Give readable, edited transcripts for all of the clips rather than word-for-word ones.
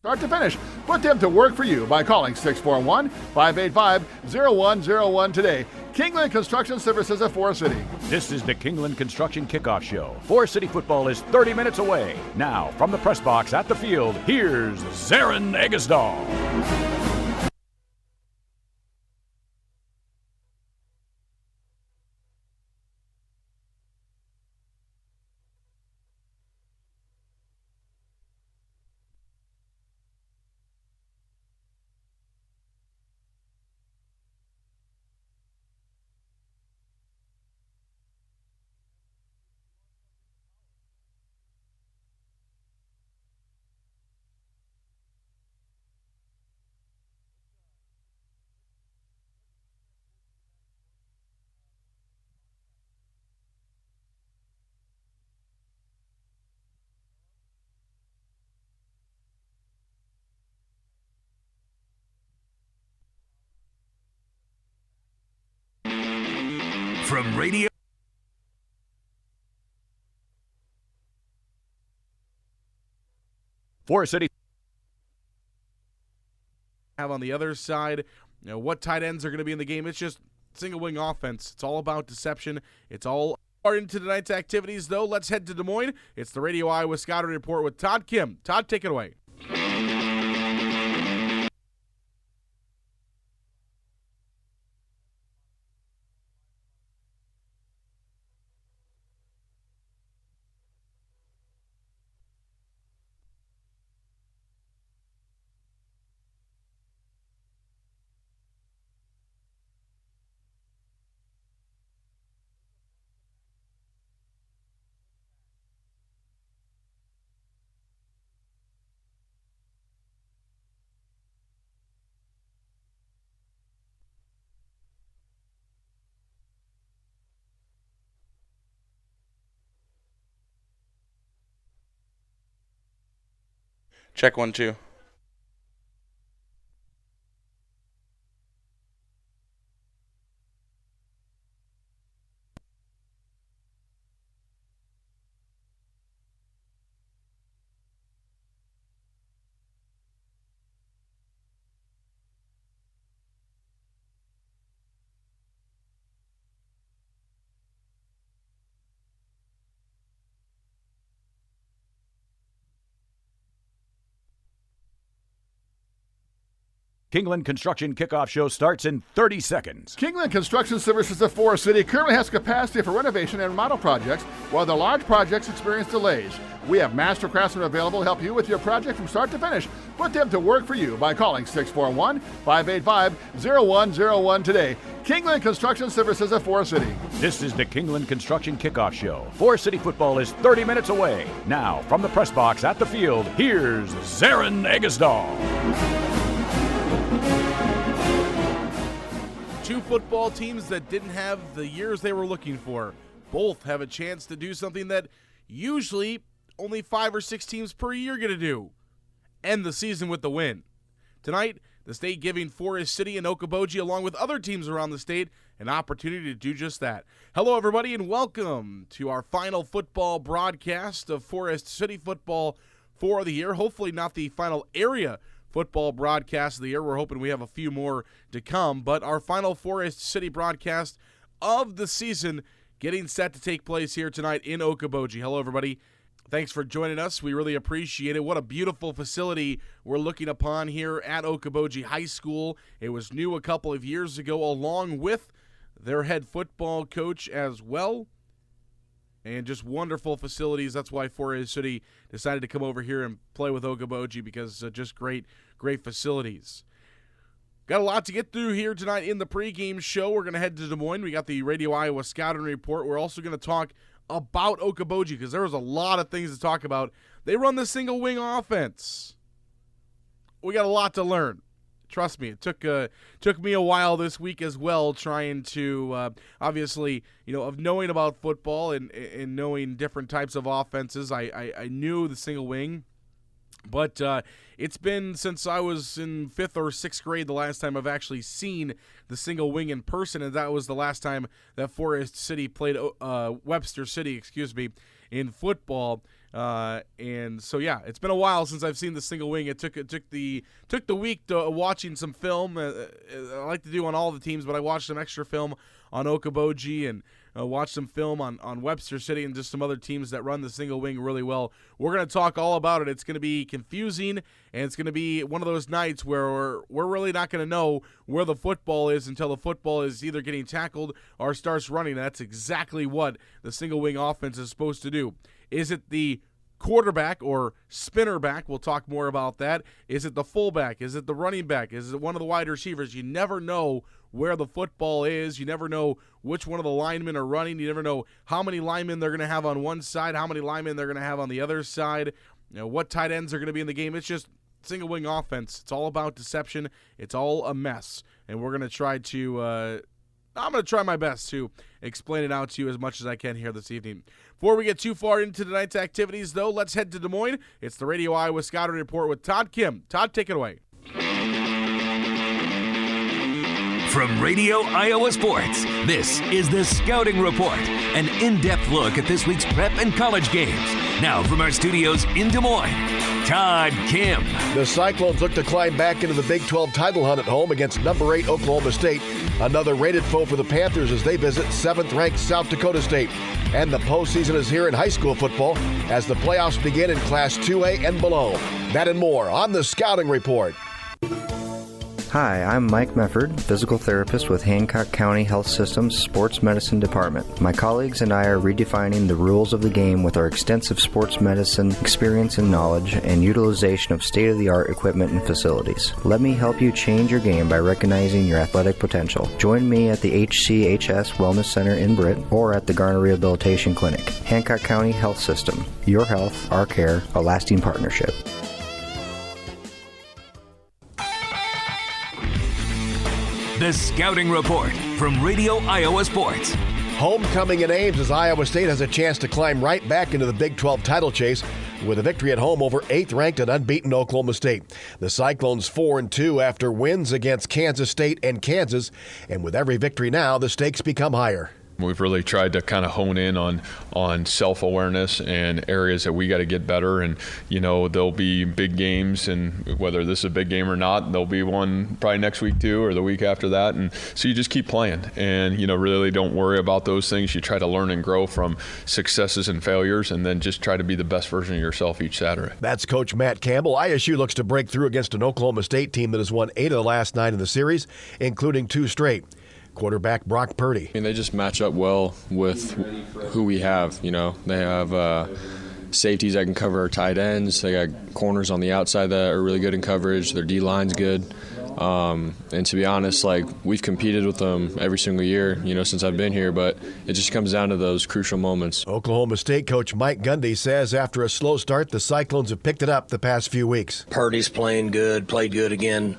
start to finish. Put them to work for you by calling 641-585-0101 today. Kingland Construction Services of Forest City. This is the Kingland Construction Kickoff Show. Forest City football is 30 minutes away. Now, from the press box at the field, here's Zarin Eggesdahl. From radio. Forest City. Have on the other side, what tight ends are going to be in the game. It's just single wing offense. It's all about deception. It's all into tonight's activities, though. Let's head to Des Moines. It's the Radio Iowa Scouting Report with Todd Kim. Todd, take it away. Check 1, 2. Kingland Construction Kickoff Show starts in 30 seconds. Kingland Construction Services of Forest City currently has capacity for renovation and remodel projects, while the large projects experience delays. We have master craftsmen available to help you with your project from start to finish. Put them to work for you by calling 641-585-0101 today. Kingland Construction Services of Forest City. This is the Kingland Construction Kickoff Show. Forest City football is 30 minutes away. Now, from the press box at the field, here's Zarin Eggesdahl. Two football teams that didn't have the years they were looking for. Both have a chance to do something that usually only 5 or 6 teams per year get to do. End the season with the win. Tonight, the state giving Forest City and Okoboji, along with other teams around the state, an opportunity to do just that. Hello, everybody, and welcome to our final football broadcast of Forest City football for the year. Hopefully not the final area football broadcast of the year. We're hoping we have a few more to come, but our final Forest City broadcast of the season getting set to take place here tonight in Okoboji. Hello, everybody. Thanks for joining us. We really appreciate it. What a beautiful facility we're looking upon here at Okoboji High School. It was new a couple of years ago, along with their head football coach as well. And just wonderful facilities. That's why Forest City decided to come over here and play with Okoboji, because just great facilities. Got a lot to get through here tonight in the pregame show. We're going to head to Des Moines. We got the Radio Iowa Scouting Report. We're also going to talk about Okoboji, because there was a lot of things to talk about. They run the single wing offense. We got a lot to learn. Trust me, it took me a while this week as well, trying to obviously, of knowing about football and knowing different types of offenses. I knew the single wing, but it's been since I was in 5th or 6th grade the last time I've actually seen the single wing in person, and that was the last time that Forest City played Webster City, in football. And so, yeah, it's been a while since I've seen the single wing. It took the week to watching some film. I like to do on all the teams, but I watched some extra film on Okoboji and watched some film on Webster City and just some other teams that run the single wing really well. We're going to talk all about it. It's going to be confusing, and it's going to be one of those nights where we're really not going to know where the football is until the football is either getting tackled or starts running. That's exactly what the single wing offense is supposed to do. Is it the quarterback or spinner back? We'll talk more about that. Is it the fullback? Is it the running back? Is it one of the wide receivers? You never know where the football is. You never know which one of the linemen are running. You never know how many linemen they're going to have on one side, how many linemen they're going to have on the other side, what tight ends are going to be in the game. It's just single wing offense. It's all about deception. It's all a mess. And we're going to try to I'm going to try my best to explain it out to you as much as I can here this evening. Before we get too far into tonight's activities, though, let's head to Des Moines. It's the Radio Iowa Scouting Report with Todd Kim. Todd, take it away. From Radio Iowa Sports, this is the Scouting Report, an in-depth look at this week's prep and college games. Now from our studios in Des Moines, Todd Kim. The Cyclones look to climb back into the Big 12 title hunt at home against number 8 Oklahoma State, another rated foe for the Panthers as they visit 7th-ranked South Dakota State. And the postseason is here in high school football as the playoffs begin in Class 2A and below. That and more on the Scouting Report. Hi, I'm Mike Mefford, physical therapist with Hancock County Health System's Sports Medicine Department. My colleagues and I are redefining the rules of the game with our extensive sports medicine experience and knowledge and utilization of state-of-the-art equipment and facilities. Let me help you change your game by recognizing your athletic potential. Join me at the HCHS Wellness Center in Britt or at the Garner Rehabilitation Clinic. Hancock County Health System. Your health, our care, a lasting partnership. The Scouting Report from Radio Iowa Sports. Homecoming in Ames as Iowa State has a chance to climb right back into the Big 12 title chase with a victory at home over 8th-ranked and unbeaten Oklahoma State. The Cyclones 4-2 after wins against Kansas State and Kansas, and with every victory now, the stakes become higher. We've really tried to kind of hone in on self-awareness and areas that we got to get better. And, there'll be big games, and whether this is a big game or not, there'll be one probably next week too or the week after that. And so you just keep playing and, really don't worry about those things. You try to learn and grow from successes and failures and then just try to be the best version of yourself each Saturday. That's Coach Matt Campbell. ISU looks to break through against an Oklahoma State team that has won 8 of the last 9 in the series, including 2 straight. Quarterback Brock Purdy. They just match up well with who we have. They have safeties that can cover our tight ends. They got corners on the outside that are really good in coverage. Their D-line's good. And to be honest, we've competed with them every single year, since I've been here, but it just comes down to those crucial moments. Oklahoma State coach Mike Gundy says after a slow start, the Cyclones have picked it up the past few weeks. Purdy's playing good, played good again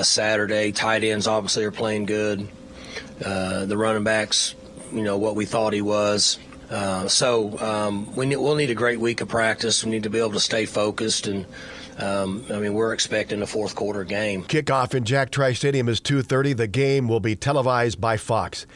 Saturday. Tight ends obviously are playing good. The running backs, what we thought he was. We'll need a great week of practice. We need to be able to stay focused, and we're expecting a fourth quarter game. Kickoff in Jack Trice Stadium is 2:30. The game will be televised by Fox.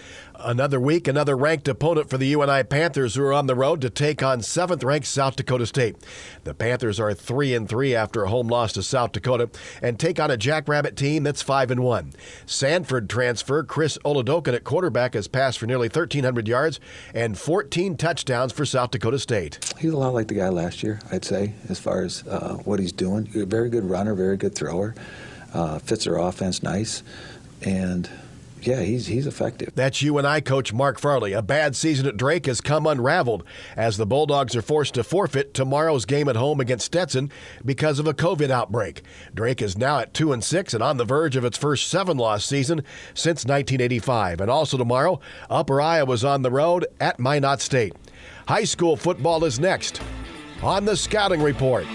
Another week, another ranked opponent for the UNI Panthers, who are on the road to take on 7th-ranked South Dakota State. The Panthers are 3-3 after a home loss to South Dakota and take on a Jackrabbit team that's 5-1. Sanford transfer Chris Oladokin at quarterback has passed for nearly 1,300 yards and 14 touchdowns for South Dakota State. He's a lot like the guy last year, I'd say, as far as what he's doing. A very good runner, very good thrower, fits their offense nice, and yeah, he's effective. That's UNI coach Mark Farley. A bad season at Drake has come unraveled as the Bulldogs are forced to forfeit tomorrow's game at home against Stetson because of a COVID outbreak. Drake is now at 2-6 and on the verge of its first 7-loss season since 1985. And also tomorrow, Upper Iowa's on the road at Minot State. High school football is next on the Scouting Report.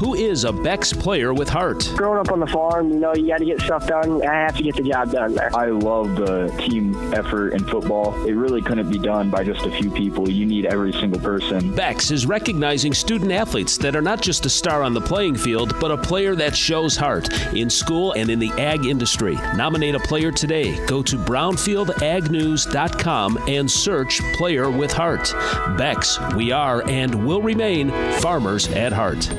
who is a Beck's player with heart. Growing up on the farm, you got to get stuff done. I have to get the job done there. I love the team effort in football. It really couldn't be done by just a few people. You need every single person. Beck's is recognizing student athletes that are not just a star on the playing field, but a player that shows heart in school and in the ag industry. Nominate a player today. Go to brownfieldagnews.com and search Player with Heart. Beck's, we are and will remain farmers at heart.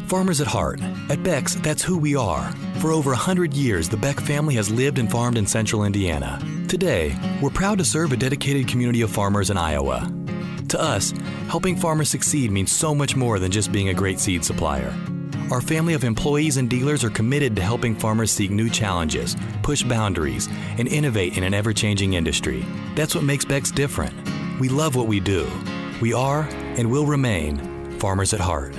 Farmers at heart. At Beck's, that's who we are. For over 100 years, the Beck family has lived and farmed in central Indiana. Today, we're proud to serve a dedicated community of farmers in Iowa. To us, helping farmers succeed means so much more than just being a great seed supplier. Our family of employees and dealers are committed to helping farmers seek new challenges, push boundaries, and innovate in an ever-changing industry. That's what makes Beck's different. We love what we do. We are and will remain farmers at heart.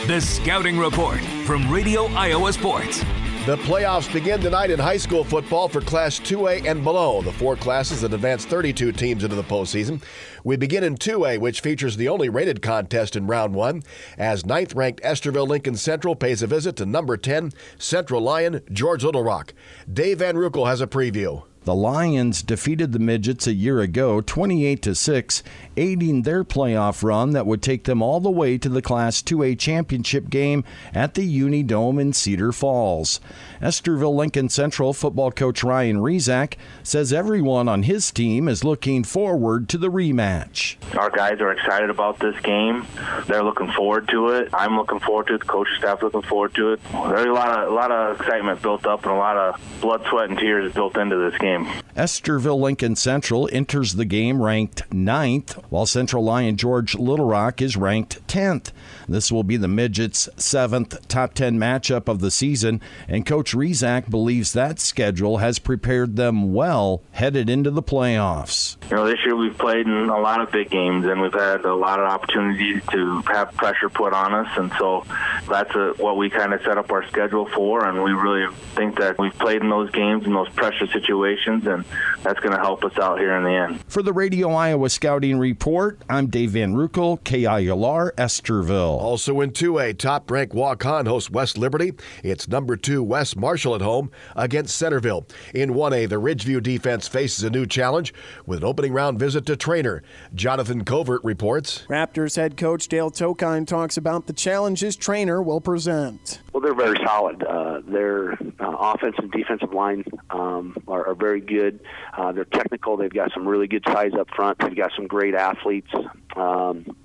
The Scouting Report from Radio Iowa Sports. The playoffs begin tonight in high school football for Class 2A and below, the 4 classes that advance 32 teams into the postseason. We begin in 2A, which features the only rated contest in round 1, as 9th-ranked Estherville Lincoln Central pays a visit to number 10 Central Lion George Little Rock. Dave Van Ruckel has a preview. The Lions defeated the Midgets a year ago, 28-6, aiding their playoff run that would take them all the way to the Class 2A championship game at the Unidome in Cedar Falls. Estherville Lincoln Central football coach Ryan Rezac says everyone on his team is looking forward to the rematch. Our guys are excited about this game. They're looking forward to it. I'm looking forward to it. The coaching staff looking forward to it. There's a lot of excitement built up and a lot of blood, sweat, and tears built into this game. Estherville Lincoln Central enters the game ranked 9th, while Central Lion George Little Rock is ranked 10th. This will be the Midgets' 7th top 10 matchup of the season, and Coach Rezac believes that schedule has prepared them well headed into the playoffs. This year we've played in a lot of big games, and we've had a lot of opportunities to have pressure put on us, and so that's what we kind of set up our schedule for, and we really think that we've played in those games in those pressure situations, and that's going to help us out here in the end. For the Radio Iowa Scouting Report, I'm Dave Van Ruckel, KILR, Estherville. Also in 2A, top-ranked Waukon hosts West Liberty. It's number 2 West Marshall at home against Centerville. In 1A, the Ridgeview defense faces a new challenge with an opening round visit to Trainer. Jonathan Covert reports. Raptors head coach Dale Tokine talks about the challenges Trainer will present. Well, they're very solid. Their offensive and defensive line are very good. They're technical. They've got some really good size up front. They've got some great athletes, and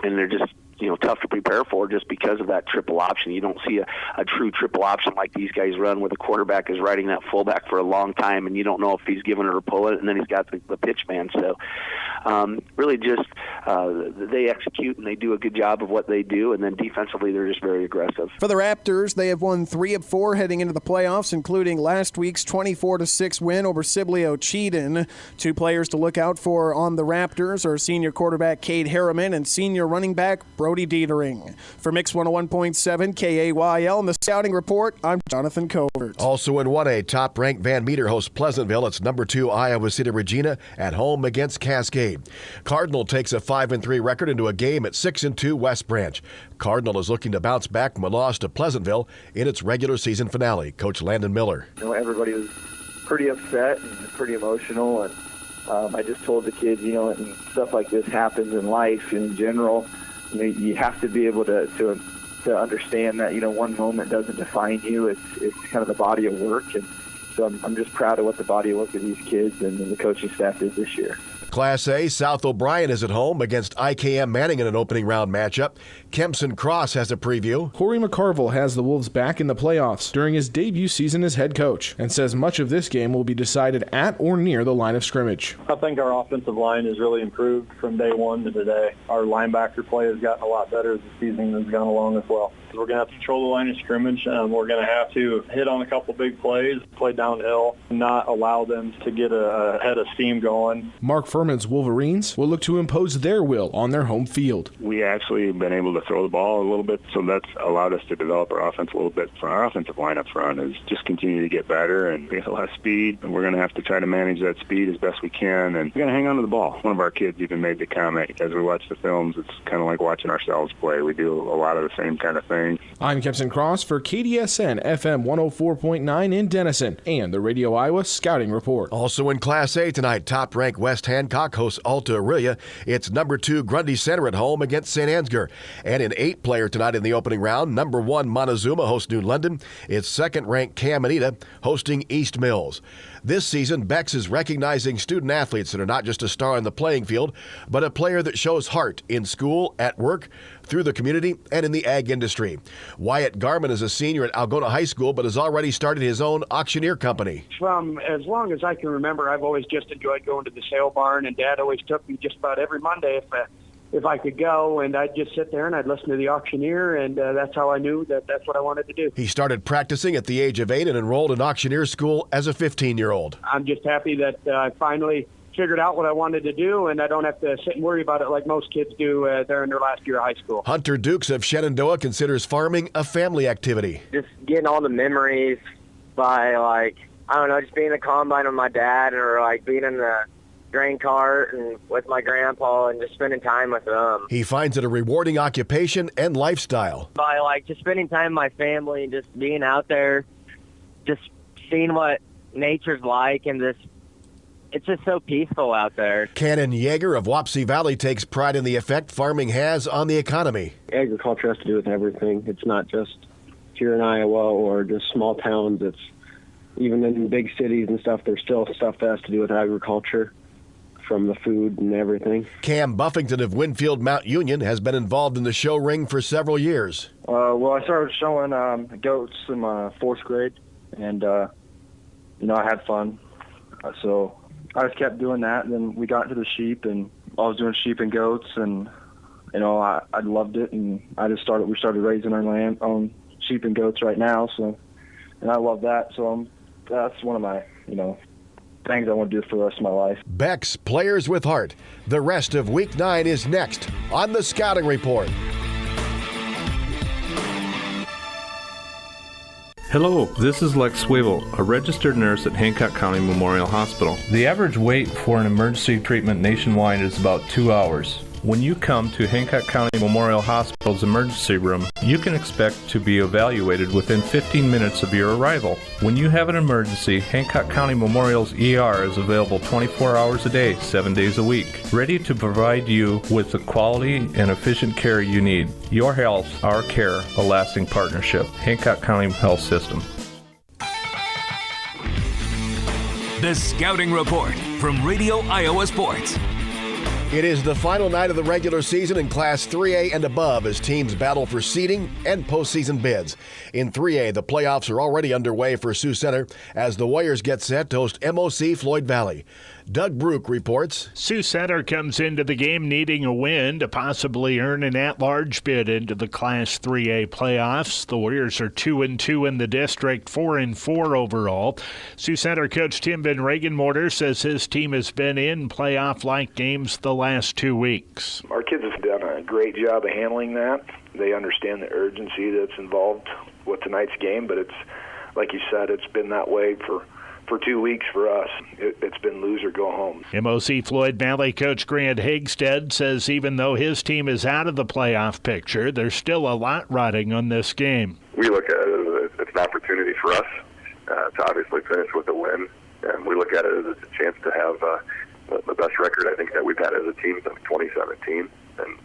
they're just tough to prepare for just because of that triple option. You don't see a true triple option like these guys run where the quarterback is riding that fullback for a long time and you don't know if he's giving it or pull it, and then he's got the pitch man. So really just they execute and they do a good job of what they do, and then defensively they're just very aggressive. For the Raptors, they have won 3 of 4 heading into the playoffs, including last week's 24-6 win over Sibley Cheatham. 2 players to look out for on the Raptors are senior quarterback Cade Harriman and senior running back Brody Dietering. For Mix 101.7 KAYL and the Scouting Report, I'm Jonathan Covert. Also in 1A, top-ranked Van Meter hosts Pleasantville. It's number 2 Iowa City Regina at home against Cascade. Cardinal takes a 5-3 record into a game at 6-2 West Branch. Cardinal is looking to bounce back from a loss to Pleasantville in its regular season finale. Coach Landon Miller. Everybody was pretty upset and pretty emotional, and I just told the kids, and stuff like this happens in life in general. You have to be able to understand that one moment doesn't define you. It's kind of the body of work, and so I'm just proud of what the body of work of these kids and the coaching staff did this year. Class A, South O'Brien is at home against IKM Manning in an opening round matchup. Kempson Cross has a preview. Corey McCarville has the Wolves back in the playoffs during his debut season as head coach and says much of this game will be decided at or near the line of scrimmage. I think our offensive line has really improved from day one to today. Our linebacker play has gotten a lot better as the season has gone along as well. We're going to have to control the line of scrimmage. We're going to have to hit on a couple big plays, play downhill, not allow them to get a head of steam going. Mark Furman Department's Wolverines will look to impose their will on their home field. We actually have been able to throw the ball a little bit, so that's allowed us to develop our offense a little bit. For our offensive line up front is just continue to get better, and we have a lot of speed, and we're going to have to try to manage that speed as best we can, and we're going to hang on to the ball. One of our kids even made the comment, as we watch the films, it's kind of like watching ourselves play. We do a lot of the same kind of things. I'm Kempson Cross for KDSN FM 104.9 in Denison and the Radio Iowa Scouting Report. Also in Class A tonight, top-ranked West Hancock hosts Alta Aurelia. It's number 2 Grundy Center at home against St. Ansgar. And in 8-player tonight in the opening round, number 1 Montezuma hosts New London. It's second-ranked Caminita hosting East Mills. This season, Bex is recognizing student athletes that are not just a star on the playing field, but a player that shows heart in school, at work, through the community, and in the ag industry. Wyatt Garman is a senior at Algona High School, but has already started his own auctioneer company. From as long as I can remember, I've always just enjoyed going to the sale barn, and Dad always took me just about every Monday if I could go, and I'd just sit there and I'd listen to the auctioneer, and that's how I knew that that's what I wanted to do. He started practicing at the age of 8 and enrolled in auctioneer school as a 15-year-old. I'm just happy that I finally figured out what I wanted to do, and I don't have to sit and worry about it like most kids do. They're in their last year of high school. Hunter Dukes of Shenandoah considers farming a family activity. Just getting all the memories by, like, I don't know, just being in the combine with my dad, or like being in the grain cart and with my grandpa and just spending time with them. He finds it a rewarding occupation and lifestyle. By like just spending time with my family and just being out there, just seeing what nature's like, and it's just so peaceful out there. Cannon Yeager of Wapsie Valley takes pride in the effect farming has on the economy. Agriculture has to do with everything. It's not just here in Iowa or just small towns. It's even in big cities and stuff, there's still stuff that has to do with agriculture, from the food and everything. Cam Buffington of Winfield Mount Union has been involved in the show ring for several years. Well, I started showing goats in my 4th grade, and, I had fun. So I just kept doing that, and then we got into the sheep, and I was doing sheep and goats, and, I loved it, and we started raising our own sheep and goats right now, so, and I love that, so that's one of my, things I want to do for the rest of my life. Beck's Players with Heart. The rest of Week 9 is next on the Scouting Report. Hello, this is Lex Swivel, a registered nurse at Hancock County Memorial Hospital. The average wait for an emergency treatment nationwide is about 2 hours. When you come to Hancock County Memorial Hospital's emergency room, you can expect to be evaluated within 15 minutes of your arrival. When you have an emergency, Hancock County Memorial's ER is available 24 hours a day, 7 days a week, ready to provide you with the quality and efficient care you need. Your health, our care, a lasting partnership. Hancock County Health System. The Scouting Report from Radio Iowa Sports. It is the final night of the regular season in Class 3A and above as teams battle for seeding and postseason bids. In 3A, the playoffs are already underway for Sioux Center as the Warriors get set to host MOC Floyd Valley. Doug Brook reports. Sioux Center comes into the game needing a win to possibly earn an at-large bid into the Class 3A playoffs. The Warriors are 2-2 in the district, 4-4 overall. Sioux Center coach Tim Van Regenmorter says his team has been in playoff-like games the last 2 weeks. Our kids have done a great job of handling that. They understand the urgency that's involved with tonight's game, but it's, like you said, it's been that way for 2 weeks for us. It's been lose or go home. MOC Floyd Valley coach Grant Hagstead says even though his team is out of the playoff picture, there's still a lot riding on this game. We look at it as an opportunity for us to obviously finish with a win, and we look at it as a chance to have the best record I think that we've had as a team since 2017. And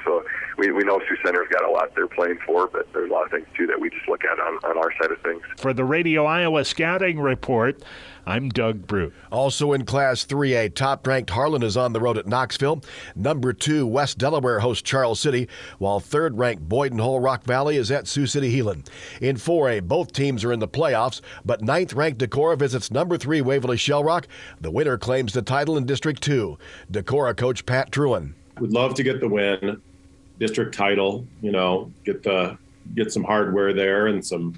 so we know Sioux Center's got a lot they're playing for, but there's a lot of things, too, that we just look at on our side of things. For the Radio Iowa Scouting Report, I'm Doug Brook. Also in Class 3A, top-ranked Harlan is on the road at Knoxville. Number 2, West Delaware hosts Charles City, while third-ranked Boyden Hull Rock Valley is at Sioux City Heelan. In 4A, both teams are in the playoffs, but 9th-ranked Decorah visits number 3 Waverly Shell Rock. The winner claims the title in District 2. Decorah coach Pat Truen. Would love to get the win, district title, get some hardware there and some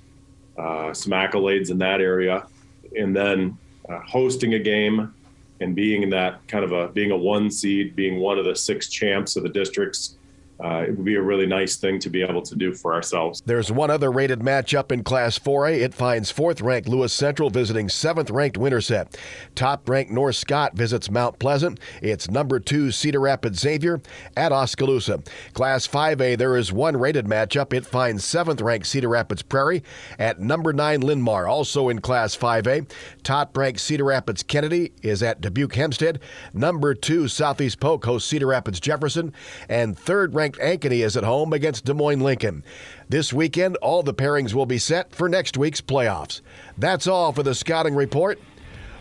accolades in that area. And then hosting a game and being that kind of being a 1 seed, being one of the 6 champs of the districts, it would be a really nice thing to be able to do for ourselves. There's one other rated matchup in Class 4A. It finds 4th-ranked Lewis Central visiting 7th-ranked Winterset. Top-ranked North Scott visits Mount Pleasant. It's number 2 Cedar Rapids Xavier at Oskaloosa. Class 5A, there is one rated matchup. It finds 7th-ranked Cedar Rapids Prairie at number 9 Linn-Mar. Also in Class 5A, top-ranked Cedar Rapids Kennedy is at Dubuque Hempstead. Number 2 Southeast Polk hosts Cedar Rapids Jefferson. And 3rd-ranked Ankeny is at home against Des Moines Lincoln. This weekend, all the pairings will be set for next week's playoffs. That's all for the Scouting Report.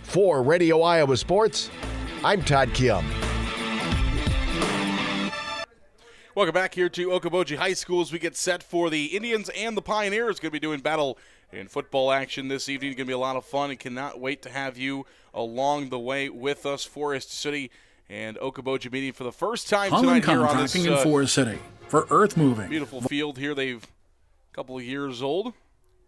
For Radio Iowa Sports, I'm Todd Kim. Welcome back here to Okoboji High School as we get set for the Indians and the Pioneers. Going to be doing battle in football action this evening. It's going to be a lot of fun and cannot wait to have you along the way with us. Forest City and Okoboji meeting for the first time Holland tonight here on Contracting this in Forest City for earth moving. Beautiful field here. They've a couple of years old.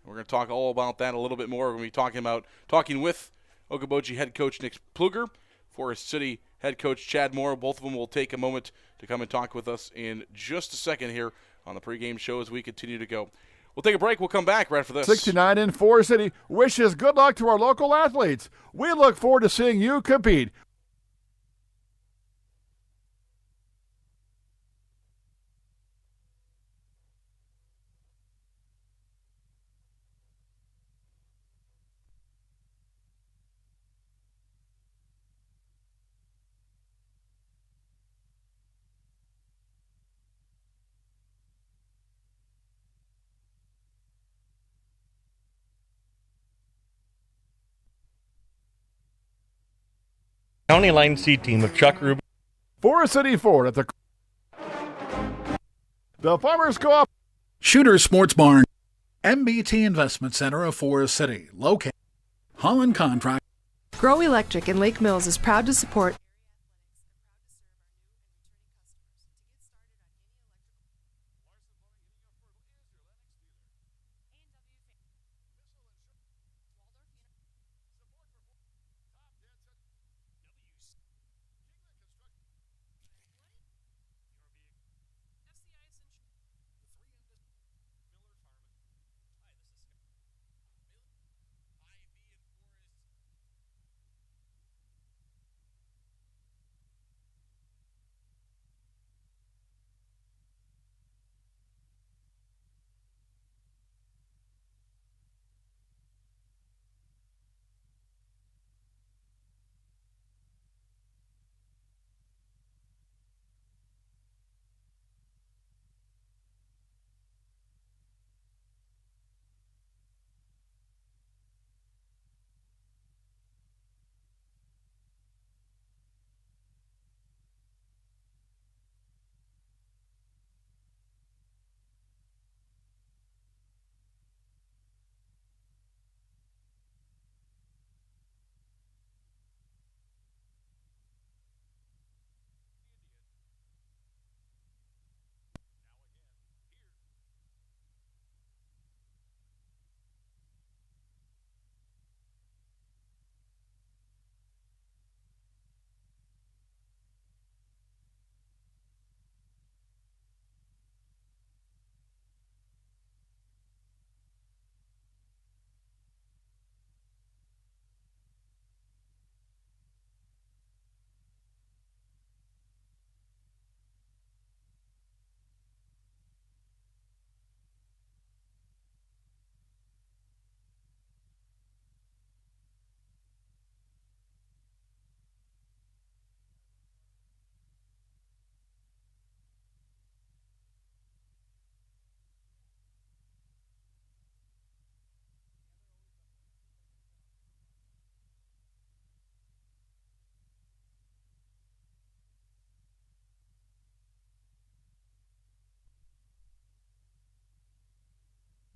We're going to talk all about that a little bit more. We're going to be talking with Okoboji head coach Nick Pluger, Forest City head coach Chad Moore. Both of them will take a moment to come and talk with us in just a second here on the pregame show as we continue to go. We'll take a break. We'll come back right after this. 69 in Forest City wishes good luck to our local athletes. We look forward to seeing you compete. County Line C team of Chuck Rubin. Forest City Ford at the Farmers Co-op. Shooter Sports Barn. MBT Investment Center of Forest City. Located. Holland Contract. Grow Electric in Lake Mills is proud to support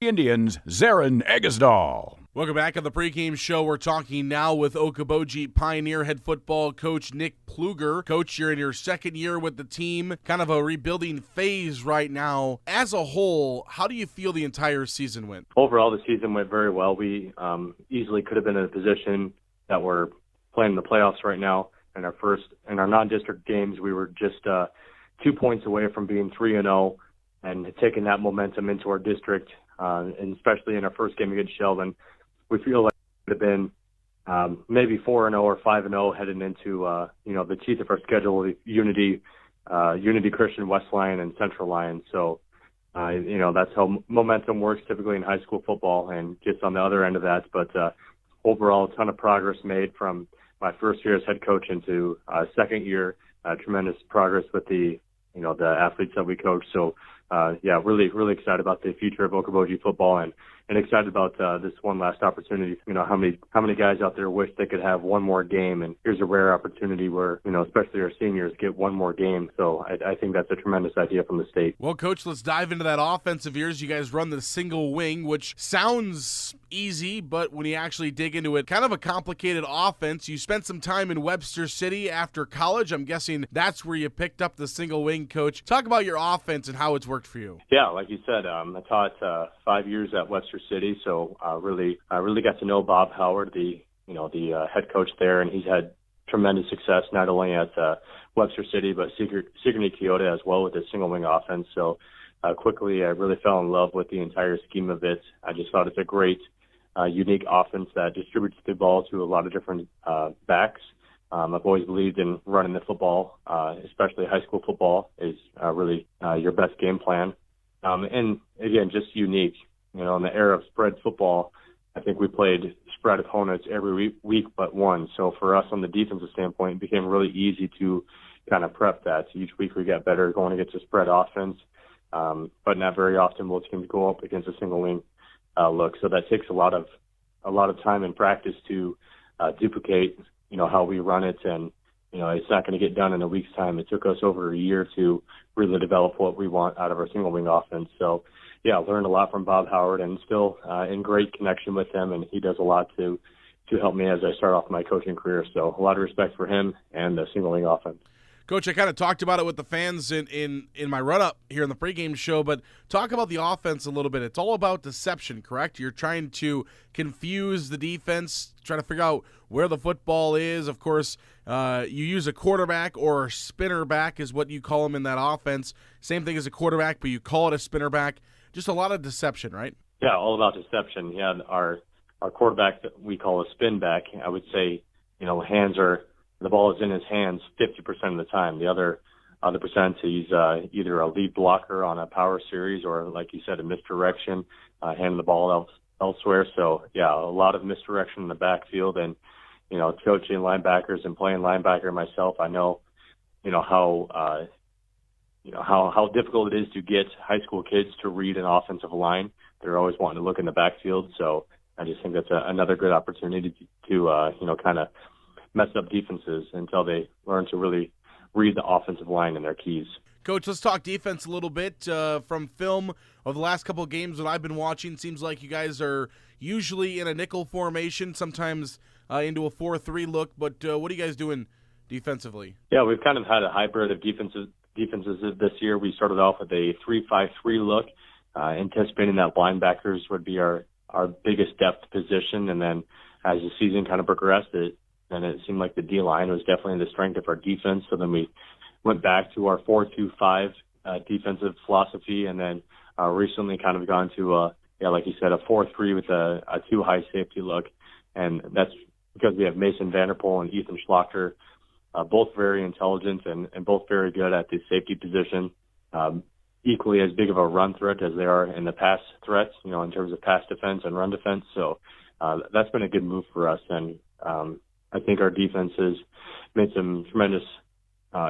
Indians, Zarin Eggesdahl. Welcome back on the pregame show. We're talking now with Okoboji Pioneer head football coach Nick Pluger. Coach, you're in your second year with the team, kind of a rebuilding phase right now. As a whole, how do you feel the entire season went? Overall, the season went very well. We easily could have been in a position that we're playing in the playoffs right now. In our non-district games, we were just 2 points away from being 3-0 and taking that momentum into our district, and especially in our first game against Sheldon. We feel like it would have been maybe 4-0 or 5-0 heading into the teeth of our schedule with Unity Christian, West Lyon, and Central Lyon. So that's how momentum works typically in high school football, and just on the other end of that. But overall, a ton of progress made from my first year as head coach into second year. Tremendous progress with the athletes that we coach. So really, really excited about the future of Okoboji football, and excited about this one last opportunity. How many guys out there wish they could have one more game, and here's a rare opportunity where, especially our seniors get one more game. So I think that's a tremendous idea from the state. Well, Coach, let's dive into that offense of yours. You guys run the single wing, which sounds easy, but when you actually dig into it, kind of a complicated offense. You spent some time in Webster City after college. I'm guessing that's where you picked up the single wing, Coach. Talk about your offense and how it's worked for you. Yeah, like you said, I taught 5 years at Webster City, so I really got to know Bob Howard, the head coach there, and he's had tremendous success not only at Webster City but Sigourney Keota as well with his single wing offense. So quickly, I really fell in love with the entire scheme of it. I just thought it's a great, unique offense that distributes the ball to a lot of different backs. I've always believed in running the football, especially high school football is really your best game plan. And again, just unique. In the era of spread football, I think we played spread opponents every week but one. So for us on the defensive standpoint, it became really easy to kind of prep that. So each week we got better going against a spread offense, but not very often will teams go up against a single wing look. So that takes a lot of time and practice to duplicate, how we run it, and it's not going to get done in a week's time. It took us over a year to really develop what we want out of our single wing offense. So, yeah, learned a lot from Bob Howard, and still in great connection with him, and he does a lot to help me as I start off my coaching career. So a lot of respect for him and the single wing offense. Coach, I kind of talked about it with the fans in my run-up here in the pregame show, but talk about the offense a little bit. It's all about deception, correct? You're trying to confuse the defense, trying to figure out where the football is. Of course, you use a quarterback or a spinner back is what you call him in that offense. Same thing as a quarterback, but you call it a spinner back. Just a lot of deception, right? Yeah, all about deception. Yeah, our quarterback that we call a spin back, I would say, the ball is in his hands 50% of the time. The other percent, he's either a lead blocker on a power series or, like you said, a misdirection, handing the ball elsewhere. So, yeah, a lot of misdirection in the backfield. And, coaching linebackers and playing linebacker myself, I know, how difficult it is to get high school kids to read an offensive line. They're always wanting to look in the backfield. So I just think that's another good opportunity to kind of mess up defenses until they learn to really read the offensive line and their keys. Coach, let's talk defense a little bit. From film of the last couple of games that I've been watching, seems like you guys are usually in a nickel formation, sometimes into a 4-3 look. But what are you guys doing defensively? Yeah, we've kind of had a hybrid of defenses this year. We started off with a 3-5-3 look, anticipating that linebackers would be our biggest depth position. And then as the season kind of progressed, and it seemed like the D-line was definitely the strength of our defense. So then we went back to our 4-2-5 defensive philosophy, and then recently kind of gone to, like you said, a 4-3 with a 2-high safety look. And that's because we have Mason Vanderpool and Ethan Schlachter, both very intelligent and both very good at the safety position, equally as big of a run threat as they are in the pass threats, in terms of pass defense and run defense. So that's been a good move for us. And I think our defense has made some tremendous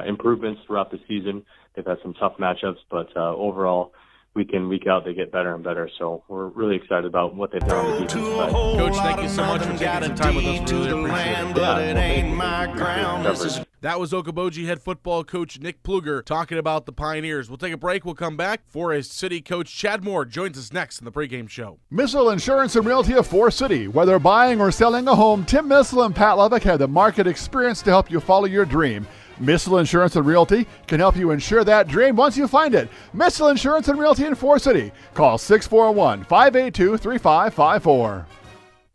improvements throughout the season. They've had some tough matchups, but overall, week in, week out, they get better and better. So we're really excited about what they've done on the defense side. Coach, thank you so much for taking some time with us. We really appreciate it. That was Okoboji head football coach Nick Pluger talking about the Pioneers. We'll take a break. We'll come back. Forest City coach Chad Moore joins us next in the pregame show. Missile Insurance and Realty of Forest City. Whether buying or selling a home, Tim Missile and Pat Levick have the market experience to help you follow your dream. Missile Insurance and Realty can help you insure that dream once you find it. Missile Insurance and Realty in Forest City. Call 641-582-3554.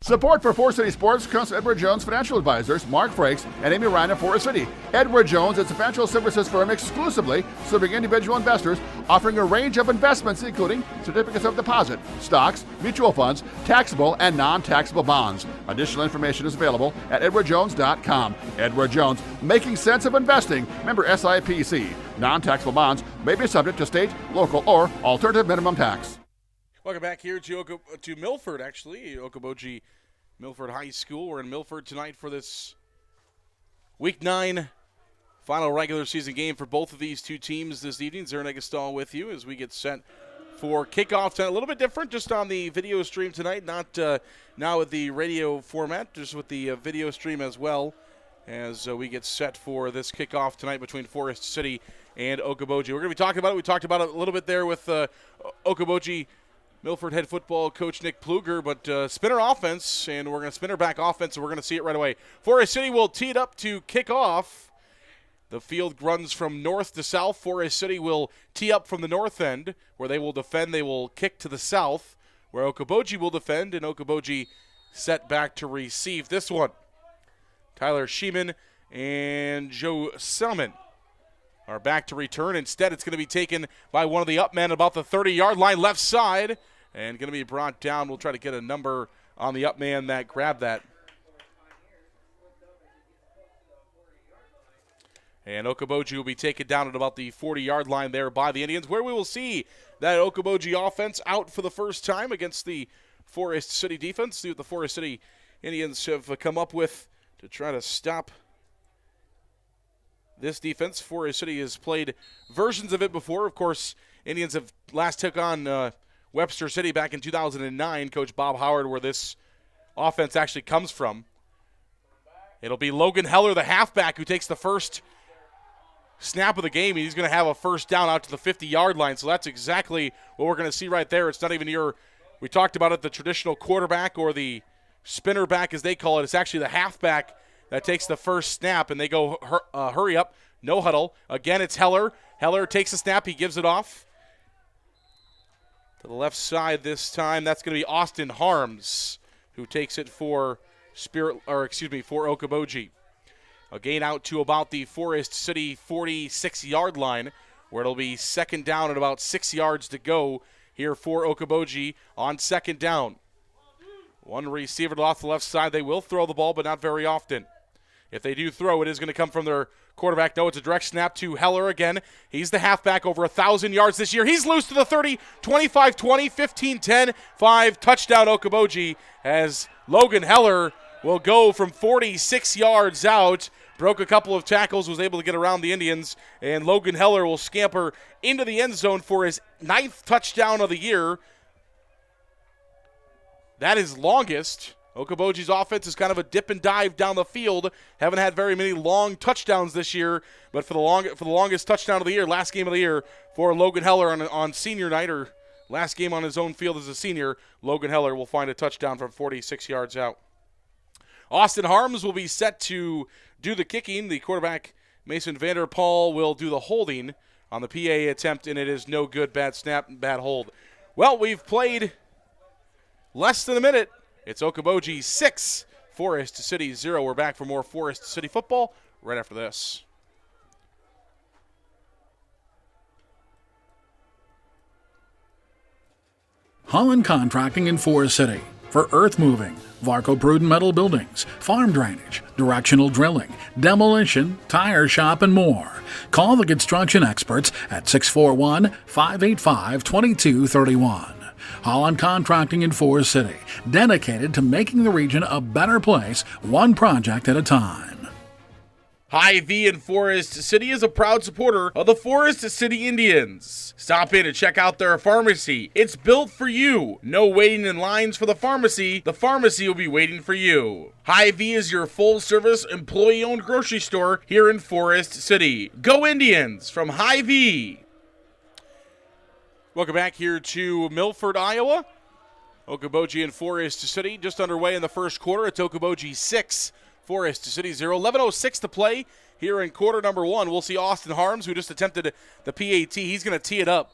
Support for Forest City Sports comes from Edward Jones Financial Advisors, Mark Frakes, and Amy Ryan of Forest City. Edward Jones is a financial services firm exclusively serving individual investors, offering a range of investments including certificates of deposit, stocks, mutual funds, taxable and non-taxable bonds. Additional information is available at edwardjones.com. Edward Jones, making sense of investing. Member SIPC. Non-taxable bonds may be subject to state, local, or alternative minimum tax. Welcome back here to Milford, actually. Okoboji Milford High School. We're in Milford tonight for this Week 9 final regular season game for both of these two teams this evening. Zarin Egestal with you as we get set for kickoff tonight. A little bit different just on the video stream tonight, not now with the radio format, just with the video stream as well as we get set for this kickoff tonight between Forest City and Okoboji. We're going to be talking about it. We talked about it a little bit there with Okoboji Milford head football coach Nick Pluger, but spinner offense, and we're going to spinner back offense, and we're going to see it right away. Forest City will tee it up to kick off. The field runs from north to south. Forest City will tee up from the north end, where they will defend. They will kick to the south, where Okoboji will defend, and Okoboji set back to receive this one. Tyler Sheeman and Joe Selman are back to return. Instead, it's going to be taken by one of the up men about the 30-yard line left side and going to be brought down. We'll try to get a number on the up man that grabbed that. And Okoboji will be taken down at about the 40-yard line there by the Indians, where we will see that Okoboji offense out for the first time against the Forest City defense. See what the Forest City Indians have come up with to try to stop this defense. Forest City has played versions of it before. Of course, Indians have last took on Webster City back in 2009. Coach Bob Howard, where this offense actually comes from. It'll be Logan Heller, the halfback, who takes the first snap of the game. He's going to have a first down out to the 50-yard line. So that's exactly what we're going to see right there. It's not even we talked about it, the traditional quarterback or the spinner back as they call it. It's actually the halfback that takes the first snap, and they go hurry up, no huddle. Again, it's Heller. Heller takes a snap. He gives it off to the left side this time. That's going to be Austin Harms, who takes it for Okoboji. A gain out to about the Forest City 46-yard line, where it'll be second down and about 6 yards to go here for Okoboji on second down. One receiver off the left side. They will throw the ball, but not very often. If they do throw, it is going to come from their quarterback. No, it's a direct snap to Heller again. He's the halfback, over 1,000 yards this year. He's loose to the 30, 25-20, 15-10, 5, touchdown Okoboji, as Logan Heller will go from 46 yards out. Broke a couple of tackles, was able to get around the Indians, and Logan Heller will scamper into the end zone for his 9th touchdown of the year. That is longest. Okoboji's offense is kind of a dip and dive down the field. Haven't had very many long touchdowns this year, but for the longest touchdown of the year, last game of the year for Logan Heller on senior night, or last game on his own field as a senior, Logan Heller will find a touchdown from 46 yards out. Austin Harms will be set to do the kicking. The quarterback, Mason Vanderpaul, will do the holding on the PA attempt, and it is no good. Bad snap, bad hold. Well, we've played less than a minute. It's Okoboji 6, Forest City 0. We're back for more Forest City football right after this. Holland Contracting in Forest City. For earth moving, Varco Pruden metal buildings, farm drainage, directional drilling, demolition, tire shop, and more. Call the construction experts at 641-585-2231. Holland Contracting in Forest City, dedicated to making the region a better place, one project at a time. Hy-Vee in Forest City is a proud supporter of the Forest City Indians. Stop in and check out their pharmacy. It's built for you. No waiting in lines for the pharmacy. The pharmacy will be waiting for you. Hy-Vee is your full-service, employee-owned grocery store here in Forest City. Go Indians from Hy-Vee. Welcome back here to Milford, Iowa. Okoboji and Forest City just underway in the first quarter. It's Okoboji 6, Forest City 0. 11:06 to play here in quarter number 1. We'll see Austin Harms, who just attempted the PAT. He's going to tee it up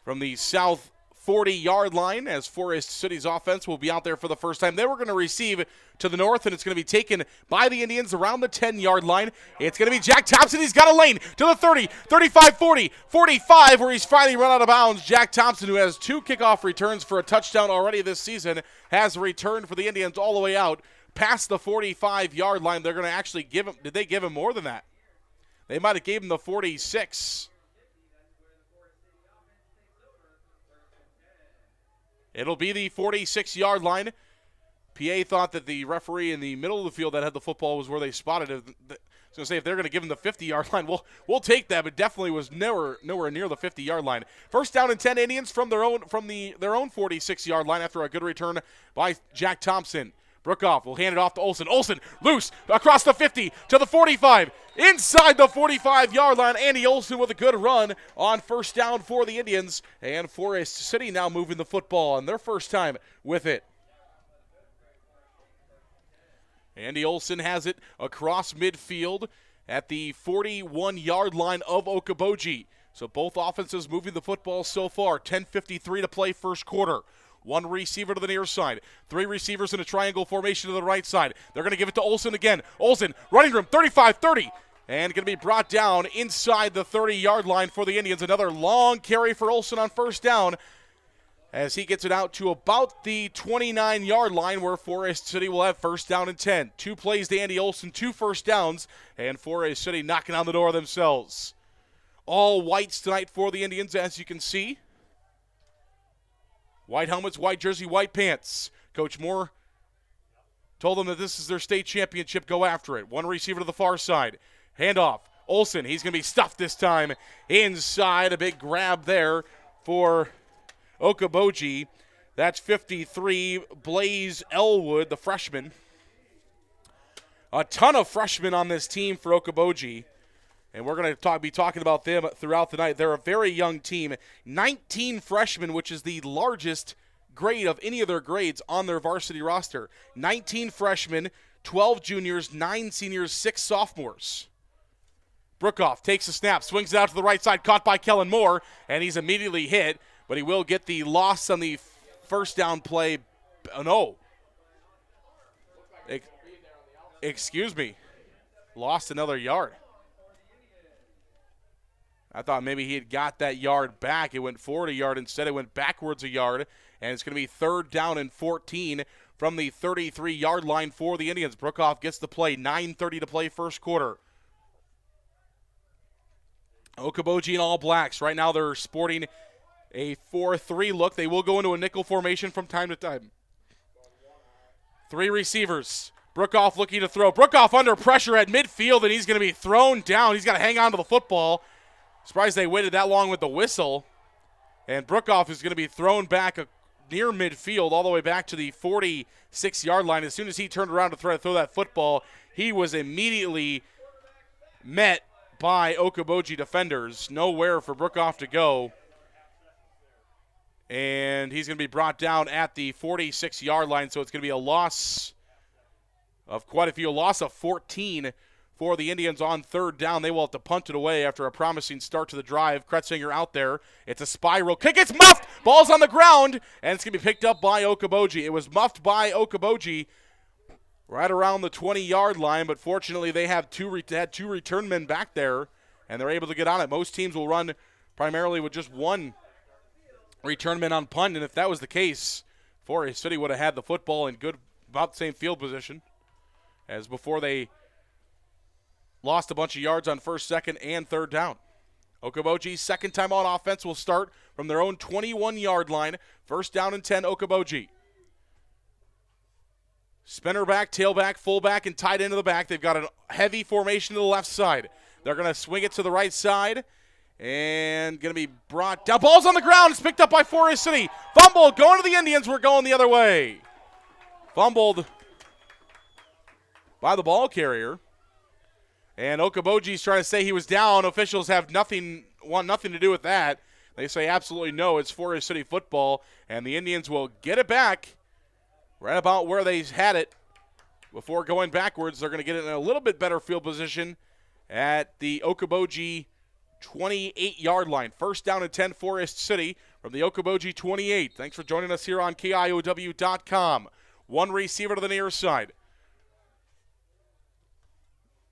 from the south 40-yard line as Forest City's offense will be out there for the first time. They were going to receive to the north, and it's going to be taken by the Indians around the 10-yard line. It's going to be Jack Thompson. He's got a lane to the 30, 35, 40, 45, where he's finally run out of bounds. Jack Thompson, who has 2 kickoff returns for a touchdown already this season, has returned for the Indians all the way out past the 45-yard line. They're going to actually give him – did they give him more than that? They might have gave him the 46. It'll be the 46-yard line. PA thought that the referee in the middle of the field that had the football was where they spotted it. I was going to say, if they're going to give him the 50-yard line, we'll take that, but definitely was nowhere near the 50-yard line. First down and 10 Indians from their own 46-yard line after a good return by Jack Thompson. Brookoff will hand it off to Olsen. Olsen loose across the 50 to the 45. Inside the 45-yard line, Andy Olsen with a good run on first down for the Indians. And Forest City now moving the football on their first time with it. Andy Olsen has it across midfield at the 41-yard line of Okoboji. So both offenses moving the football so far. 10:53 to play first quarter. 1 receiver to the near side. 3 receivers in a triangle formation to the right side. They're going to give it to Olsen again. Olsen, running room, 35-30. And going to be brought down inside the 30-yard line for the Indians. Another long carry for Olsen on first down as he gets it out to about the 29-yard line where Forest City will have first down and 10. 2 plays to Andy Olsen, 2 first downs, and Forest City knocking on the door themselves. All whites tonight for the Indians, as you can see. White helmets, white jersey, white pants. Coach Moore told them that this is their state championship. Go after it. 1 receiver to the far side. Handoff. Olsen, he's going to be stuffed this time inside. A big grab there for Okoboji. That's 53. Blaze Elwood, the freshman. A ton of freshmen on this team for Okoboji. And we're going to be talking about them throughout the night. They're a very young team. 19 freshmen, which is the largest grade of any of their grades on their varsity roster. 19 freshmen, 12 juniors, 9 seniors, 6 sophomores. Brookoff takes a snap, swings it out to the right side, caught by Kellen Moore, and he's immediately hit, but he will get the loss on the first down play. Oh, no. Excuse me. Lost another yard. I thought maybe he had got that yard back. It went forward a yard. Instead, it went backwards a yard. And it's going to be 3rd down and 14 from the 33-yard line for the Indians. Brookoff gets the play. 9:30 to play first quarter. Okoboji in all blacks. Right now they're sporting a 4-3 look. They will go into a nickel formation from time to time. 3 receivers. Brookoff looking to throw. Brookoff under pressure at midfield, and he's going to be thrown down. He's got to hang on to the football. Surprised they waited that long with the whistle. And Brookoff is going to be thrown back near midfield all the way back to the 46-yard line. As soon as he turned around to try to throw that football, he was immediately met by Okoboji defenders. Nowhere for Brookoff to go. And he's going to be brought down at the 46-yard line, so it's going to be a loss of quite a few. A loss of 14 for the Indians on 3rd down. They will have to punt it away after a promising start to the drive. Kretzinger out there. It's a spiral kick. It's muffed. Ball's on the ground, and it's going to be picked up by Okoboji. It was muffed by Okoboji right around the 20-yard line, but fortunately they had 2 return men back there, and they're able to get on it. Most teams will run primarily with just 1 return man on punt, and if that was the case, Forest City would have had the football in about the same field position as before they lost a bunch of yards on 1st, 2nd, and 3rd down. Okoboji's second time on offense will start from their own 21-yard line. 1st down and 10, Okoboji. Spinner back, tailback, fullback, and tight end to the back. They've got a heavy formation to the left side. They're going to swing it to the right side and going to be brought down. Ball's on the ground. It's picked up by Forest City. Fumble going to the Indians. We're going the other way. Fumbled by the ball carrier. And Okoboji's trying to say he was down. Officials want nothing to do with that. They say absolutely no. It's Forest City football, and the Indians will get it back right about where they had it before going backwards. They're going to get it in a little bit better field position at the Okoboji 28-yard line. 1st down and 10, Forest City from the Okoboji 28. Thanks for joining us here on KIOW.com. One receiver to the near side.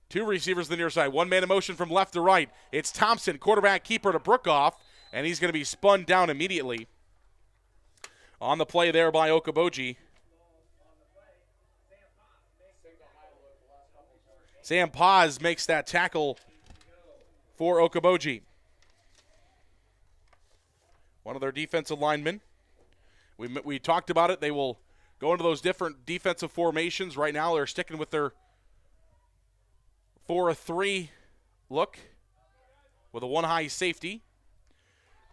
Two receivers to the near side. One man in motion from left to right. It's Thompson, quarterback keeper to Brookoff, and he's going to be spun down immediately. On the play there by Okoboji. Sam Paz makes that tackle for Okoboji. One of their defensive linemen. We talked about it. They will go into those different defensive formations. Right now they're sticking with their 4-3 look with a one-high safety.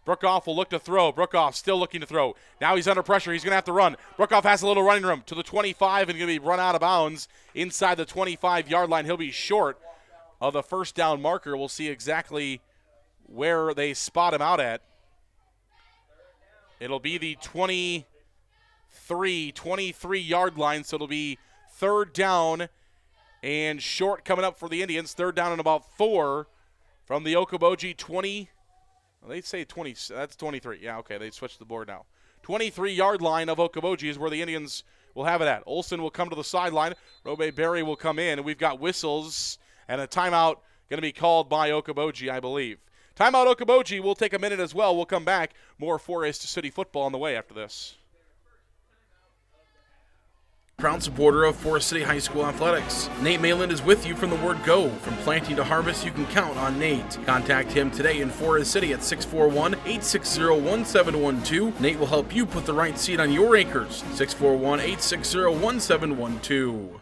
Brookoff will look to throw. Brookoff still looking to throw. Now he's under pressure. He's going to have to run. Brookoff has a little running room to the 25 and going to be run out of bounds inside the 25-yard line. He'll be short of the first down marker. We'll see exactly where they spot him out at. It'll be the 23-yard line, so it'll be third down and short coming up for the Indians. Third down and about 4 from the Okoboji 20. Well, they say 20. That's 23. Yeah, okay, they switched the board now. 23-yard line of Okoboji is where the Indians will have it at. Olsen will come to the sideline. Robe Berry will come in, and we've got whistles and a timeout going to be called by Okoboji, I believe. Timeout Okoboji. We'll take a minute as well. We'll come back. More Forest City football on the way after this. Proud supporter of Forest City High School Athletics. Nate Mayland is with you from the word go. From planting to harvest, you can count on Nate. Contact him today in Forest City at 641-860-1712. Nate will help you put the right seed on your acres. 641-860-1712.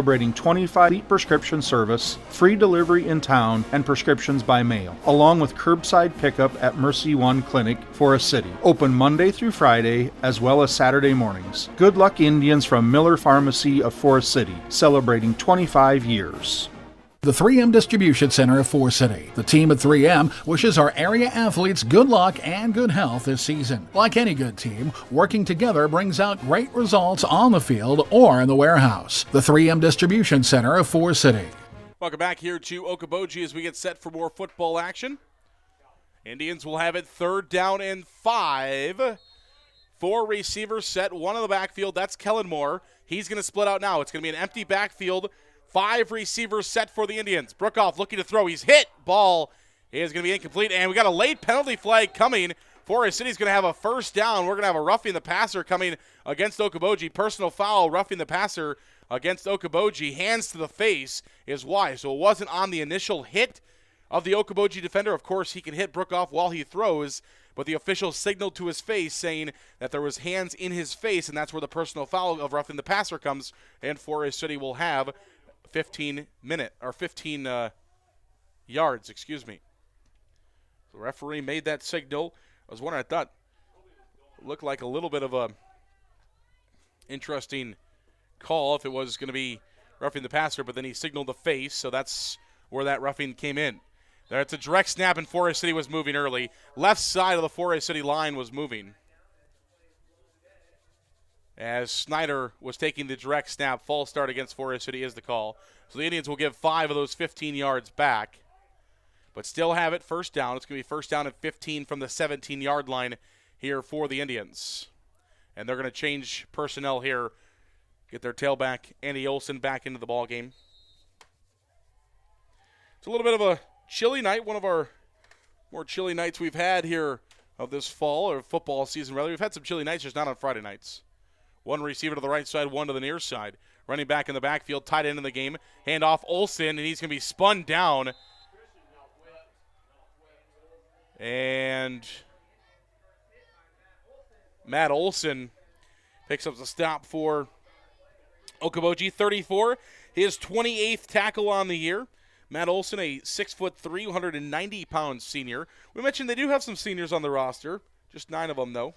Celebrating 25 prescription service, free delivery in town, and prescriptions by mail, along with curbside pickup at Mercy One Clinic, Forest City. Open Monday through Friday, as well as Saturday mornings. Good luck, Indians from Miller Pharmacy of Forest City, celebrating 25 years. The 3M Distribution Center of Forest City. The team at 3M wishes our area athletes good luck and good health this season. Like any good team, working together brings out great results on the field or in the warehouse. The 3M Distribution Center of Forest City. Welcome back here to Okoboji as we get set for more football action. Indians will have it third down and 5. 4 receivers set, one in the backfield. That's Kellen Moore. He's going to split out now. It's going to be an empty backfield. 5 receivers set for the Indians. Brookoff looking to throw. He's hit. Ball is going to be incomplete. And we got a late penalty flag coming. Forest City's going to have a first down. We're going to have a roughing the passer coming against Okoboji. Personal foul, roughing the passer against Okoboji. Hands to the face is why. So it wasn't on the initial hit of the Okoboji defender. Of course, he can hit Brookoff while he throws, but the official signaled to his face saying that there was hands in his face, and that's where the personal foul of roughing the passer comes, and Forest City will have 15 yards, excuse me. The referee made that signal. I was wondering, I thought it looked like a little bit of a interesting call if it was going to be roughing the passer, but then he signaled the face, so that's where that roughing came in. There, it's a direct snap, and Forest City was moving early. Left side of the Forest City line was moving as Snyder was taking the direct snap. False start against Forest City is the call. So the Indians will give 5 of those 15 yards back, but still have it first down. It's going to be first down at 15 from the 17-yard line here for the Indians. And they're going to change personnel here, get their tailback, Andy Olson, back into the ball game. It's a little bit of a chilly night, one of our more chilly nights we've had here of this fall, or football season rather. We've had some chilly nights, just not on Friday nights. 1 receiver to the right side, 1 to the near side. Running back in the backfield, tight end in the game. Hand off Olsen, and he's going to be spun down. And Matt Olsen picks up the stop for Okoboji. 34, his 28th tackle on the year. Matt Olsen, a 6'3", 190-pound senior. We mentioned they do have some seniors on the roster, just 9 of them, though.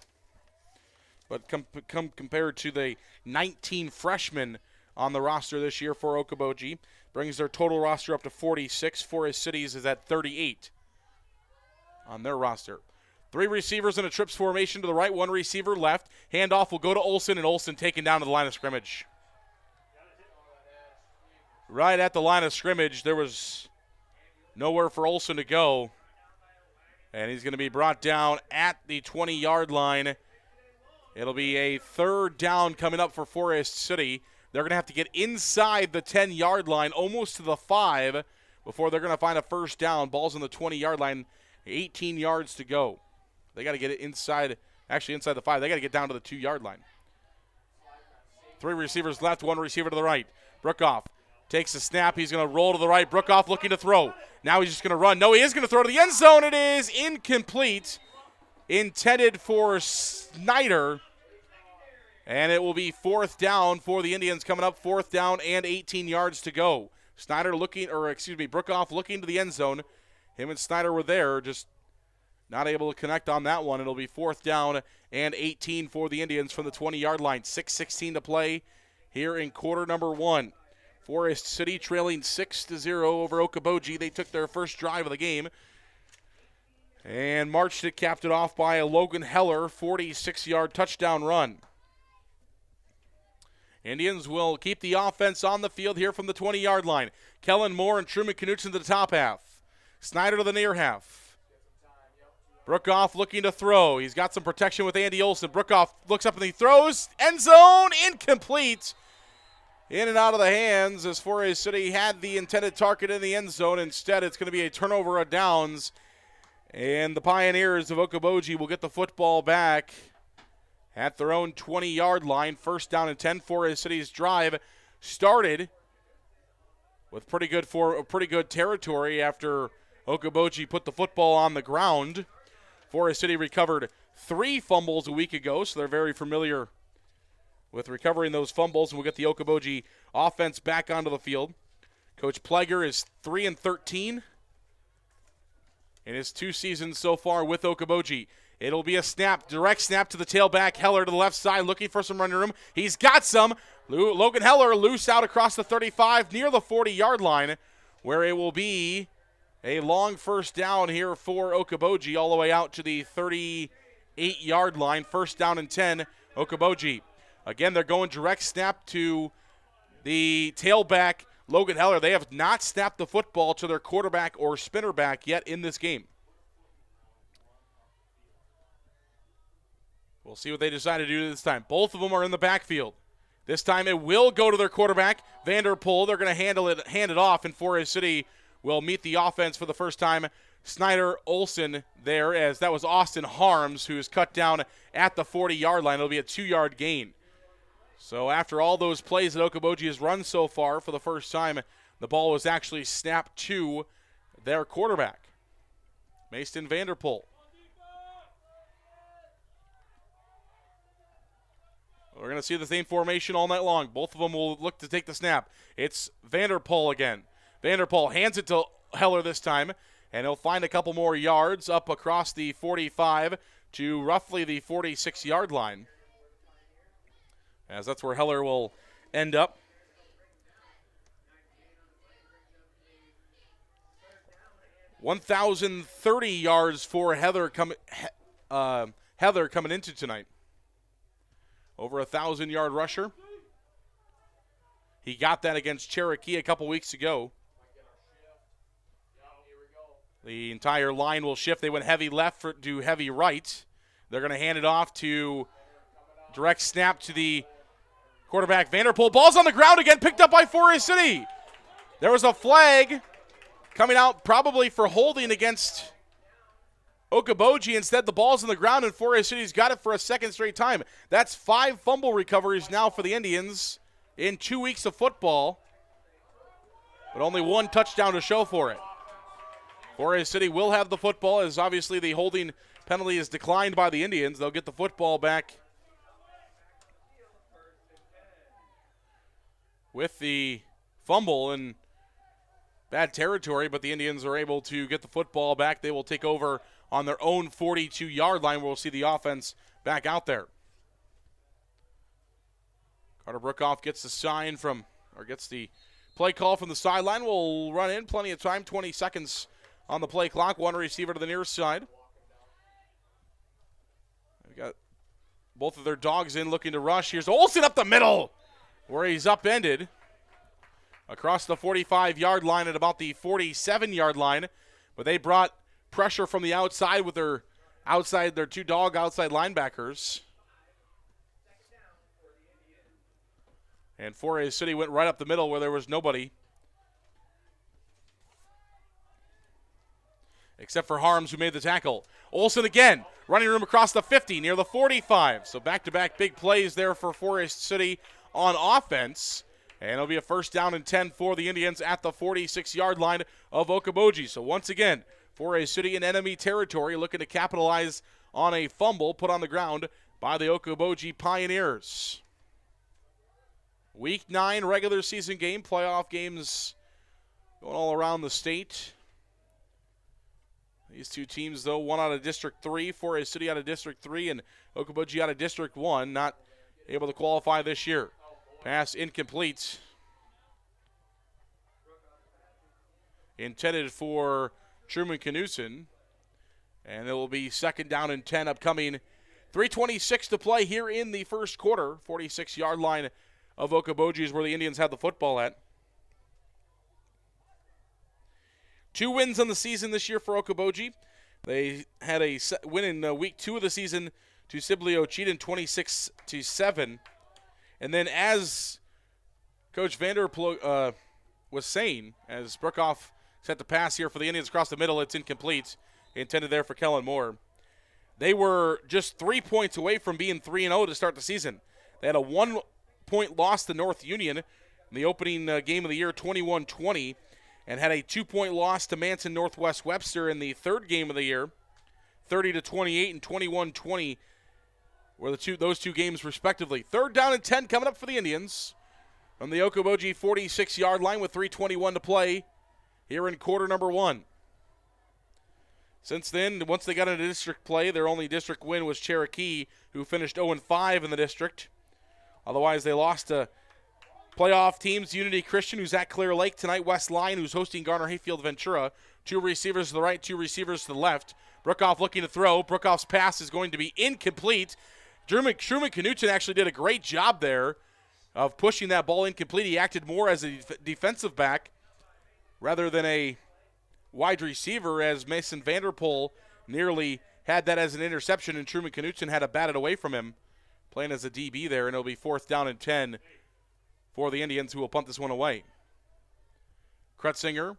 But compared to the 19 freshmen on the roster this year for Okoboji, brings their total roster up to 46. Forest Cities is at 38 on their roster. 3 receivers in a trips formation to the right, 1 receiver left. Handoff will go to Olsen, and Olsen taken down to the line of scrimmage. Right at the line of scrimmage, there was Nowhere for Olsen to go. And he's going to be brought down at the 20-yard line. It'll be a third down coming up for Forest City. They're going to have to get inside the 10-yard line, almost to the 5, before they're going to find a first down. Ball's on the 20-yard line, 18 yards to go. They got to get it inside the 5. They got to get down to the 2-yard line. 3 receivers left, 1 receiver to the right. Brookoff takes the snap. He's going to roll to the right. Brookoff looking to throw. Now he's just going to run. No, he is going to throw to the end zone. It is incomplete. Intended for Snyder. And it will be 4th down for the Indians coming up. 4th down and 18 yards to go. Brookoff looking to the end zone. Him and Snyder were there, just not able to connect on that one. It'll be 4th down and 18 for the Indians from the 20-yard line. 6:16 to play here in quarter number 1. Forest City trailing 6-0 over Okoboji. They took their first drive of the game and marched it, capped it off by a Logan Heller 46-yard touchdown run. Indians will keep the offense on the field here from the 20-yard line. Kellen Moore and Truman Knutson to the top half. Snyder to the near half. Brookoff looking to throw. He's got some protection with Andy Olsen. Brookoff looks up and he throws. End zone, incomplete. In and out of the hands as Forest City had the intended target in the end zone. Instead, it's going to be a turnover of downs. And the Pioneers of Okoboji will get the football back at their own 20-yard line. 1st down and 10. Forest City's drive started with pretty good territory after Okoboji put the football on the ground. Forest City recovered 3 fumbles a week ago, so they're very familiar with recovering those fumbles, and we'll get the Okoboji offense back onto the field. Coach Pleger is 3-13 in his 2 seasons so far with Okoboji. It'll be a snap, direct snap to the tailback. Heller to the left side looking for some running room. He's got some. Logan Heller loose out across the 35 near the 40-yard line, where it will be a long first down here for Okoboji all the way out to the 38-yard line. 1st down and 10, Okoboji. Again, they're going direct snap to the tailback, Logan Heller. They have not snapped the football to their quarterback or spinner back yet in this game. We'll see what they decide to do this time. Both of them are in the backfield. This time it will go to their quarterback, Vanderpool. They're going to hand it off, and Forest City will meet the offense for the first time. Snyder Olsen there, as that was Austin Harms, who is cut down at the 40-yard line. It'll be a 2-yard gain. So after all those plays that Okoboji has run so far, for the first time, the ball was actually snapped to their quarterback, Mason Vanderpool. We're going to see the same formation all night long. Both of them will look to take the snap. It's Vanderpool again. Vanderpool hands it to Heller this time, and he'll find a couple more yards up across the 45 to roughly the 46-yard line, as that's where Heller will end up. .1,030 yards for Heather coming into tonight. Over a 1,000-yard rusher. He got that against Cherokee a couple weeks ago. The entire line will shift. They went heavy left to heavy right. They're going to hand it off to direct snap to the quarterback, Vanderpool. Ball's on the ground again, picked up by Forest City. There was a flag coming out probably for holding against Okoboji. Instead, the ball's on the ground, and Forest City's got it for a second straight time. That's 5 fumble recoveries now for the Indians in 2 weeks of football, but only 1 touchdown to show for it. Forest City will have the football, as obviously the holding penalty is declined by the Indians. They'll get the football back with the fumble in bad territory, but the Indians are able to get the football back. They will take over on their own 42-yard line, where we'll see the offense back out there. Carter Brookoff gets the play call from the sideline. We'll run in, plenty of time, 20 seconds on the play clock. 1 receiver to the near side. We've got both of their dogs in looking to rush. Here's Olsen up the middle, where he's upended. across the 45-yard line at about the 47-yard line. But they brought pressure from the outside with their two dog outside linebackers. And Forest City went right up the middle where there was nobody. Except for Harms, who made the tackle. Olsen again, running room across the 50, near the 45. So back-to-back big plays there for Forest City on offense. And it'll be a first down and 10 for the Indians at the 46-yard line of Okoboji. So once again, Forest City in enemy territory, looking to capitalize on a fumble put on the ground by the Okoboji Pioneers. Week 9 regular season game, playoff games going all around the state. These two teams, though, one out of District 3, Forest City out of District 3, and Okoboji out of District 1, not able to qualify this year. Pass incomplete. Intended for Truman Knudsen. And it will be second down and 10 upcoming. 3:26 to play here in the first quarter. 46-yard line of Okoboji is where the Indians have the football at. 2 wins on the season this year for Okoboji. They had a win in week 2 of the season to Sibley Ocheyedan 26-7. And then as Coach Vanderploeg was saying, as Brookoff set the pass here for the Indians across the middle, it's incomplete, intended there for Kellen Moore. They were just 3 points away from being 3-0 to start the season. They had a 1-point loss to North Union in the opening game of the year, 21-20, and had a 2-point loss to Manson Northwest Webster in the third game of the year, 30-28 and 21-20 were those two games respectively. Third down and 10 coming up for the Indians from the Okoboji 46-yard line with 3:21 to play here in quarter number 1. Since then, once they got into district play, their only district win was Cherokee, who finished 0-5 in the district. Otherwise, they lost to playoff teams, Unity Christian, who's at Clear Lake tonight, West Lyon, who's hosting Garner Hayfield Ventura. 2 receivers to the right, 2 receivers to the left. Brookoff looking to throw. Brookoff's pass is going to be incomplete. Truman Knudsen actually did a great job there of pushing that ball incomplete. He acted more as a defensive back rather than a wide receiver, as Mason Vanderpool nearly had that as an interception, and Truman Knudsen had to bat it away from him, playing as a DB there, and it'll be 4th down and 10 for the Indians, who will punt this one away. Krutzinger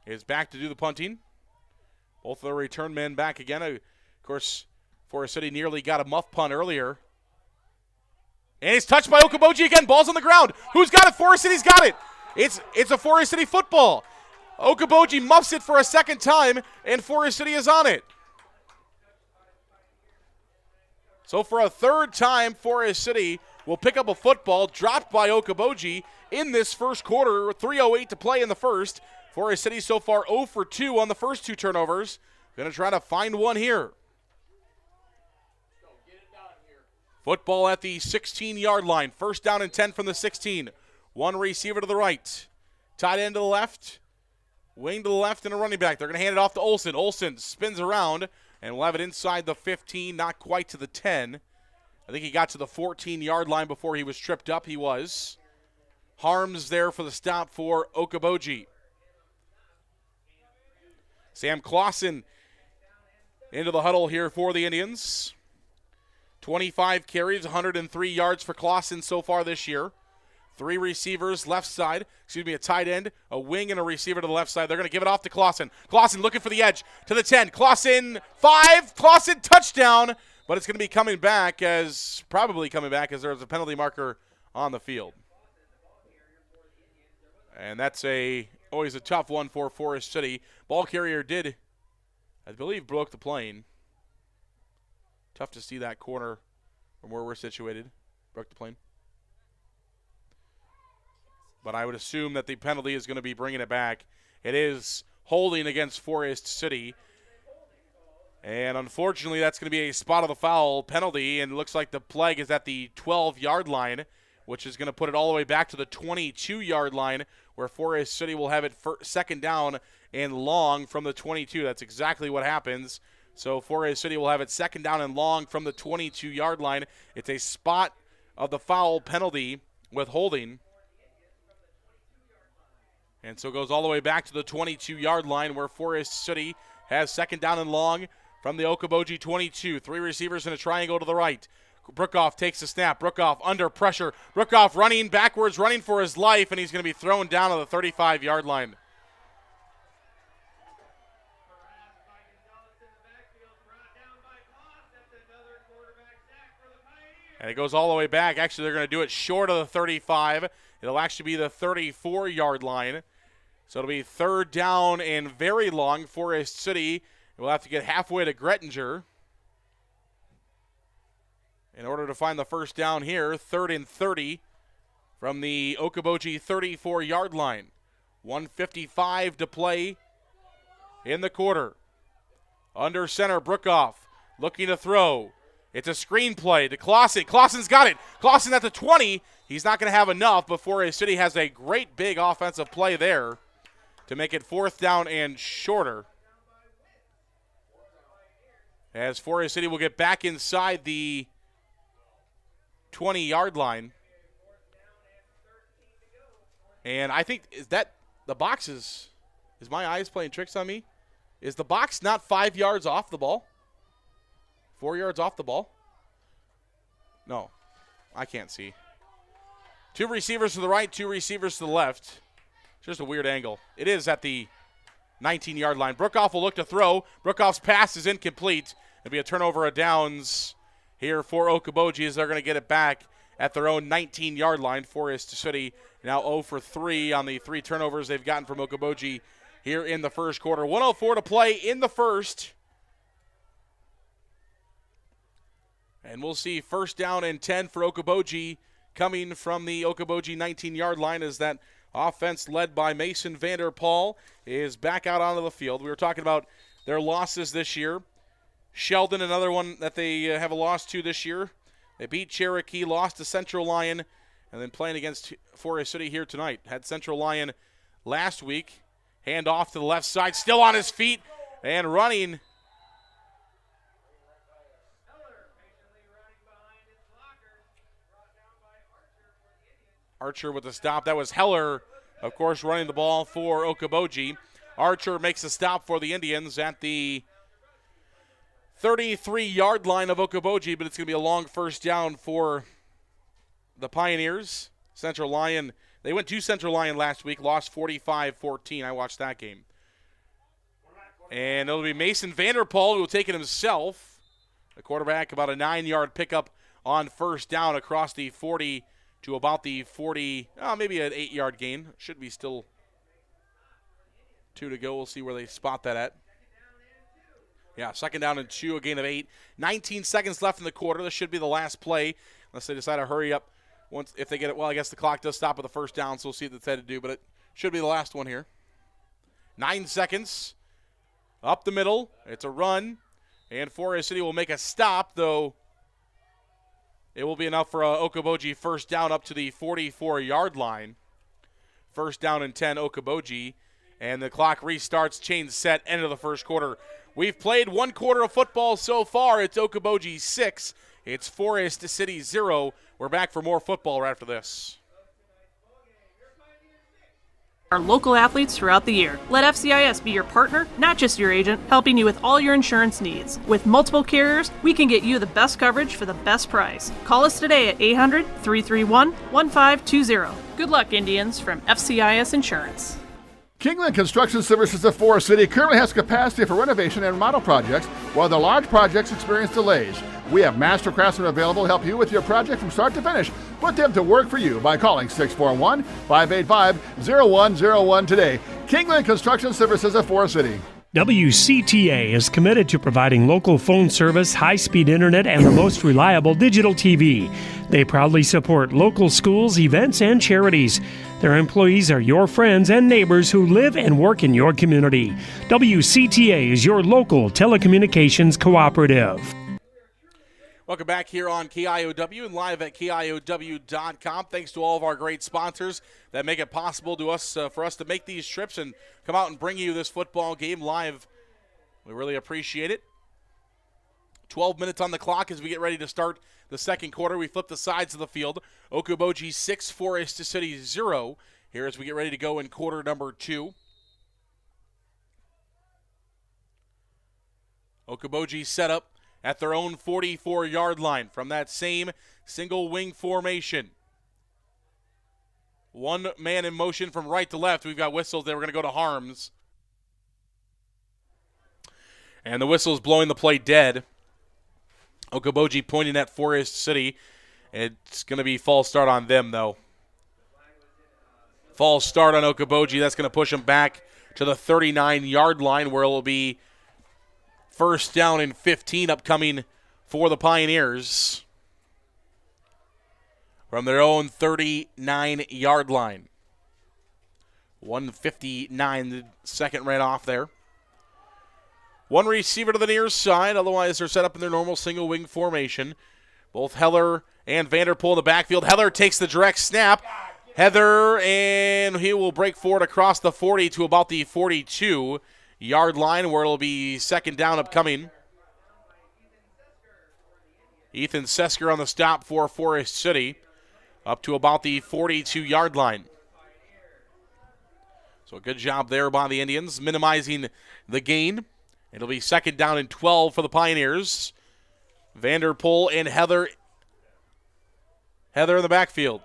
is back to do the punting. Both of the return men back again. Of course, Forest City nearly got a muff punt earlier. And it's touched by Okoboji again. Ball's on the ground. Who's got it? Forest City's got it. It's a Forest City football. Okoboji muffs it for a second time, and Forest City is on it. So for a third time, Forest City will pick up a football dropped by Okoboji in this first quarter. 3:08 to play in the first. Forest City so far 0 for 2 on the first 2 turnovers. Going to try to find one here. Football at the 16-yard line. First down and 10 from the 16. 1 receiver to the right. Tight end to the left. Wing to the left and a running back. They're going to hand it off to Olsen. Olsen spins around and will have it inside the 15, not quite to the 10. I think he got to the 14-yard line before he was tripped up. He was. Harms there for the stop for Okoboji. Sam Clausen into the huddle here for the Indians. 25 carries, 103 yards for Clausen so far this year. 3 receivers left side, a tight end, a wing, and a receiver to the left side. They're going to give it off to Clausen. Clausen looking for the edge to the 10. Clausen 5, Clausen touchdown, but it's going to be probably coming back as there's a penalty marker on the field. And that's always a tough one for Forest City. Ball carrier did, I believe, broke the plane. Tough to see that corner from where we're situated. Broke the plane. But I would assume that the penalty is going to be bringing it back. It is holding against Forest City. And unfortunately, that's going to be a spot of the foul penalty. And it looks like the flag is at the 12-yard line, which is going to put it all the way back to the 22-yard line, where Forest City will have it second down and long from the 22. That's exactly what happens. So Forest City will have it second down and long from the 22-yard line. It's a spot of the foul penalty with holding. And so it goes all the way back to the 22-yard line where Forest City has second down and long from the Okoboji 22. 3 receivers in a triangle to the right. Brookoff takes the snap. Brookoff under pressure. Brookoff running backwards, running for his life, and he's going to be thrown down on the 35-yard line. And it goes all the way back. Actually, they're going to do it short of the 35. It'll actually be the 34-yard line. So it'll be third down and very long. Forest City will have to get halfway to Grettinger in order to find the first down here. 3rd and 30 from the Okoboji 34-yard line. 1:55 to play in the quarter. Under center, Brookoff looking to throw. It's a screen play to Clausen. Clausen's got it. Clausen at the 20. He's not going to have enough, but Forest City has a great big offensive play there to make it 4th down and shorter. As Forest City will get back inside the 20-yard line. And I think, is that the box is my eyes playing tricks on me? Is the box not 5 yards off the ball? 4 yards off the ball? No, I can't see. 2 receivers to the right, 2 receivers to the left. Just a weird angle. It is at the 19-yard line. Brookoff will look to throw. Brookoff's pass is incomplete. It'll be a turnover of downs here for Okoboji as they're going to get it back at their own 19-yard line. Forest City now 0 for 3 on the 3 turnovers they've gotten from Okoboji here in the first quarter. 1:04 to play in the first. And we'll see first down and 10 for Okoboji coming from the Okoboji 19-yard line as that offense led by Mason Vanderpaul is back out onto the field. We were talking about their losses this year. Sheldon, another one that they have a loss to this year. They beat Cherokee, lost to Central Lyon, and then playing against Forest City here tonight. Had Central Lyon last week. Hand off to the left side, still on his feet and running. Archer with the stop. That was Heller, of course, running the ball for Okoboji. Archer makes a stop for the Indians at the 33-yard line of Okoboji, but it's going to be a long first down for the Pioneers. Central Lyon, they went to Central Lyon last week, lost 45-14. I watched that game. And it'll be Mason Vanderpaul who will take it himself. The quarterback, about a 9-yard pickup on first down across the 40 to about the 40, maybe an 8-yard gain. Should be still 2 to go. We'll see where they spot that at. Yeah, second down and 2, a gain of 8. 19 seconds left in the quarter. This should be the last play unless they decide to hurry up. Once if they get it, well, I guess the clock does stop at the first down, so we'll see what they decide to do, but it should be the last one here. 9 seconds. Up the middle. It's a run. And Forest City will make a stop, though it will be enough for Okoboji first down up to the 44-yard line. First down and 10, Okoboji. And the clock restarts, chain set, end of the first quarter. We've played 1 quarter of football so far. It's Okoboji 6. It's Forest City 0. We're back for more football right after this. Our local athletes throughout the year. Let FCIS be your partner, not just your agent, helping you with all your insurance needs. With multiple carriers, we can get you the best coverage for the best price. Call us today at 800-331-1520. Good luck, Indians, from FCIS Insurance. Kingland Construction Services of Forest City currently has capacity for renovation and remodel projects, while the large projects experience delays. We have master craftsmen available to help you with your project from start to finish. Put them to work for you by calling 641-585-0101 today. Kingland Construction Services of Forest City. WCTA is committed to providing local phone service, high-speed internet, and the most reliable digital TV. They proudly support local schools, events, and charities. Their employees are your friends and neighbors who live and work in your community. WCTA is your local telecommunications cooperative. Welcome back here on KIOW and live at KIOW.com. Thanks to all of our great sponsors that make it possible to us for us to make these trips and come out and bring you this football game live. We really appreciate it. 12 minutes on the clock as we get ready to start the second quarter. We flip the sides of the field. Okoboji 6, Forest City 0 here as we get ready to go in quarter number 2. Okoboji set up at their own 44-yard line from that same single wing formation. One man in motion from right to left. We've got whistles. They were going to go to Harms. And the whistle's blowing the play dead. Okoboji pointing at Forest City. It's going to be false start on them, though. False start on Okoboji. That's going to push them back to the 39-yard line where it will be first down and 15 upcoming for the Pioneers from their own 39-yard line. 1:59, the second ran off there. One receiver to the near side, otherwise they're set up in their normal single wing formation. Both Heller and Vanderpool in the backfield. Heller takes the direct snap. Heather, and he will break forward across the 40 to about the 42-yard line where it'll be second down upcoming. Ethan Sesker on the stop for Forest City up to about the 42-yard line. So a good job there by the Indians, minimizing the gain. It'll be second down and 12 for the Pioneers. Vanderpool and Heather in the backfield.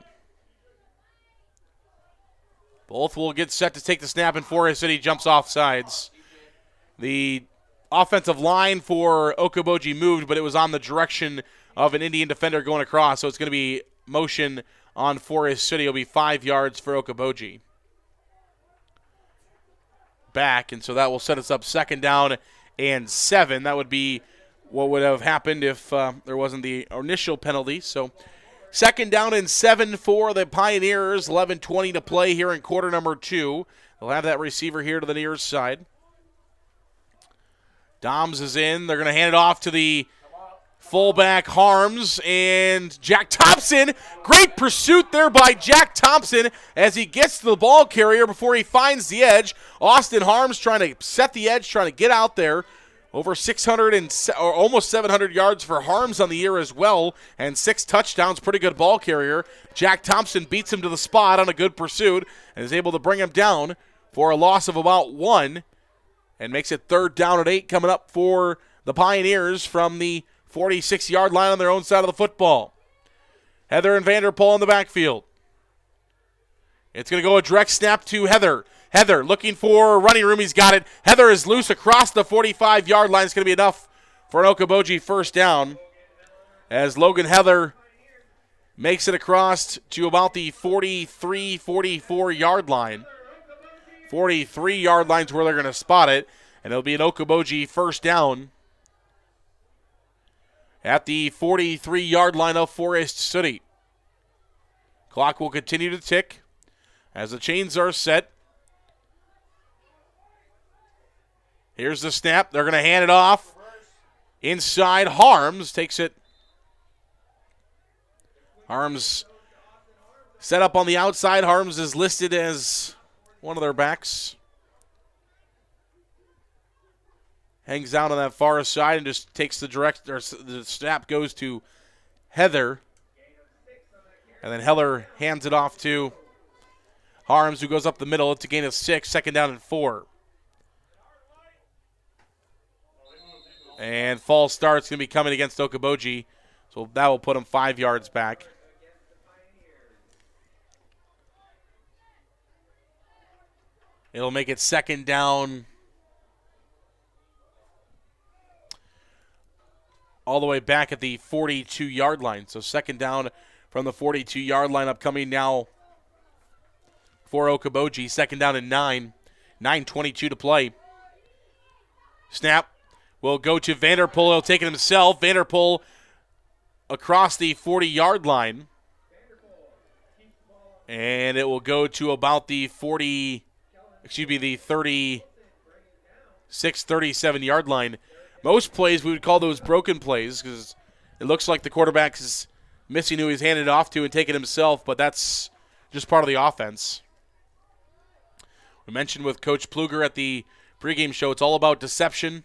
Both will get set to take the snap, and Forest City jumps off sides. The offensive line for Okoboji moved, but it was on the direction of an Indian defender going across, so it's going to be motion on Forest City. It'll be 5 yards for Okoboji. Back, and so that will set us up second down and 7. That would be what would have happened if there wasn't the initial penalty. So second down and 7 for the Pioneers. 11:20 to play here in quarter number 2. They'll have that receiver here to the near side. Doms is in. They're going to hand it off to the fullback Harms and Jack Thompson. Great pursuit there by Jack Thompson as he gets to the ball carrier before he finds the edge. Austin Harms trying to set the edge, trying to get out there. Over 600 or almost 700 yards for Harms on the year as well, and 6 touchdowns. Pretty good ball carrier. Jack Thompson beats him to the spot on a good pursuit and is able to bring him down for a loss of about 1 and makes it third down and 8 coming up for the Pioneers from the 46-yard line on their own side of the football. Heather and Vanderpool in the backfield. It's going to go a direct snap to Heather. Heather looking for running room. He's got it. Heather is loose across the 45-yard line. It's going to be enough for an Okoboji first down as Logan Heather makes it across to about the 43, 44-yard line. 43-yard line's where they're going to spot it, and it'll be an Okoboji first down at the 43-yard line of Forest City. Clock will continue to tick as the chains are set. Here's the snap. They're going to hand it off. Inside, Harms takes it. Harms set up on the outside. Harms is listed as one of their backs. Hangs down on that far side and just takes the direct, or the snap goes to Heather. And then Heller hands it off to Harms, who goes up the middle. It's a gain of 6, second down and 4. And false start's going to be coming against Okoboji, so that will put him 5 yards back. It'll make it second down all the way back at the 42-yard line. So second down from the 42-yard line upcoming now for Okoboji. Second down and 9. 9:22 to play. Snap will go to Vanderpool. He'll take it himself. Vanderpool across the 40-yard line. And it will go to about the 36, 37-yard line. Most plays we would call those broken plays because it looks like the quarterback is missing who he's handed it off to and taking himself, but that's just part of the offense. We mentioned with Coach Pluger at the pregame show, it's all about deception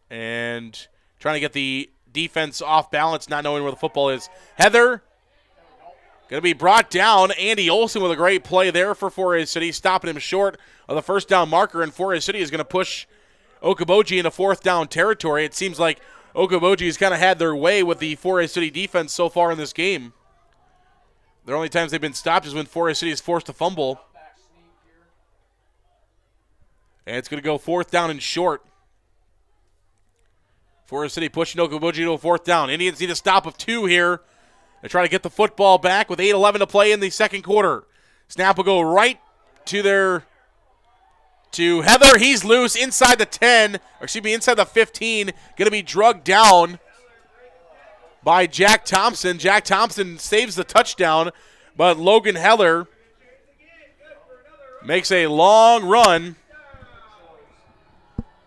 and trying to get the defense off balance, not knowing where the football is. Heather Going to be brought down. Andy Olson with a great play there for Forest City, stopping him short of the first down marker, and Forest City is going to push Okoboji into fourth down territory. It seems like Okoboji has kind of had their way with the Forest City defense so far in this game. The only times they've been stopped is when Forest City is forced to fumble. And it's going to go fourth down and short. Forest City pushing Okoboji to a fourth down. Indians need a stop of 2 here. They try to get the football back with 8:11 to play in the second quarter. Snap will go right to Heather. He's loose inside the 10, inside the 15. Going to be drugged down by Jack Thompson. Jack Thompson saves the touchdown, but Logan Heller makes a long run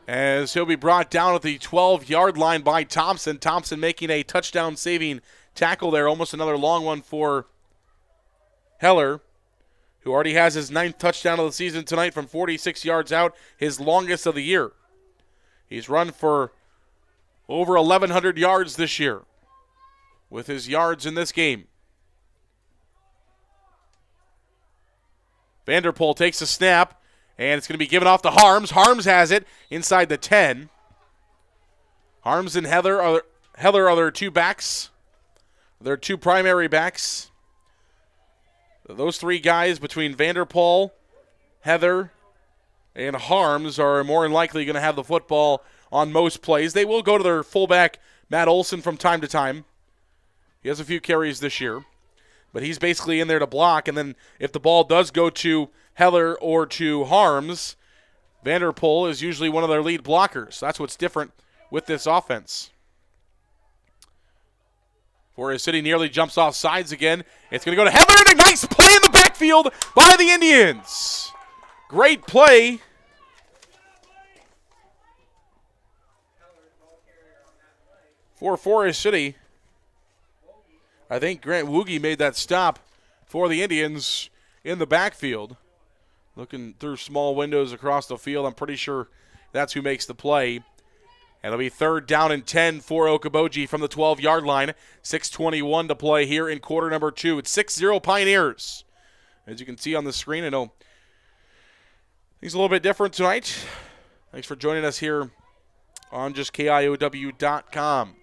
as he'll be brought down at the 12-yard line by Thompson. Thompson making a touchdown-saving tackle there, almost another long one for Heller, who already has his 9th touchdown of the season tonight from 46 yards out, his longest of the year. He's run for over 1,100 yards this year with his yards in this game. Vanderpool takes a snap, and it's going to be given off to Harms. Harms has it inside the 10. Harms and Heller are their two backs. Their two primary backs. Those 3 guys between Vanderpool, Heather, and Harms are more than likely going to have the football on most plays. They will go to their fullback, Matt Olson, from time to time. He has a few carries this year, but he's basically in there to block. And then if the ball does go to Heller or to Harms, Vanderpool is usually one of their lead blockers. That's what's different with this offense. Forest City nearly jumps off sides again. It's going to go to Heather, and a nice play in the backfield by the Indians. Great play. For Forest City. I think Grant Woogie made that stop for the Indians in the backfield. Looking through small windows across the field, I'm pretty sure that's who makes the play. And it'll be 3rd down and 10 for Okoboji from the 12-yard line. 6:21 to play here in quarter number 2. It's 6-0 Pioneers. As you can see on the screen, I know things a little bit different tonight. Thanks for joining us here on just KIOW.com.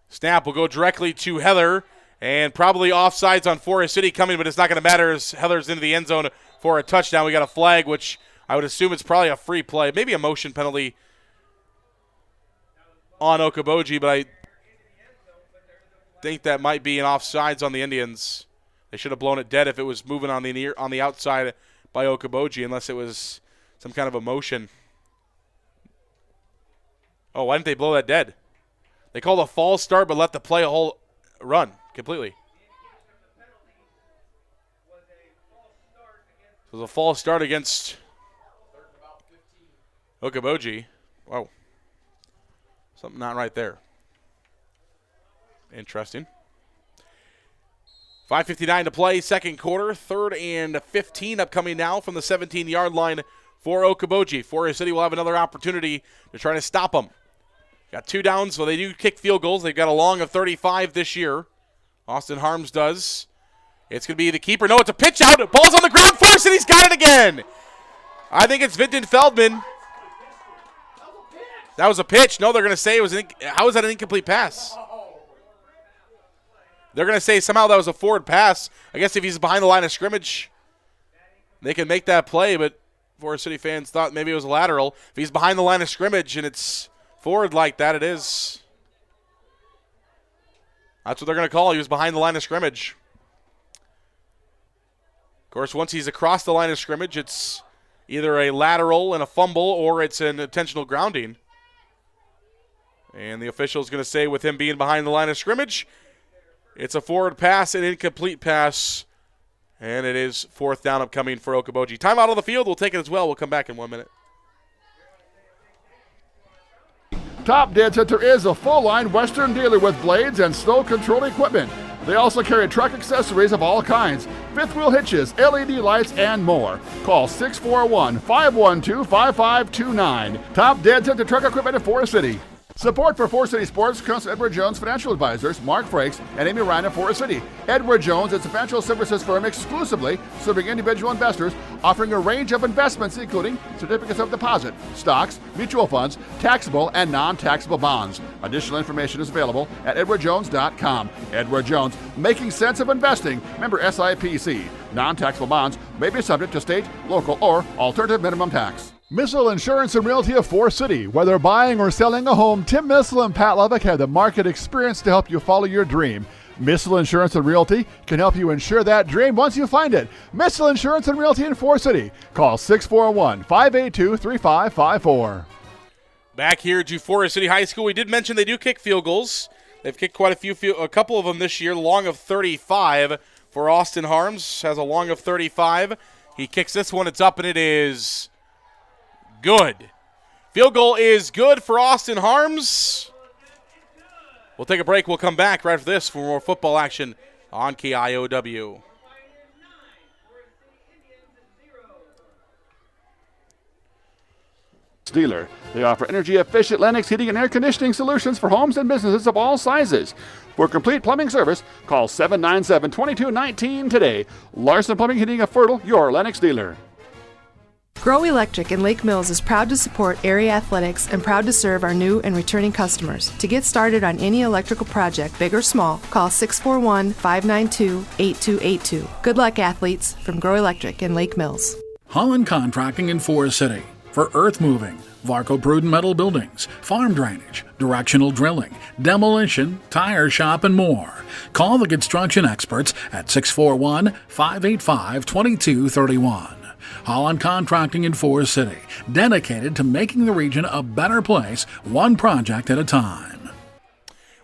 Snap will go directly to Heather, and probably offsides on Forest City coming, but it's not going to matter as Heather's into the end zone for a touchdown. We got a flag, which I would assume it's probably a free play, maybe a motion penalty on Okoboji, but I think that might be an offsides on the Indians. They should have blown it dead if it was moving on the outside by Okoboji, unless it was some kind of a motion. Oh, why didn't they blow that dead? They called a false start but let the play a whole run completely. It was a false start against Okoboji. Wow. Something not right there. Interesting. 5:59 to play, second quarter. 3rd and 15 upcoming now from the 17-yard line for Okoboji. Forest City will have another opportunity to try to stop them. Got 2 downs, so they do kick field goals. They've got a long of 35 this year. Austin Harms does. It's going to be the keeper. No, it's a pitch out. Ball's on the ground first, and he's got it again. I think it's Vinton Feldman. That was a pitch. No, they're going to say it was how is that an incomplete pass? They're going to say somehow that was a forward pass. I guess if he's behind the line of scrimmage, they can make that play, but Forest City fans thought maybe it was a lateral. If he's behind the line of scrimmage and it's forward like that, it is. That's what they're going to call. He was behind the line of scrimmage. Of course, once he's across the line of scrimmage, it's either a lateral and a fumble or it's an intentional grounding. And the official is going to say with him being behind the line of scrimmage, it's a forward pass, an incomplete pass, and it is 4th down upcoming for Okoboji. Timeout on the field. We'll take it as well. We'll come back in 1 minute. Top Dead Center is a full-line Western dealer with blades and snow control equipment. They also carry truck accessories of all kinds, fifth wheel hitches, LED lights, and more. Call 641-512-5529. Top Dead Center Truck Equipment in Forest City. Support for Forest City Sports comes from Edward Jones Financial Advisors, Mark Frakes, and Amy Ryan of Forest City. Edward Jones is a financial services firm exclusively serving individual investors, offering a range of investments including certificates of deposit, stocks, mutual funds, taxable and non-taxable bonds. Additional information is available at edwardjones.com. Edward Jones, making sense of investing. Member SIPC. Non-taxable bonds may be subject to state, local, or alternative minimum tax. Missile Insurance and Realty of Forest City. Whether buying or selling a home, Tim Missile and Pat Levick have the market experience to help you follow your dream. Missile Insurance and Realty can help you insure that dream once you find it. Missile Insurance and Realty in Forest City. Call 641-582-3554. Back here at Forest City High School, we did mention they do kick field goals. They've kicked quite a couple of them this year. Long of 35 for Austin Harms. Has a long of 35. He kicks this one. It's up, and it is good. Field goal is good for Austin Harms. We'll take a break. We'll come back right after this for more football action on KIOW. Dealer. They offer energy-efficient Lennox heating and air conditioning solutions for homes and businesses of all sizes. For complete plumbing service, call 797-2219 today. Larson Plumbing, Heating of Fertile, your Lennox dealer. Grow Electric in Lake Mills is proud to support area athletics and proud to serve our new and returning customers. To get started on any electrical project, big or small, call 641-592-8282. Good luck, athletes, from Grow Electric in Lake Mills. Holland Contracting in Forest City. For earth moving, Varco Pruden metal buildings, farm drainage, directional drilling, demolition, tire shop, and more. Call the construction experts at 641-585-2231. Holland Contracting in Forest City, dedicated to making the region a better place, one project at a time.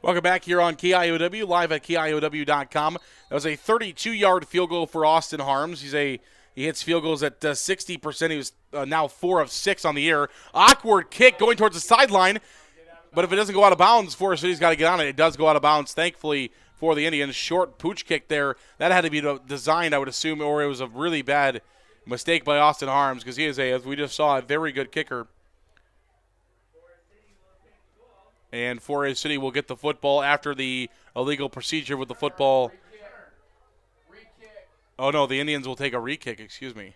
Welcome back here on KIOW, live at KIOW.com. That was a 32-yard field goal for Austin Harms. He hits field goals at 60%. He was now 4 of 6 on the year. Awkward kick going towards the sideline, but if it doesn't go out of bounds, Forest City's got to get on it. It does go out of bounds, thankfully, for the Indians. Short pooch kick there. That had to be designed, I would assume, or it was a really bad mistake by Austin Harms, because he is, as we just saw, a very good kicker. And Forest City will get the football after the illegal procedure with the football. Oh, no, the Indians will take a re-kick, excuse me.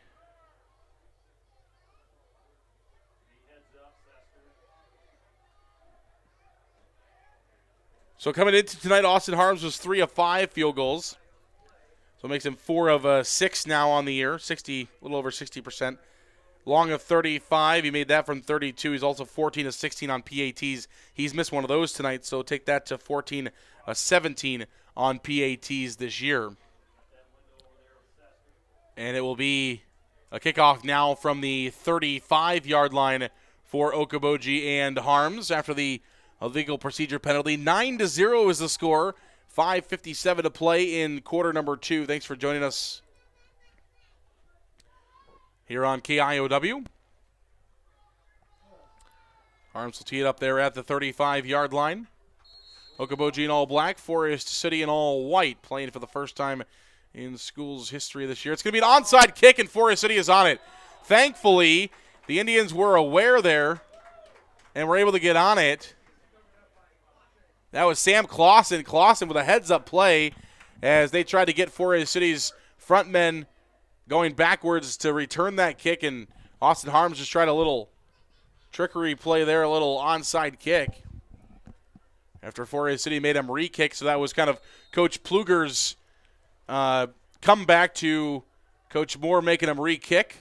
So coming into tonight, Austin Harms was 3 of 5 field goals. So it makes him 4 of 6 now on the year, a little over 60%. Long of 35, he made that from 32. He's also 14 of 16 on PATs. He's missed one of those tonight, so take that to 14 of 17 on PATs this year. And it will be a kickoff now from the 35-yard line for Okoboji and Harms after the illegal procedure penalty. 9-0 is the score. 5:57 to play in quarter number 2. Thanks for joining us here on KIOW. Harms will tee it up there at the 35-yard line. Okoboji in all black, Forest City in all white, playing for the first time in school's history this year. It's going to be an onside kick, and Forest City is on it. Thankfully, the Indians were aware there and were able to get on it. That was Sam Clausen. Clausen with a heads-up play as they tried to get Forest City's front men going backwards to return that kick, and Austin Harms just tried a little trickery play there, a little onside kick after Forest City made him re-kick. So that was kind of Coach Pluger's comeback to Coach Moore making him re-kick.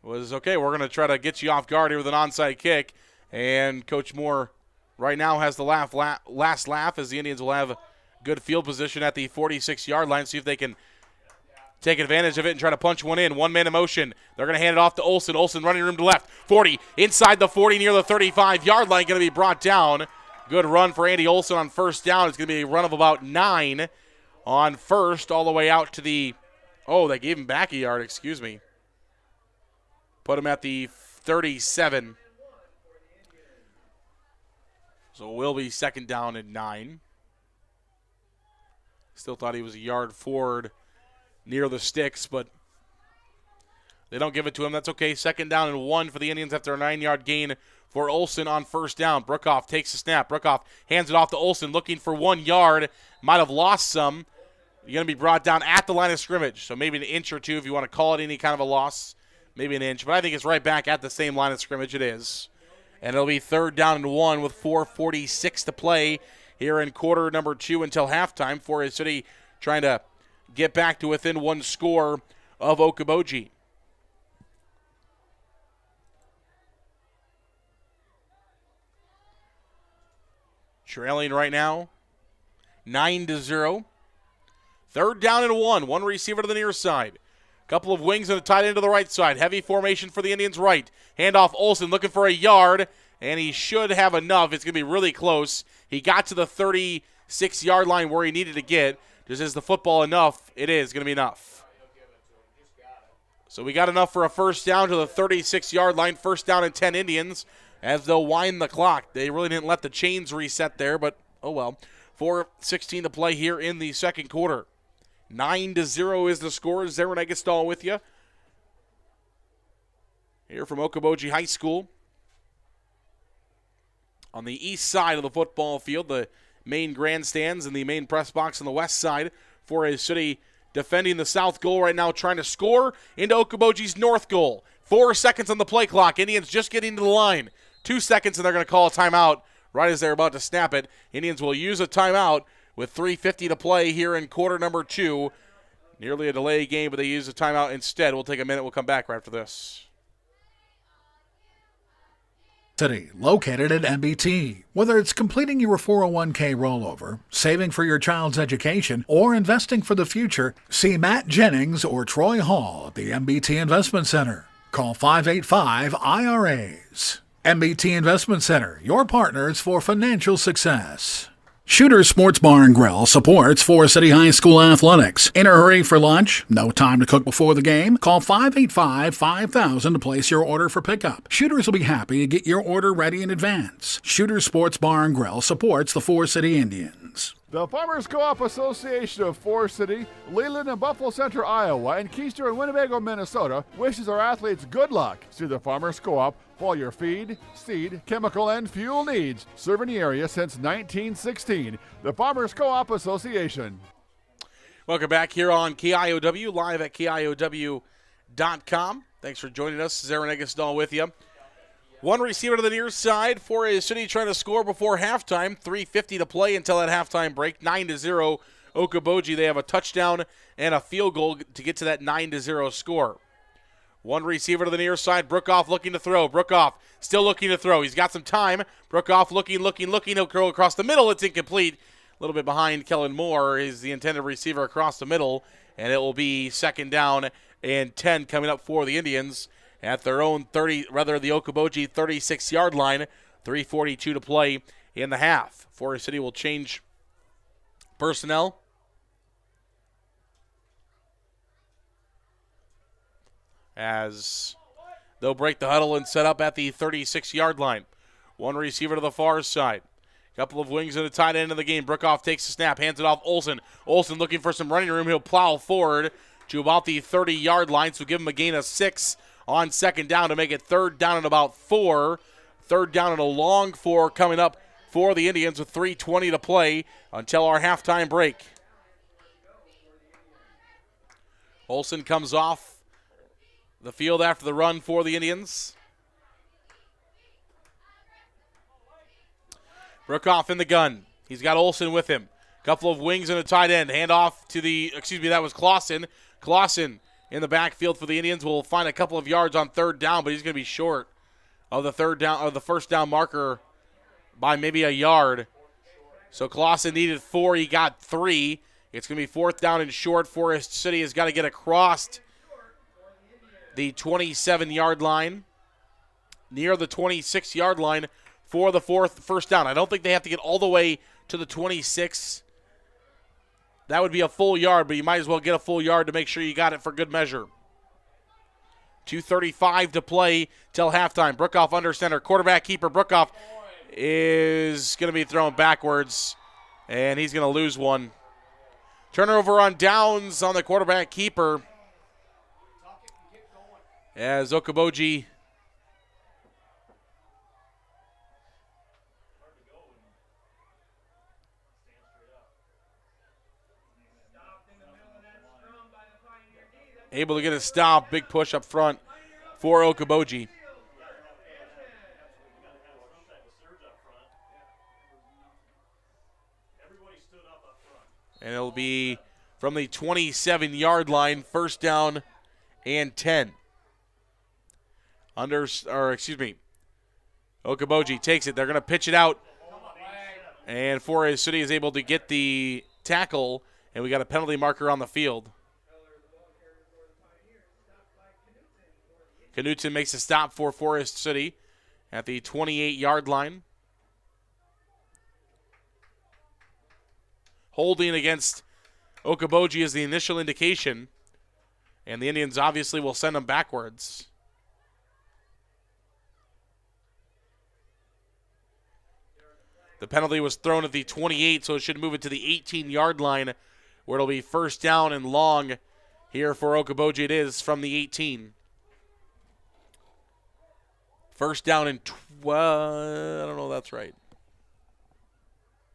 Was, okay, we're going to try to get you off guard here with an onside kick, and Coach Moore right now has the last laugh as the Indians will have good field position at the 46-yard line. See if they can take advantage of it and try to punch one in. One man in motion. They're going to hand it off to Olsen. Olsen running room to left. 40 inside the 40 near the 35-yard line. Going to be brought down. Good run for Andy Olsen on first down. It's going to be a run of about 9 on first all the way out to the – oh, they gave him back a yard. Excuse me. Put him at the 37. So it will be second down and 9. Still thought he was a yard forward near the sticks, but they don't give it to him. That's okay. Second down and 1 for the Indians after a 9-yard gain for Olsen on first down. Brookoff takes the snap. Brookoff hands it off to Olsen, looking for 1 yard. Might have lost some. You're going to be brought down at the line of scrimmage, so maybe an inch or two if you want to call it any kind of a loss. Maybe an inch, but I think it's right back at the same line of scrimmage. It is. And it'll be 3rd down and 1 with 4:46 to play here in quarter number 2 until halftime. Forest City trying to get back to within 1 score of Okoboji. Trailing right now, 9-0. 3rd down and 1. 1 receiver to the near side. Couple of wings and a tight end to the right side. Heavy formation for the Indians right. Handoff Olsen looking for a yard, and he should have enough. It's going to be really close. He got to the 36-yard line where he needed to get. Just is the football enough? It is going to be enough. So we got enough for a first down to the 36-yard line. 1st down and 10 Indians as they'll wind the clock. They really didn't let the chains reset there, but oh well. 4:16 to play here in the second quarter. 9-0 is the score. Zarin Eggestall with you here from Okoboji High School. On the east side of the football field, the main grandstands and the main press box on the west side. Forest City defending the south goal right now, trying to score into Okoboji's north goal. 4 seconds on the play clock. Indians just getting to the line. 2 seconds, and they're going to call a timeout right as they're about to snap it. Indians will use a timeout with 3:50 to play here in quarter number 2. Nearly a delay game, but they use a timeout instead. We'll take a minute. We'll come back right after this. City, located at MBT. Whether it's completing your 401k rollover, saving for your child's education, or investing for the future, see Matt Jennings or Troy Hall at the MBT Investment Center. Call 585-IRAs. MBT Investment Center, your partners for financial success. Shooter's Sports Bar and Grill supports Forest City High School athletics. In a hurry for lunch? No time to cook before the game? Call 585-5000 to place your order for pickup. Shooters will be happy to get your order ready in advance. Shooter's Sports Bar and Grill supports the Forest City Indians. The Farmers Co-op Association of Forest City, Leland and Buffalo Center, Iowa, and Keister and Winnebago, Minnesota, wishes our athletes good luck. See the Farmers Co-op for all your feed, seed, chemical, and fuel needs. Serving the area since 1916. The Farmers Co-op Association. Welcome back here on KIOW, live at KIOW.com. Thanks for joining us. Zarin Eggestall with you. 1 receiver to the near side. Forest City trying to score before halftime. 3:50 to play until that halftime break. 9-0 Okoboji. They have a touchdown and a field goal to get to that 9-0 score. 1 receiver to the near side. Brookoff looking to throw. Brookoff still looking to throw. He's got some time. Brookoff looking. He'll throw across the middle. It's incomplete. A little bit behind Kellen Moore is the intended receiver across the middle. And it will be 2nd down and 10 coming up for the Indians at their own the Okoboji 36-yard line. 3:42 to play in the half. Forest City will change personnel. As they'll break the huddle and set up at the 36-yard line. 1 receiver to the far side. Couple of wings and a tight end of the game. Brookoff takes the snap, hands it off Olsen. Olsen looking for some running room. He'll plow forward to about the 30-yard line, so give him a gain of 6 on 2nd down to make it 3rd down and about 4. 3rd down and a long 4 coming up for the Indians with 3:20 to play until our halftime break. Olsen comes off the field after the run for the Indians. Brookoff in the gun. He's got Olsen with him. Couple of wings and a tight end. Hand off to that was Clausen. Clausen in the backfield for the Indians will find a couple of yards on 3rd down, but he's going to be short of the 1st down marker by maybe a yard. So Clausen needed 4. He got 3. It's going to be 4th down and short. Forest City has got to get across the 27-yard line, near the 26-yard line for the 1st down. I don't think they have to get all the way to the 26. That would be a full yard, but you might as well get a full yard to make sure you got it for good measure. 2:35 to play till halftime. Brookoff under center. Quarterback keeper Brookoff is going to be thrown backwards, and he's going to lose one. Turnover on downs on the quarterback keeper as Okoboji able to get a stop. Big push up front for Okoboji. And it'll be from the 27-yard line, first down and 10. Okoboji takes it. They're going to pitch it out. And Forest City is able to get the tackle, and we got a penalty marker on the field. Knutson makes a stop for Forest City at the 28-yard line. Holding against Okoboji is the initial indication, and the Indians obviously will send them backwards. The penalty was thrown at the 28, so it should move it to the 18-yard line, where it'll be first down and long here for Okoboji. It is from the 18. First down and 12. I don't know if that's right.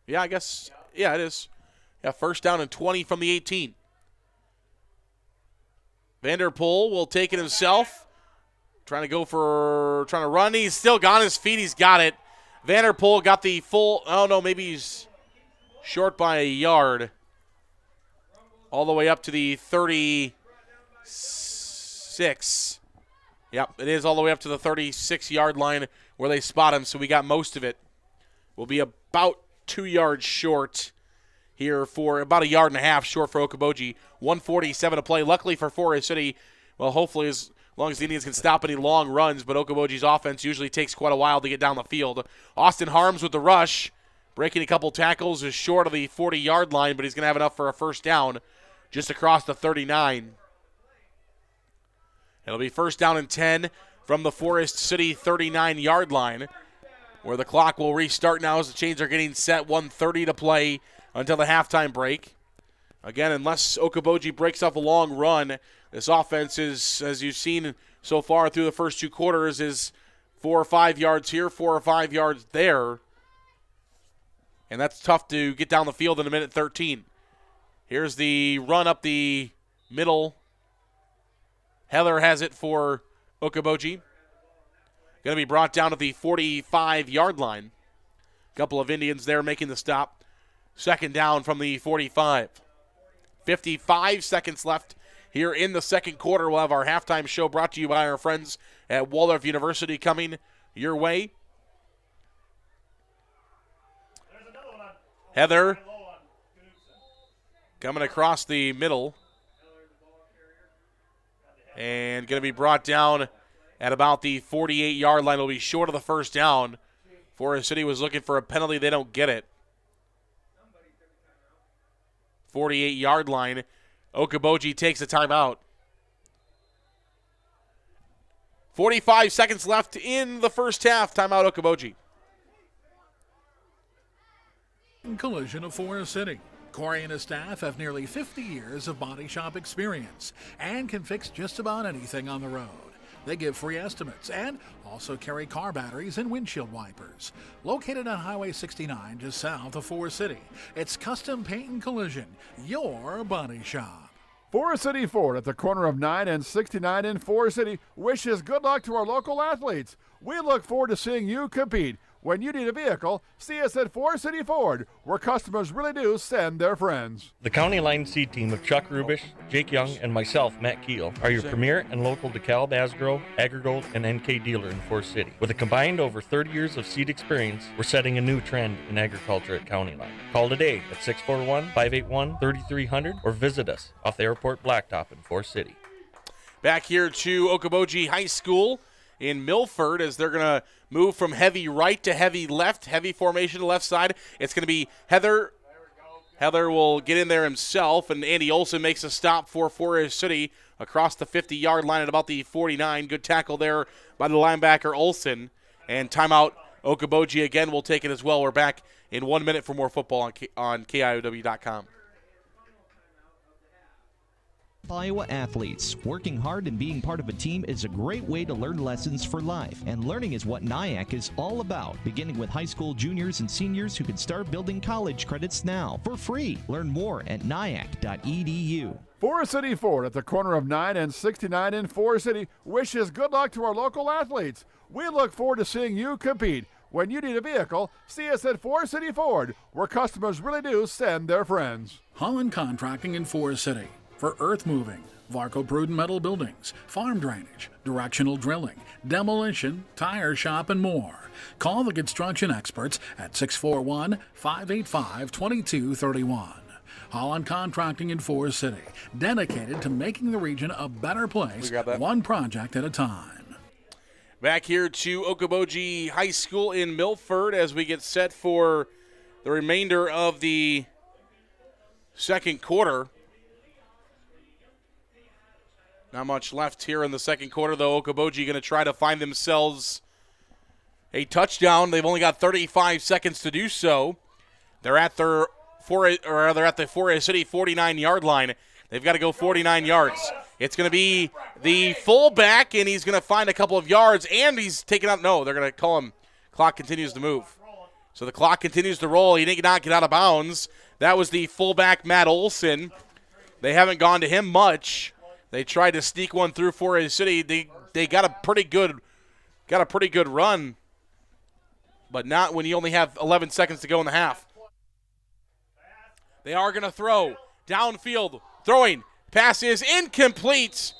Yeah, I guess. Yeah, it is. Yeah, first down and 20 from the 18. Vanderpool will take it himself. Trying to run. He's still got his feet. He's got it. Vanderpool got the full. Oh, no, maybe he's short by a yard. All the way up to the 36. Yep, it is all the way up to the 36-yard line where they spot him, so we got most of it. We'll be about 2 yards short here for about a yard and a half short for Okoboji. 1:47 to play. Luckily for Forest City, well, hopefully as long as the Indians can stop any long runs, but Okoboji's offense usually takes quite a while to get down the field. Austin Harms with the rush, breaking a couple tackles, is short of the 40-yard line, but he's going to have enough for a first down just across the 39. It'll be first down and 10 from the Forest City 39-yard line, where the clock will restart now as the chains are getting set. 1:30 to play until the halftime break. Again, unless Okoboji breaks off a long run, this offense is, as you've seen so far through the first two quarters, is 4 or 5 yards here, 4 or 5 yards there. And that's tough to get down the field in a minute 13. Here's the run up the middle. Heller has it for Okoboji. Going to be brought down to the 45-yard line. A couple of Indians there making the stop. Second down from the 45. 55 seconds left here in the second quarter. We'll have our halftime show brought to you by our friends at Waldorf University coming your way. Heather coming across the middle. And going to be brought down at about the 48-yard line. It'll be short of the first down. Forest City was looking for a penalty. They don't get it. 48-yard line. Okoboji takes a timeout. 45 seconds left in the first half. Timeout, Okoboji. Collision of Forest City. Corey and his staff have nearly 50 years of body shop experience and can fix just about anything on the road. They give free estimates and also carry car batteries and windshield wipers. Located on Highway 69 just south of Forest City, it's Custom Paint and Collision, your body shop. Forest City Ford at the corner of 9 and 69 in Forest City wishes good luck to our local athletes. We look forward to seeing you compete. When you need a vehicle, see us at Forest City Ford, where customers really do send their friends. The County Line Seed team of Chuck Rubish, Jake Young, and myself, Matt Keel, are your premier and local DeKalb, Asgrow, Agrigold, and NK dealer in Forest City. With a combined over 30 years of seed experience, we're setting a new trend in agriculture at County Line. Call today at 641-581-3300 or visit us off the Airport Blacktop in Forest City. Back here to Okoboji High School in Milford as they're going to move from heavy right to heavy left, heavy formation to left side. It's going to be Heather. Heather will get in there himself, and Andy Olson makes a stop for Forest City across the 50-yard line at about the 49. Good tackle there by the linebacker Olson. And timeout, Okoboji again will take it as well. We're back in 1 minute for more football on KIOW.com. Iowa athletes. Working hard and being part of a team is a great way to learn lessons for life, and learning is what NIAC is all about, beginning with high school juniors and seniors who can start building college credits now for free. Learn more at niac.edu. Forest City Ford at the corner of 9 and 69 in Forest City wishes good luck to our local athletes. We look forward to seeing you compete. When you need a vehicle, see us at Forest City Ford, where customers really do send their friends. Holland Contracting in Forest City for earth moving, Varco Pruden metal buildings, farm drainage, directional drilling, demolition, tire shop, and more. Call the construction experts at 641-585-2231. Holland Contracting in Forest City, dedicated to making the region a better place, one project at a time. Back here to Okoboji High School in Milford as we get set for the remainder of the second quarter. Not much left here in the second quarter, though. Okoboji going to try to find themselves a touchdown. They've only got 35 seconds to do so. They're at the Forest City 49-yard line. They've got to go 49 yards. It's going to be the fullback, and he's going to find a couple of yards, and he's taken out. No, they're going to call him. Clock continues to move. So the clock continues to roll. He did not get out of bounds. That was the fullback, Matt Olson. They haven't gone to him much. They tried to sneak one through Forest City. They got a pretty good run, but not when you only have 11 seconds to go in the half. They are going to throw downfield. Throwing. Pass is incomplete.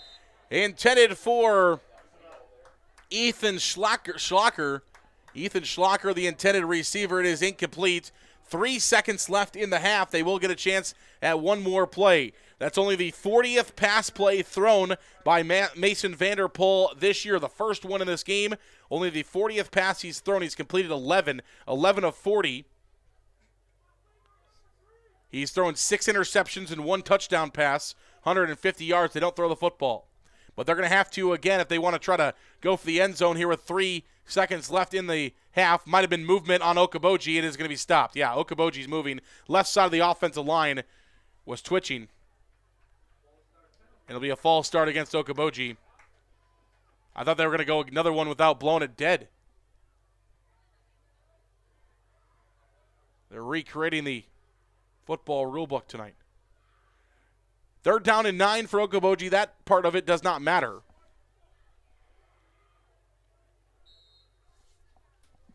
Intended for Ethan Schlacker. Ethan Schlacker, the intended receiver. It is incomplete. 3 seconds left in the half. They will get a chance at one more play. That's only the 40th pass play thrown by Mason Vanderpool this year. The first one in this game. Only the 40th pass he's thrown. He's completed 11 of 40. He's thrown 6 interceptions and 1 touchdown pass, 150 yards. They don't throw the football. But they're going to have to, again, if they want to try to go for the end zone here with 3 seconds left in the half. Might have been movement on Okoboji. It is going to be stopped. Yeah, Okoboji's moving. Left side of the offensive line was twitching. It'll be a false start against Okoboji. I thought they were going to go another one without blowing it dead. They're recreating the football rule book tonight. 3rd down and 9 for Okoboji. That part of it does not matter.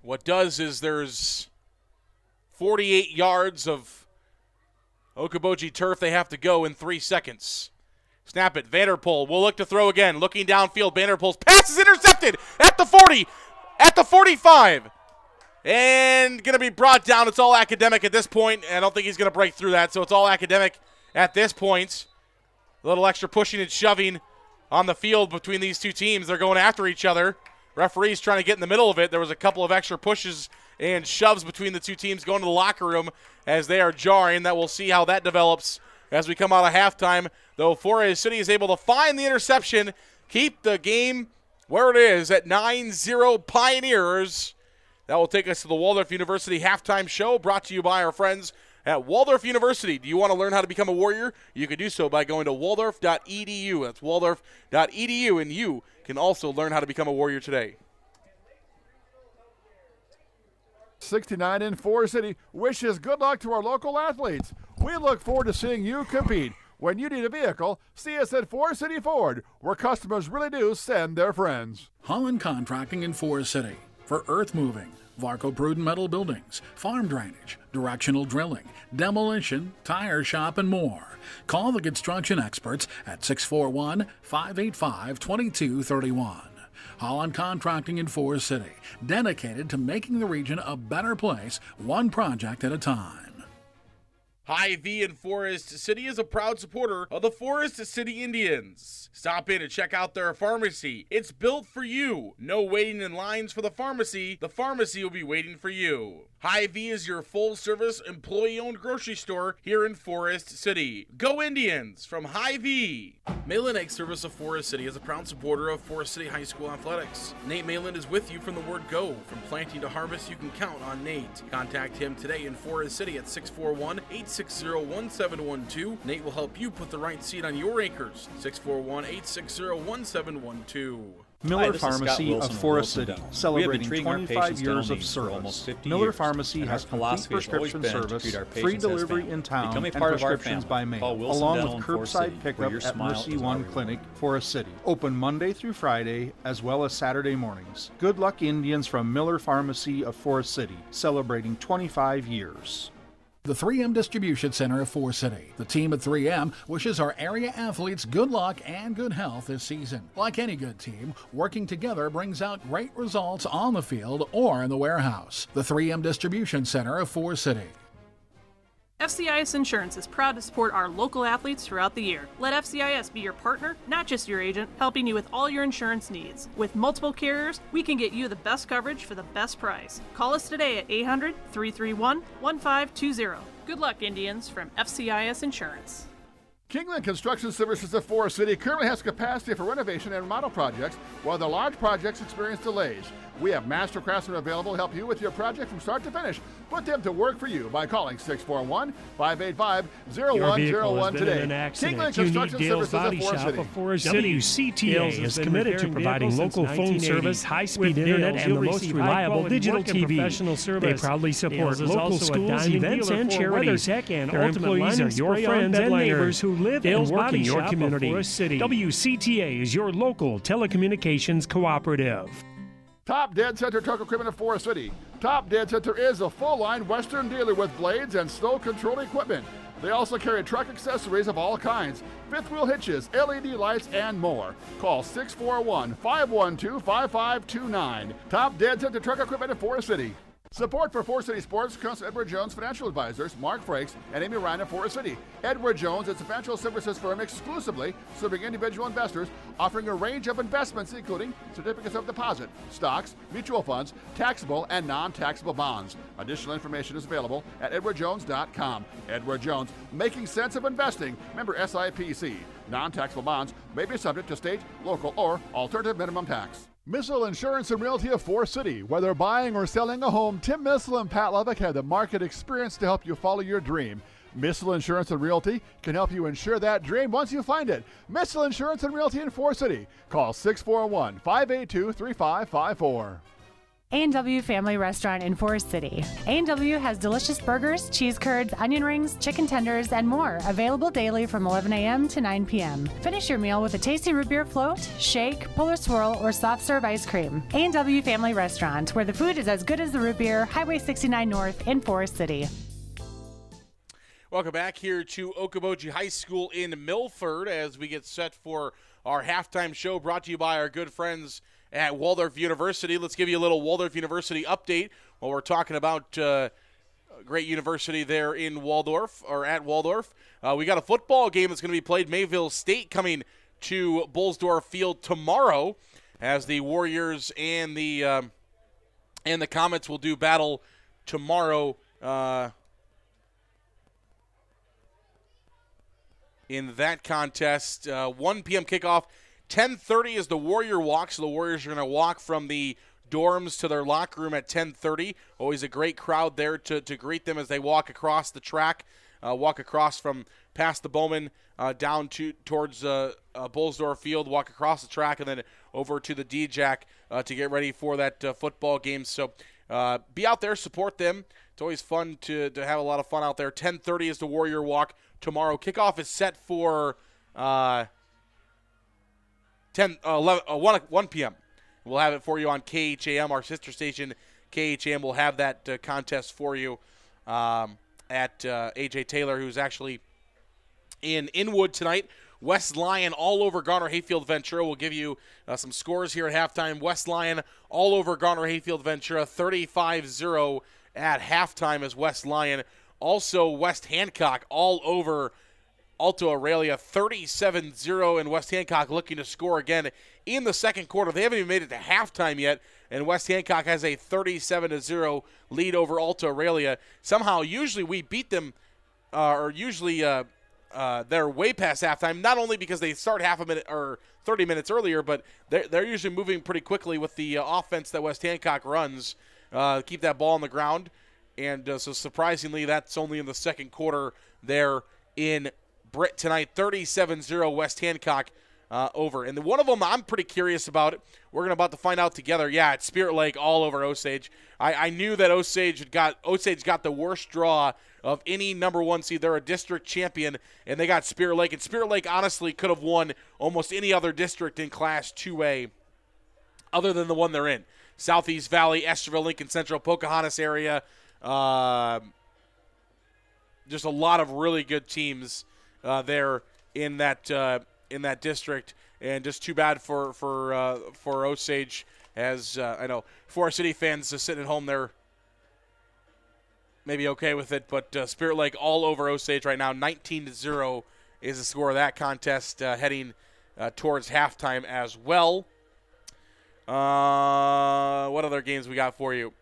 What does is there's 48 yards of Okoboji turf they have to go in 3 seconds. Snap it. Vanderpool will look to throw again. Looking downfield. Vanderpool's pass is intercepted at the 40, at the 45. And going to be brought down. It's all academic at this point. I don't think he's going to break through that, so it's all academic at this point. A little extra pushing and shoving on the field between these two teams. They're going after each other. Referee's trying to get in the middle of it. There was a couple of extra pushes and shoves between the two teams going to the locker room as they are jarring. That we'll see how that develops as we come out of halftime. Though Forest City is able to find the interception, keep the game where it is at 9-0 Pioneers. That will take us to the Waldorf University halftime show, brought to you by our friends at Waldorf University. Do you want to learn how to become a warrior? You can do so by going to waldorf.edu. That's waldorf.edu, and you can also learn how to become a warrior today. 69 in Forest City wishes good luck to our local athletes. We look forward to seeing you compete. When you need a vehicle, see us at Forest City Ford, where customers really do send their friends. Holland Contracting in Forest City for earth moving, Varco Pruden metal buildings, farm drainage, directional drilling, demolition, tire shop, and more. Call the construction experts at 641-585-2231. Holland Contracting in Forest City, dedicated to making the region a better place, one project at a time. Hy-Vee in Forest City is a proud supporter of the Forest City Indians. Stop in and check out their pharmacy. It's built for you. No waiting in lines for the pharmacy. The pharmacy will be waiting for you. Hy-Vee is your full-service, employee-owned grocery store here in Forest City. Go Indians from Hy-Vee. Malin Egg Service of Forest City is a proud supporter of Forest City High School athletics. Nate Malin is with you from the word go. From planting to harvest, you can count on Nate. Contact him today in Forest City at 641-860-1712. Nate will help you put the right seed on your acres. 641-860-1712. Miller this is Scott Pharmacy Wilson of of Forest Wilson City, Dental. celebrating We have been treating our 25 patients' years dental of needs for service. almost 50 Miller years, Pharmacy and our has complete philosophy has always prescription been to service, treat our free patients as delivery family. in town, Become a and part of our prescriptions by family. mail, Call Wilson along Dental with in Forest City, curbside where pickup your at smile Mercy is our One reward. Clinic, Forest City. Open Monday through Friday, as well as Saturday mornings. Good luck, Indians, from Miller Pharmacy of Forest City, celebrating 25 years. The 3M Distribution Center of Forest City. The team at 3M wishes our area athletes good luck and good health this season. Like any good team, working together brings out great results on the field or in the warehouse. The 3M Distribution Center of Forest City. FCIS Insurance is proud to support our local athletes throughout the year. Let FCIS be your partner, not just your agent, helping you with all your insurance needs. With multiple carriers, we can get you the best coverage for the best price. Call us today at 800-331-1520. Good luck, Indians, from FCIS Insurance. Kingland Construction Services of Forest City currently has capacity for renovation and remodel projects, while the large projects experience delays. We have master craftsmen available to help you with your project from start to finish. Put them to work for you by calling 641-585-0101 today. Kingland Construction Services of Forest City. WCTA is committed to providing local phone service, high-speed internet, and the most reliable digital TV. They proudly support local schools, events, and charities. Their employees are your friends and neighbors who live and work in your community. WCTA is your local telecommunications cooperative. Top Dead Center Truck Equipment of Forest City. Top Dead Center is a full-line Western dealer with blades and snow control equipment. They also carry truck accessories of all kinds, fifth wheel hitches, LED lights, and more. Call 641-512-5529. Top Dead Center Truck Equipment of Forest City. Support for Forest City Sports comes from Edward Jones Financial Advisors, Mark Frakes, and Amy Ryan of Forest City. Edward Jones is a financial services firm exclusively serving individual investors, offering a range of investments including certificates of deposit, stocks, mutual funds, taxable and non-taxable bonds. Additional information is available at edwardjones.com. Edward Jones, making sense of investing. Member SIPC. Non-taxable bonds may be subject to state, local, or alternative minimum tax. Missile Insurance and Realty of Forest City. Whether buying or selling a home, Tim Missile and Pat Levick have the market experience to help you follow your dream. Missile Insurance and Realty can help you insure that dream once you find it. Missile Insurance and Realty in Forest City. Call 641-582-3554. A&W Family Restaurant in Forest City. A&W has delicious burgers, cheese curds, onion rings, chicken tenders, and more available daily from 11 a.m. to 9 p.m. Finish your meal with a tasty root beer float, shake, polar swirl, or soft serve ice cream. A&W Family Restaurant, where the food is as good as the root beer, Highway 69 North in Forest City. Welcome back here to Okoboji High School in Milford as we get set for our halftime show brought to you by our good friends at Waldorf University. Let's give you a little Waldorf University update while we're talking about a great university there in Waldorf, or at Waldorf. We got a football game that's going to be played. Mayville State coming to Bullsdorf Field tomorrow as the Warriors and the Comets will do battle tomorrow in that contest. 1 p.m. kickoff. 10:30 is the Warrior walk, so the Warriors are going to walk from the dorms to their locker room at 10:30. Always a great crowd there to greet them as they walk across the track, walk across from past the Bowman down towards Bullsdorf Field, walk across the track, and then over to the D-Jack to get ready for that football game. So be out there, support them. It's always fun to have a lot of fun out there. 10:30 is the Warrior walk tomorrow. Kickoff is set for 1 p.m. We'll have it for you on KHAM, our sister station. KHAM will have that contest for you at A.J. Taylor, who's actually in Inwood tonight. West Lyon all over Garner-Hayfield Ventura. We'll give you some scores here at halftime. West Lyon all over Garner-Hayfield Ventura, 35-0 at halftime as West Lyon. Also, West Hancock all over Alto Aurelia, 37-0, and West Hancock looking to score again in the second quarter. They haven't even made it to halftime yet, and West Hancock has a 37-0 lead over Alto Aurelia. Somehow, usually we beat them, they're way past halftime, not only because they start half a minute or 30 minutes earlier, but they're usually moving pretty quickly with the offense that West Hancock runs, keep that ball on the ground. And so surprisingly, that's only in the second quarter there in Britt tonight. 37-0 West Hancock over. And one of them I'm pretty curious about. We're about to find out together. Yeah, it's Spirit Lake all over Osage. I knew that Osage got the worst draw of any number one seed. They're a district champion, and they got Spirit Lake. And Spirit Lake honestly could have won almost any other district in Class 2A other than the one they're in. Southeast Valley, Esterville, Lincoln Central, Pocahontas area. Just a lot of really good teams there in that district, and just too bad for Osage, as I know Forest City fans sitting at home, they're maybe okay with it, but Spirit Lake all over Osage right now. 19-0 is the score of that contest, heading towards halftime as well. What other games we got for you?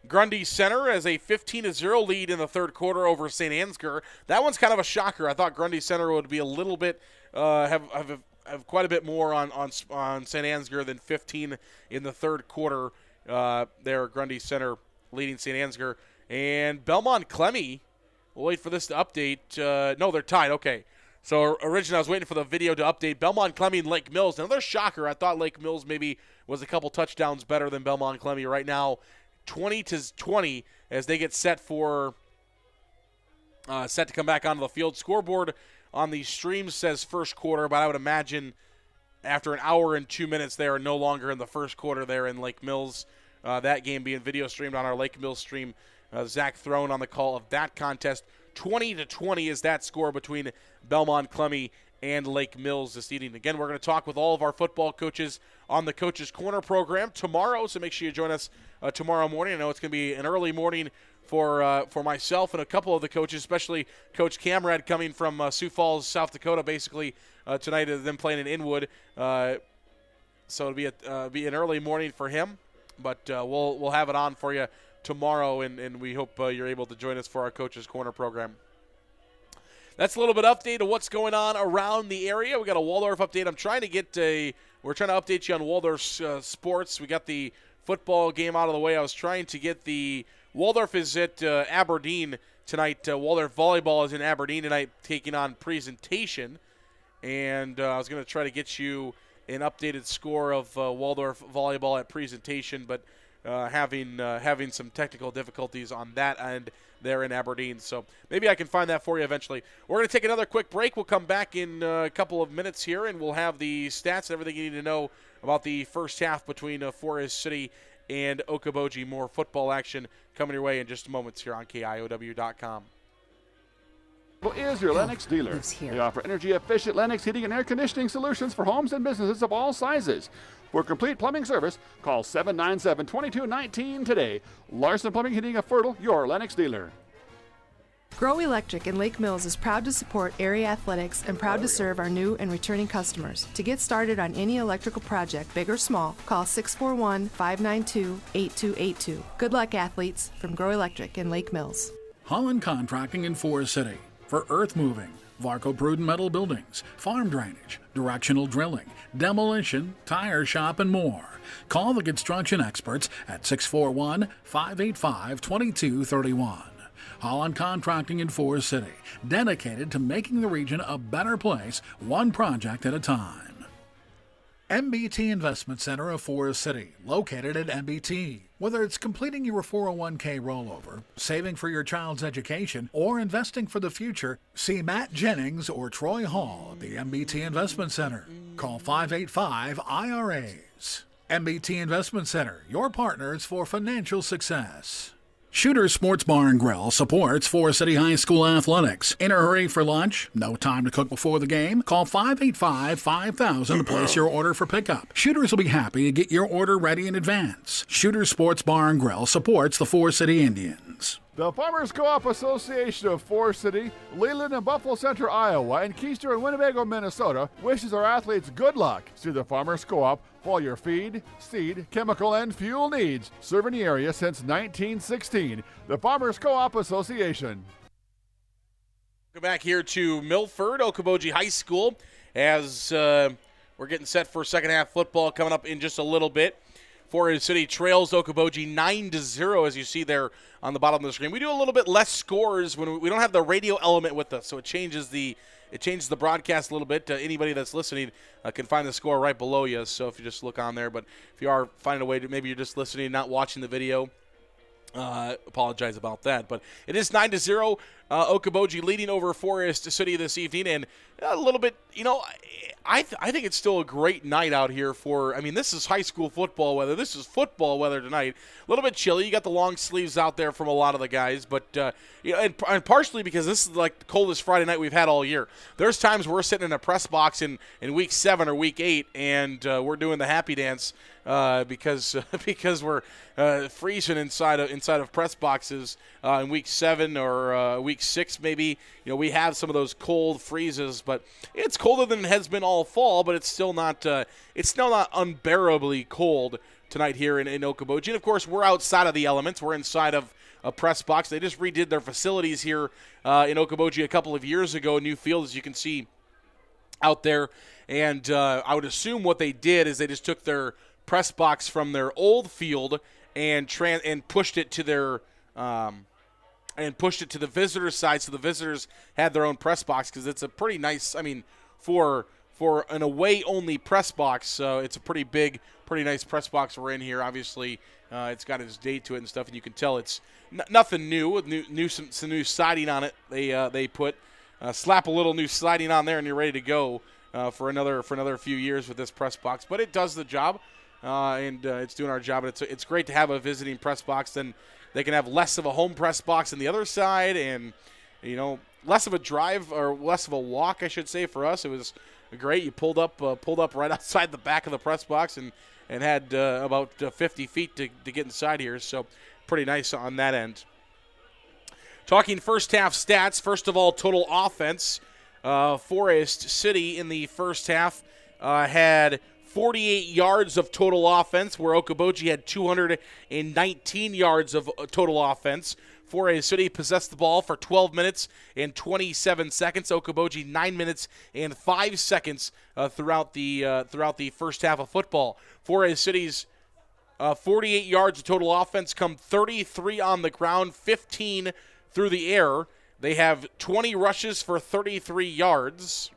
Grundy Center has a 15-0 lead in the third quarter over St. Ansgar. That one's kind of a shocker. I thought Grundy Center would be a little bit have quite a bit more on St. Ansgar than 15 in the third quarter. There, Grundy Center leading St. Ansgar. And Belmont Clemmy, we'll wait for this to update. No, they're tied. Okay. So originally I was waiting for the video to update. Belmont Clemmy and Lake Mills. Another shocker. I thought Lake Mills maybe was a couple touchdowns better than Belmont Clemmy. Right now, 20-20 as they get set to come back onto the field. Scoreboard on the stream says first quarter, but I would imagine after an hour and 2 minutes they are no longer in the first quarter there in Lake Mills. That game being video streamed on our Lake Mills stream. Zach Throne on the call of that contest. 20-20 is that score between Belmont Clemmy and Lake Mills this evening. Again, we're going to talk with all of our football coaches on the Coach's Corner program tomorrow, so make sure you join us tomorrow morning. I know it's going to be an early morning for myself and a couple of the coaches, especially Coach Camrad coming from Sioux Falls, South Dakota, basically tonight, them playing in Inwood. So it'll be an early morning for him, but we'll have it on for you tomorrow, and we hope you're able to join us for our Coach's Corner program. That's a little bit update of what's going on around the area. We got a Waldorf update. We're trying to update you on Waldorf sports. We got the football game out of the way. I was trying to get the Waldorf is at Aberdeen tonight. Waldorf volleyball is in Aberdeen tonight, taking on Presentation, and I was going to try to get you an updated score of Waldorf volleyball at Presentation, but having some technical difficulties on that end there in Aberdeen. So maybe I can find that for you eventually. We're going to take another quick break. We'll come back in a couple of minutes here, and we'll have the stats and everything you need to know about the first half between Forest City and Okoboji. More football action coming your way in just moments here on KIOW.com. Is your Lennox dealer. They offer energy-efficient Lennox heating and air conditioning solutions for homes and businesses of all sizes. For complete plumbing service, call 797-2219 today. Larson Plumbing, Heating of Fertile, your Lennox dealer. Grow Electric in Lake Mills is proud to support area athletics and proud to serve our new and returning customers. To get started on any electrical project, big or small, call 641-592-8282. Good luck, athletes, from Grow Electric in Lake Mills. Holland Contracting in Forest City for earth moving, Varco Pruden metal buildings, farm drainage, directional drilling, demolition, tire shop, and more. Call the construction experts at 641-585-2231. Holland Contracting in Forest City, dedicated to making the region a better place, one project at a time. MBT Investment Center of Forest City, located at MBT. Whether it's completing your 401k rollover, saving for your child's education, or investing for the future, see Matt Jennings or Troy Hall at the MBT Investment Center. Call 585-IRAs. MBT Investment Center, your partners for financial success. Shooter Sports Bar and Grill supports Forest City High School athletics. In a hurry for lunch? No time to cook before the game? Call 585-5000 to place your order for pickup. Shooters will be happy to get your order ready in advance. Shooter Sports Bar and Grill supports the Forest City Indians. The Farmers Co-op Association of Forest City, Leland and Buffalo Center, Iowa, and Keister and Winnebago, Minnesota, wishes our athletes good luck. See the Farmers Co-op for all your feed, seed, chemical, and fuel needs. Serving the area since 1916. The Farmers Co-op Association. Go back here to Milford, Okoboji High School, as we're getting set for second half football coming up in just a little bit. Forest City trails Okoboji 9-0, as you see there on the bottom of the screen. We do a little bit less scores when we don't have the radio element with us, so it changes the broadcast a little bit. Anybody that's listening can find the score right below you, so if you just look on there. But if you are finding a way to, maybe you're just listening, not watching the video, apologize about that. But it is 9-0. Okoboji leading over Forest City this evening, and a little bit, I think it's still a great night out here this is high school football weather. This is football weather tonight. A little bit chilly. You got the long sleeves out there from a lot of the guys, but and partially because this is like the coldest Friday night we've had all year. There's times we're sitting in a press box in week 7 or week 8, and we're doing the happy dance because we're freezing inside of press boxes in week 7 or week 6 maybe. We have some of those cold freezes, but it's colder than it has been all fall, but it's still not unbearably cold tonight here in Okoboji. And of course, we're outside of the elements. We're inside of a press box. They just redid their facilities here in Okoboji a couple of years ago. New field, as you can see out there. And I would assume what they did is they just took their press box from their old field and pushed it to their pushed it to the visitor side, so the visitors had their own press box, because it's a pretty nice. For an away-only press box, so it's a pretty big, pretty nice press box we're in here. Obviously, it's got its date to it and stuff, and you can tell it's nothing new. Some new siding on it. They put slap a little new siding on there, and you're ready to go for another few years with this press box. But it does the job, and it's doing our job. And it's great to have a visiting press box. Then they can have less of a home press box on the other side, and less of a drive, or less of a walk, I should say, for us. It was great. You pulled up right outside the back of the press box and had about 50 feet to get inside here. So pretty nice on that end. Talking first half stats, first of all, total offense. Forest City in the first half had 48 yards of total offense, where Okoboji had 219 yards of total offense. Forest City possessed the ball for 12 minutes and 27 seconds. Okoboji 9 minutes and 5 seconds throughout the first half of football. Forest City's 48 yards of total offense come 33 on the ground, 15 through the air. They have 20 rushes for 33 yards.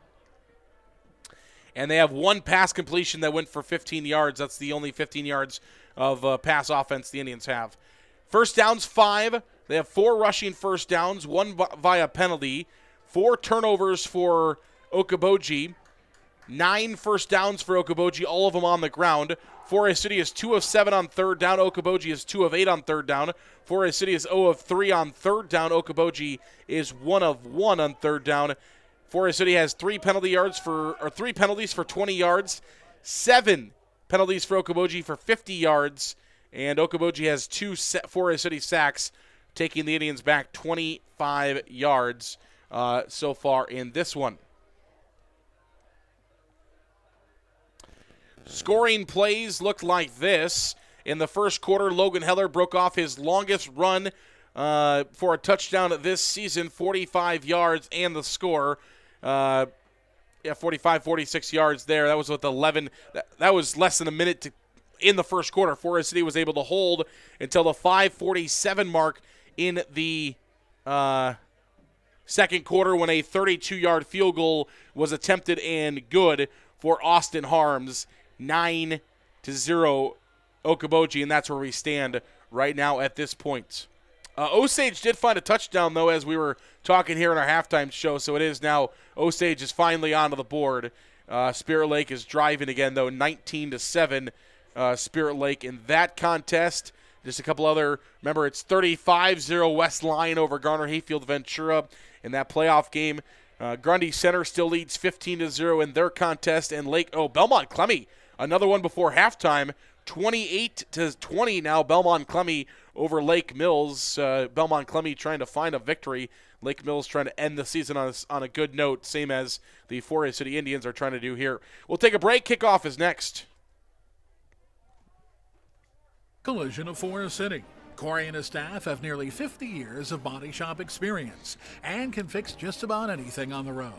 And they have one pass completion that went for 15 yards. That's the only 15 yards of pass offense the Indians have. First downs, 5. They have 4 rushing first downs, 1 via penalty, 4 turnovers for Okoboji, 9 first downs for Okoboji, all of them on the ground. Forest City is 2 of 7 on third down. Okoboji is 2 of 8 on third down. Forest City is 0 of 3 on third down. Okoboji is 1 of 1 on third down. Forest City has 3 penalties for 20 yards, 7 penalties for Okoboji for 50 yards, and Okoboji has 2 Forest City sacks, taking the Indians back 25 yards so far in this one. Scoring plays looked like this. In the first quarter, Logan Heller broke off his longest run for a touchdown this season, 45 yards, and the score. 46 yards there. That was with 11. That was less than a minute in the first quarter. Forest City was able to hold until the 5:47 mark in the second quarter, when a 32-yard field goal was attempted and good for Austin Harms. 9-0 Okoboji, and that's where we stand right now at this point. Osage did find a touchdown, though, as we were talking here in our halftime show, so it is now Osage is finally onto the board. Spirit Lake is driving again, though, 19-7 Spirit Lake in that contest. Just a couple other, remember, it's 35-0 West Lyon over Garner Hayfield Ventura in that playoff game. Grundy Center still leads 15-0 in their contest, and Belmont Clemmy, another one before halftime, 28-20 now. Belmont Clemmy over Lake Mills. Belmont Clemmy trying to find a victory. Lake Mills trying to end the season on a good note, same as the Forest City Indians are trying to do here. We'll take a break. Kickoff is next. Collision of Forest City. Corey and his staff have nearly 50 years of body shop experience and can fix just about anything on the road.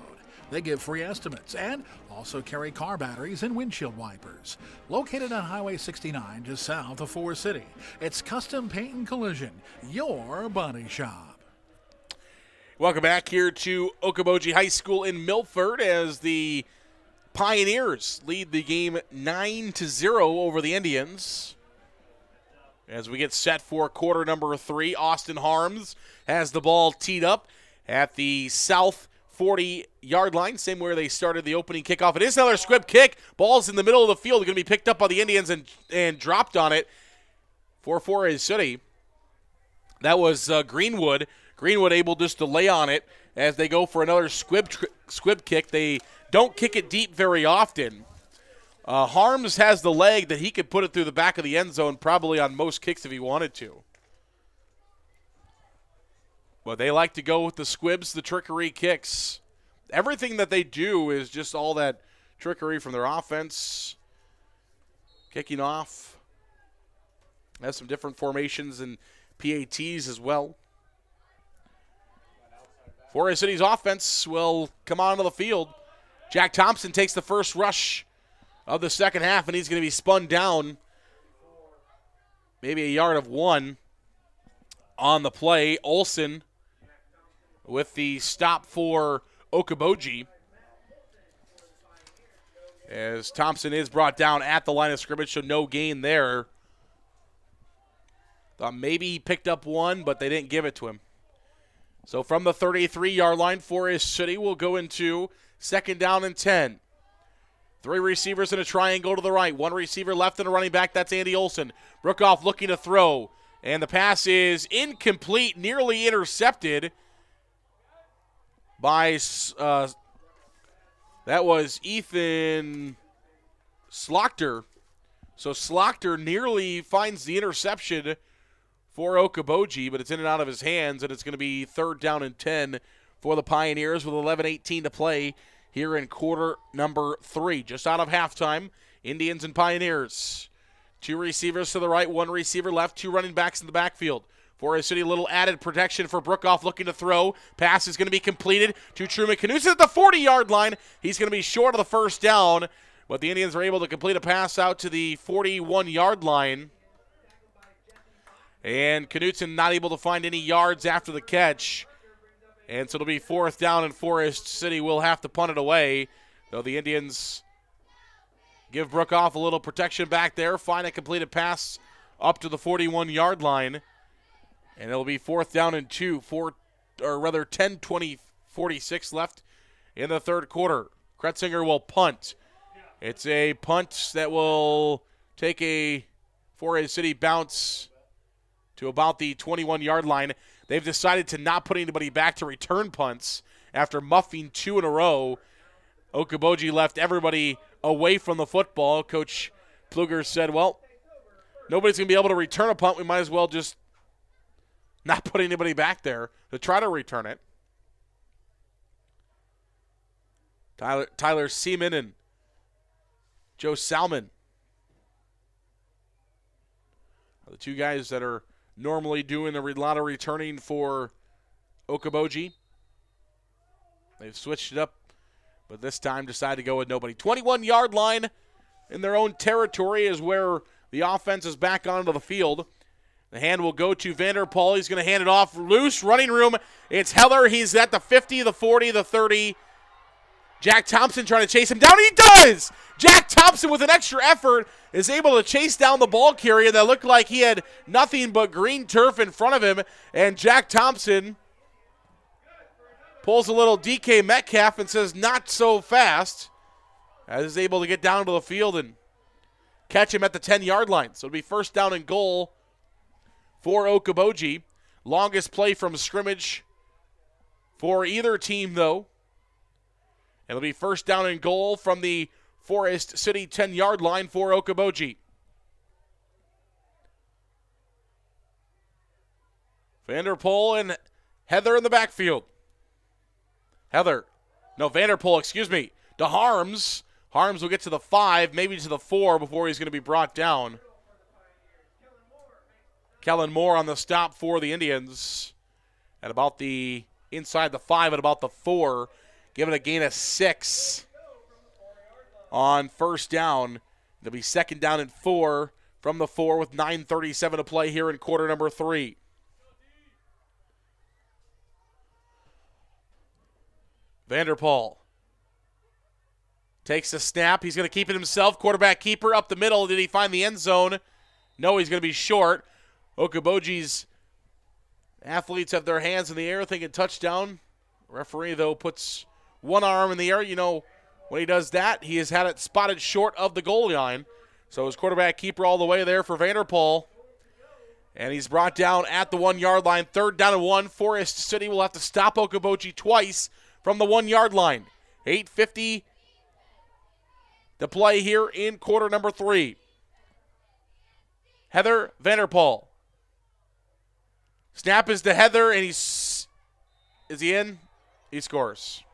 They give free estimates and also carry car batteries and windshield wipers. Located on Highway 69 just south of Forest City, it's Custom Paint and Collision, your body shop. Welcome back here to Okoboji High School in Milford as the Pioneers lead the game 9-0 over the Indians. As we get set for quarter number 3, Austin Harms has the ball teed up at the south 40-yard line, same where they started the opening kickoff. It is another squib kick. Ball's in the middle of the field. Going to be picked up by the Indians and dropped on it for Forest City. That was Greenwood. Greenwood able just to lay on it as they go for another squib kick. They don't kick it deep very often. Harms has the leg that he could put it through the back of the end zone probably on most kicks if he wanted to. But they like to go with the squibs, the trickery kicks. Everything that they do is just all that trickery from their offense. Kicking off. Has some different formations and PATs as well. Forest City's offense will come onto the field. Jack Thompson takes the first rush of the second half, and he's going to be spun down maybe a yard of 1 on the play. Olsen with the stop for Okoboji as Thompson is brought down at the line of scrimmage, so no gain there. Thought maybe he picked up 1, but they didn't give it to him. So from the 33-yard line, Forest City will go into second down and 10. 3 receivers in a triangle to the right. 1 receiver left and a running back. That's Andy Olsen. Brookoff looking to throw. And the pass is incomplete, nearly intercepted by, that was Ethan Slochter. So Slochter nearly finds the interception for Okoboji, but it's in and out of his hands, and it's going to be third down and 10 for the Pioneers with 11:18 to play here in quarter number 3. Just out of halftime, Indians and Pioneers. 2 receivers to the right, 1 receiver left, 2 running backs in the backfield. Forest City, a little added protection for Brookoff looking to throw. Pass is going to be completed to Truman Knudsen at the 40-yard line. He's going to be short of the first down, but the Indians are able to complete a pass out to the 41-yard line. And Knudsen not able to find any yards after the catch. And so it'll be fourth down, and Forest City will have to punt it away, though the Indians give Brookoff a little protection back there, find a completed pass up to the 41-yard line. And it'll be fourth down and 2, 10:46 left in the third quarter. Kretzinger will punt. It's a punt that will take a Forest City bounce to about the 21-yard line. They've decided to not put anybody back to return punts after muffing 2 in a row. Okoboji left everybody away from the football. Coach Pluger said, well, nobody's going to be able to return a punt. We might as well just not put anybody back there to try to return it. Tyler Seaman and Joe Salmon are the 2 guys that are normally doing a lot of returning for Okoboji. They've switched it up, but this time decided to go with nobody. 21-yard line in their own territory is where the offense is back onto the field. The hand will go to Vanderpool. He's going to hand it off loose. Running room. It's Heller. He's at the 50, the 40, the 30. Jack Thompson trying to chase him down. He does! Jack Thompson with an extra effort is able to chase down the ball carrier that looked like he had nothing but green turf in front of him. And Jack Thompson pulls a little DK Metcalf and says, not so fast, as is able to get down to the field and catch him at the 10-yard line. So it'll be first down and goal for Okoboji. Longest play from scrimmage for either team, though. It'll be first down and goal from the Forest City 10-yard line for Okoboji. Vanderpool and Heather in the backfield. Vanderpool, excuse me, to Harms. Harms will get to the 5, maybe to the 4 before he's going to be brought down. Kellen Moore on the stop for the Indians at about the inside the 5 at about the 4. give it a gain of 6 on first down. It'll be second down and 4 from the 4 with 9:37 to play here in quarter number 3. Vanderpool takes the snap. He's going to keep it himself. Quarterback keeper up the middle. Did he find the end zone? No, he's going to be short. Okoboji's athletes have their hands in the air thinking touchdown. Referee, though, puts one arm in the air. You know, when he does that, he has had it spotted short of the goal line. So his quarterback keeper all the way there for Vanderpool. And he's brought down at the 1 yard line. Third down and 1. Forest City will have to stop Okoboji twice from the 1 yard line. 8:50 to play here in quarter number 3. Heather Vanderpool. Snap is to Heather, and is he in? He scores.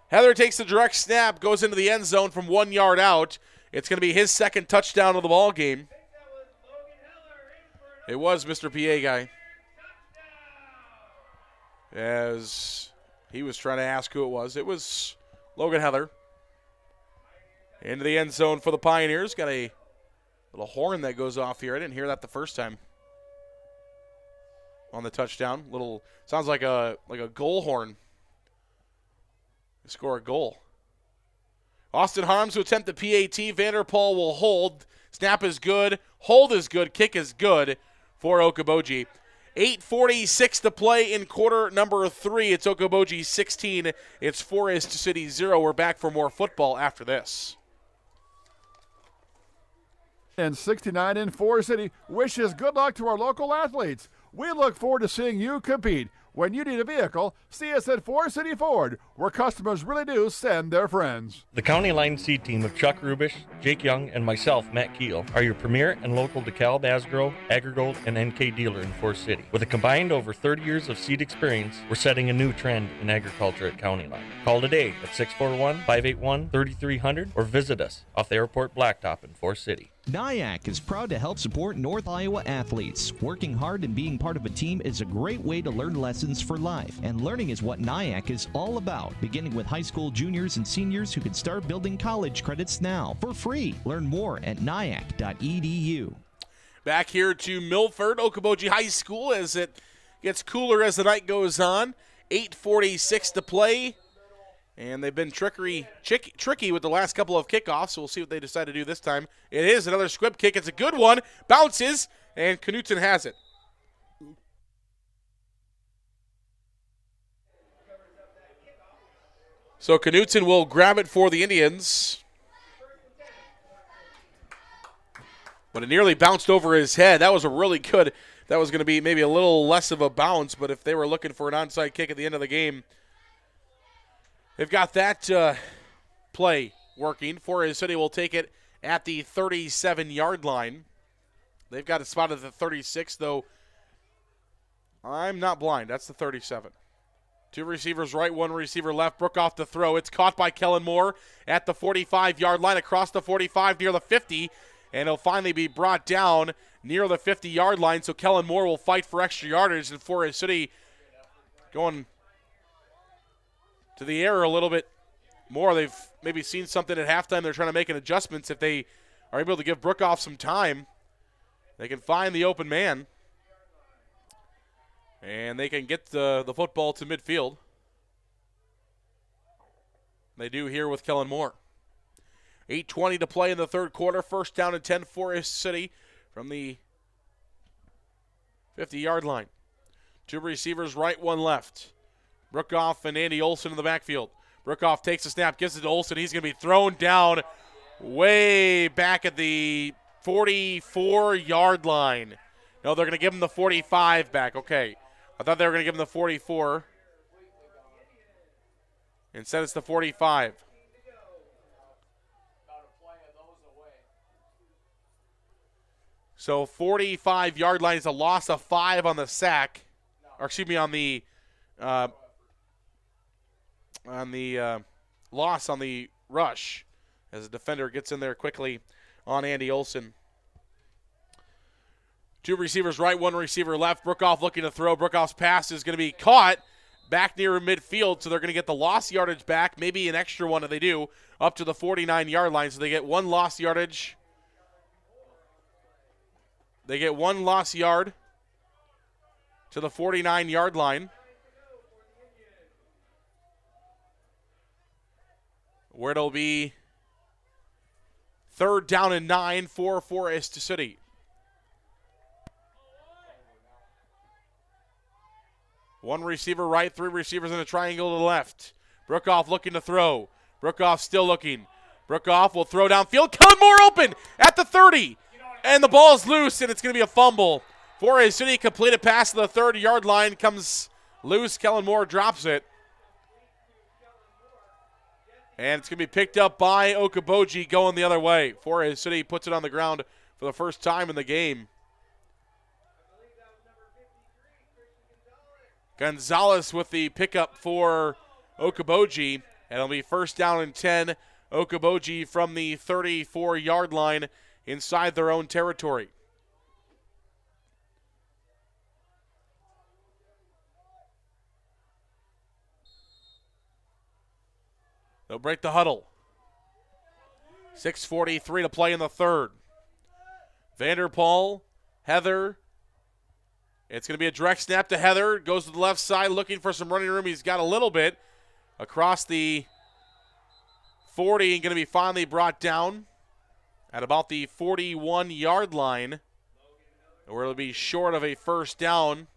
Heather takes the direct snap, goes into the end zone from 1 yard out. It's going to be his second touchdown of the ball game. It was Mr. PA guy, as he was trying to ask who it was. It was Logan Heather. Into the end zone for the Pioneers. Got a little horn that goes off here. I didn't hear that the first time on the touchdown. Little sounds like a goal horn. Score a goal. Austin Harms to attempt the PAT. Vanderpool will hold. Snap is good. Hold is good. Kick is good for Okoboji. 8:46 to play in quarter number 3. It's Okoboji 16. It's Forest City 0. We're back for more football after this. And 69 in Forest City wishes good luck to our local athletes. We look forward to seeing you compete. When you need a vehicle, see us at Forest City Ford, where customers really do send their friends. The County Line Seed Team of Chuck Rubish, Jake Young, and myself, Matt Keel, are your premier and local DeKalb, Asgrow, AgriGold, and NK dealer in Forest City. With a combined over 30 years of seed experience, we're setting a new trend in agriculture at County Line. Call today at 641-581-3300 or visit us off the Airport Blacktop in Forest City. NIAC is proud to help support North Iowa athletes. Working hard and being part of a team is a great way to learn lessons for life, and learning is what NIAC is all about, beginning with high school juniors and seniors who can start building college credits now for free. Learn more at niac.edu. Back here to Milford, Okoboji High School, as it gets cooler as the night goes on. 8:46 to play. And they've been tricky with the last couple of kickoffs, so we'll see what they decide to do this time. It is another squib kick. It's a good one. Bounces, and Knutson has it. So Knutson will grab it for the Indians. But it nearly bounced over his head. That was a really good. That was going to be maybe a little less of a bounce, but if they were looking for an onside kick at the end of the game, they've got that play working. Forest City will take it at the 37-yard line. They've got it spotted at the 36, though I'm not blind. That's the 37. 2 receivers right, 1 receiver left. Brookoff to throw. It's caught by Kellen Moore at the 45-yard line, across the 45 near the 50, and it'll finally be brought down near the 50-yard line, so Kellen Moore will fight for extra yardage, and Forest City going to the air a little bit more. They've maybe seen something at halftime. They're trying to make an adjustments. If they are able to give Brookoff some time, they can find the open man, and they can get the football to midfield. They do here with Kellen Moore. 8:20 to play in the third quarter. First down and 10, Forest City from the 50-yard line. 2 receivers right, 1 left. Brookoff and Andy Olson in the backfield. Brookoff takes a snap, gives it to Olson. He's going to be thrown down way back at the 44-yard line. No, they're going to give him the 45 back. Okay. I thought they were going to give him the 44. Instead, it's the 45. So 45-yard line is a loss of 5 on the sack. Or excuse me, on the loss on the rush, as the defender gets in there quickly on Andy Olson. 2 receivers right, 1 receiver left. Brookoff looking to throw. Brookoff's pass is going to be caught back near midfield, so they're going to get the lost yardage back, maybe an extra one if they do, up to the 49-yard line. So they get one lost yardage. They get one lost yard to the 49-yard line, where it'll be 3rd down and 9 for Forest City. One receiver right, 3 receivers in a triangle to the left. Brookoff looking to throw. Brookoff still looking. Brookoff will throw downfield. Kellen Moore open at the 30. And the ball is loose, and it's going to be a fumble. Forest City completed pass to the 30-yard line. Comes loose. Kellen Moore drops it. And it's going to be picked up by Okoboji going the other way. Forest City puts it on the ground for the first time in the game. Gonzalez with the pickup for Okoboji. And it'll be 1st down and 10. Okoboji from the 34-yard line inside their own territory. They'll break the huddle. 6:43 to play in the 3rd. Vanderpool, Heather. It's going to be a direct snap to Heather. Goes to the left side looking for some running room. He's got a little bit across the 40 and going to be finally brought down at about the 41-yard line, where it'll be short of a 1st down.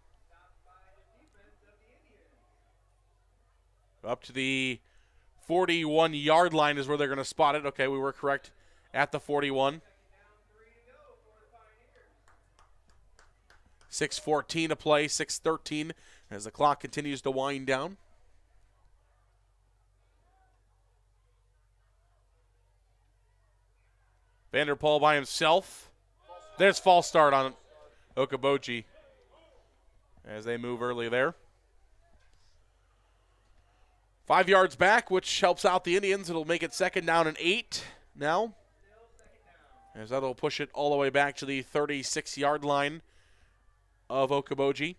Up to the 41-yard line is where they're going to spot it. Okay, we were correct at the 41. 6:14 to play, 6:13 as the clock continues to wind down. Vanderpool by himself. There's false start on Okoboji as they move early there. 5 yards back, which helps out the Indians. It'll make it 2nd down and 8 now, as that'll push it all the way back to the 36-yard line of Okoboji.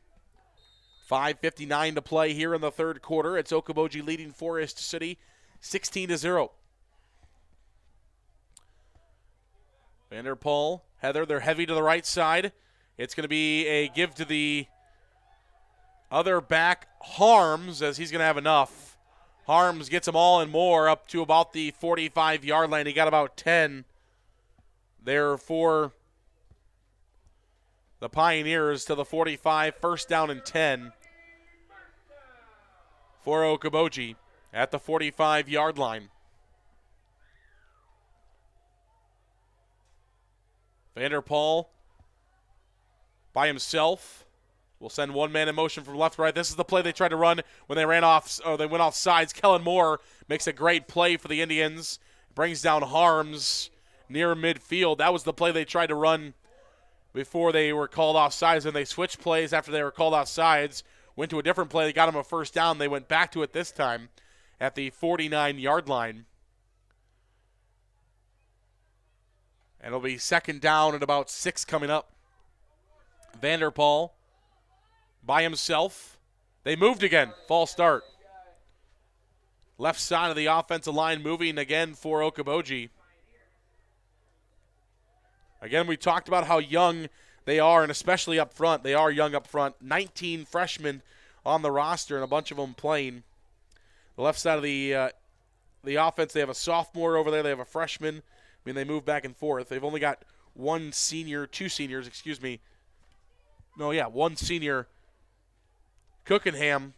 5:59 to play here in the 3rd quarter. It's Okoboji leading Forest City 16-0. Vanderpool, Heather, they're heavy to the right side. It's going to be a give to the other back, Harms, as he's going to have enough. Harms gets them all and more up to about the 45-yard line. He got about 10 there for the Pioneers to the 45, 1st down and 10 for Okoboji at the 45-yard line. Vanderpool by himself will send one man in motion from left to right. This is the play they tried to run when they ran off, or they went off sides. Kellen Moore makes a great play for the Indians, brings down Harms near midfield. That was the play they tried to run before they were called off sides, and they switched plays after they were called off sides, went to a different play. They got him a 1st down. They went back to it this time at the 49-yard line. And it'll be 2nd down and about 6 coming up. Vanderpool by himself. They moved again. False start. Left side of the offensive line moving again for Okoboji. Again, we talked about how young they are, and especially up front. They are young up front. 19 freshmen on the roster, and a bunch of them playing. The left side of the offense, they have a sophomore over there. They have a freshman. I mean, they move back and forth. They've only got one senior, 2 seniors, excuse me. No, yeah, 1 senior. Cookenham,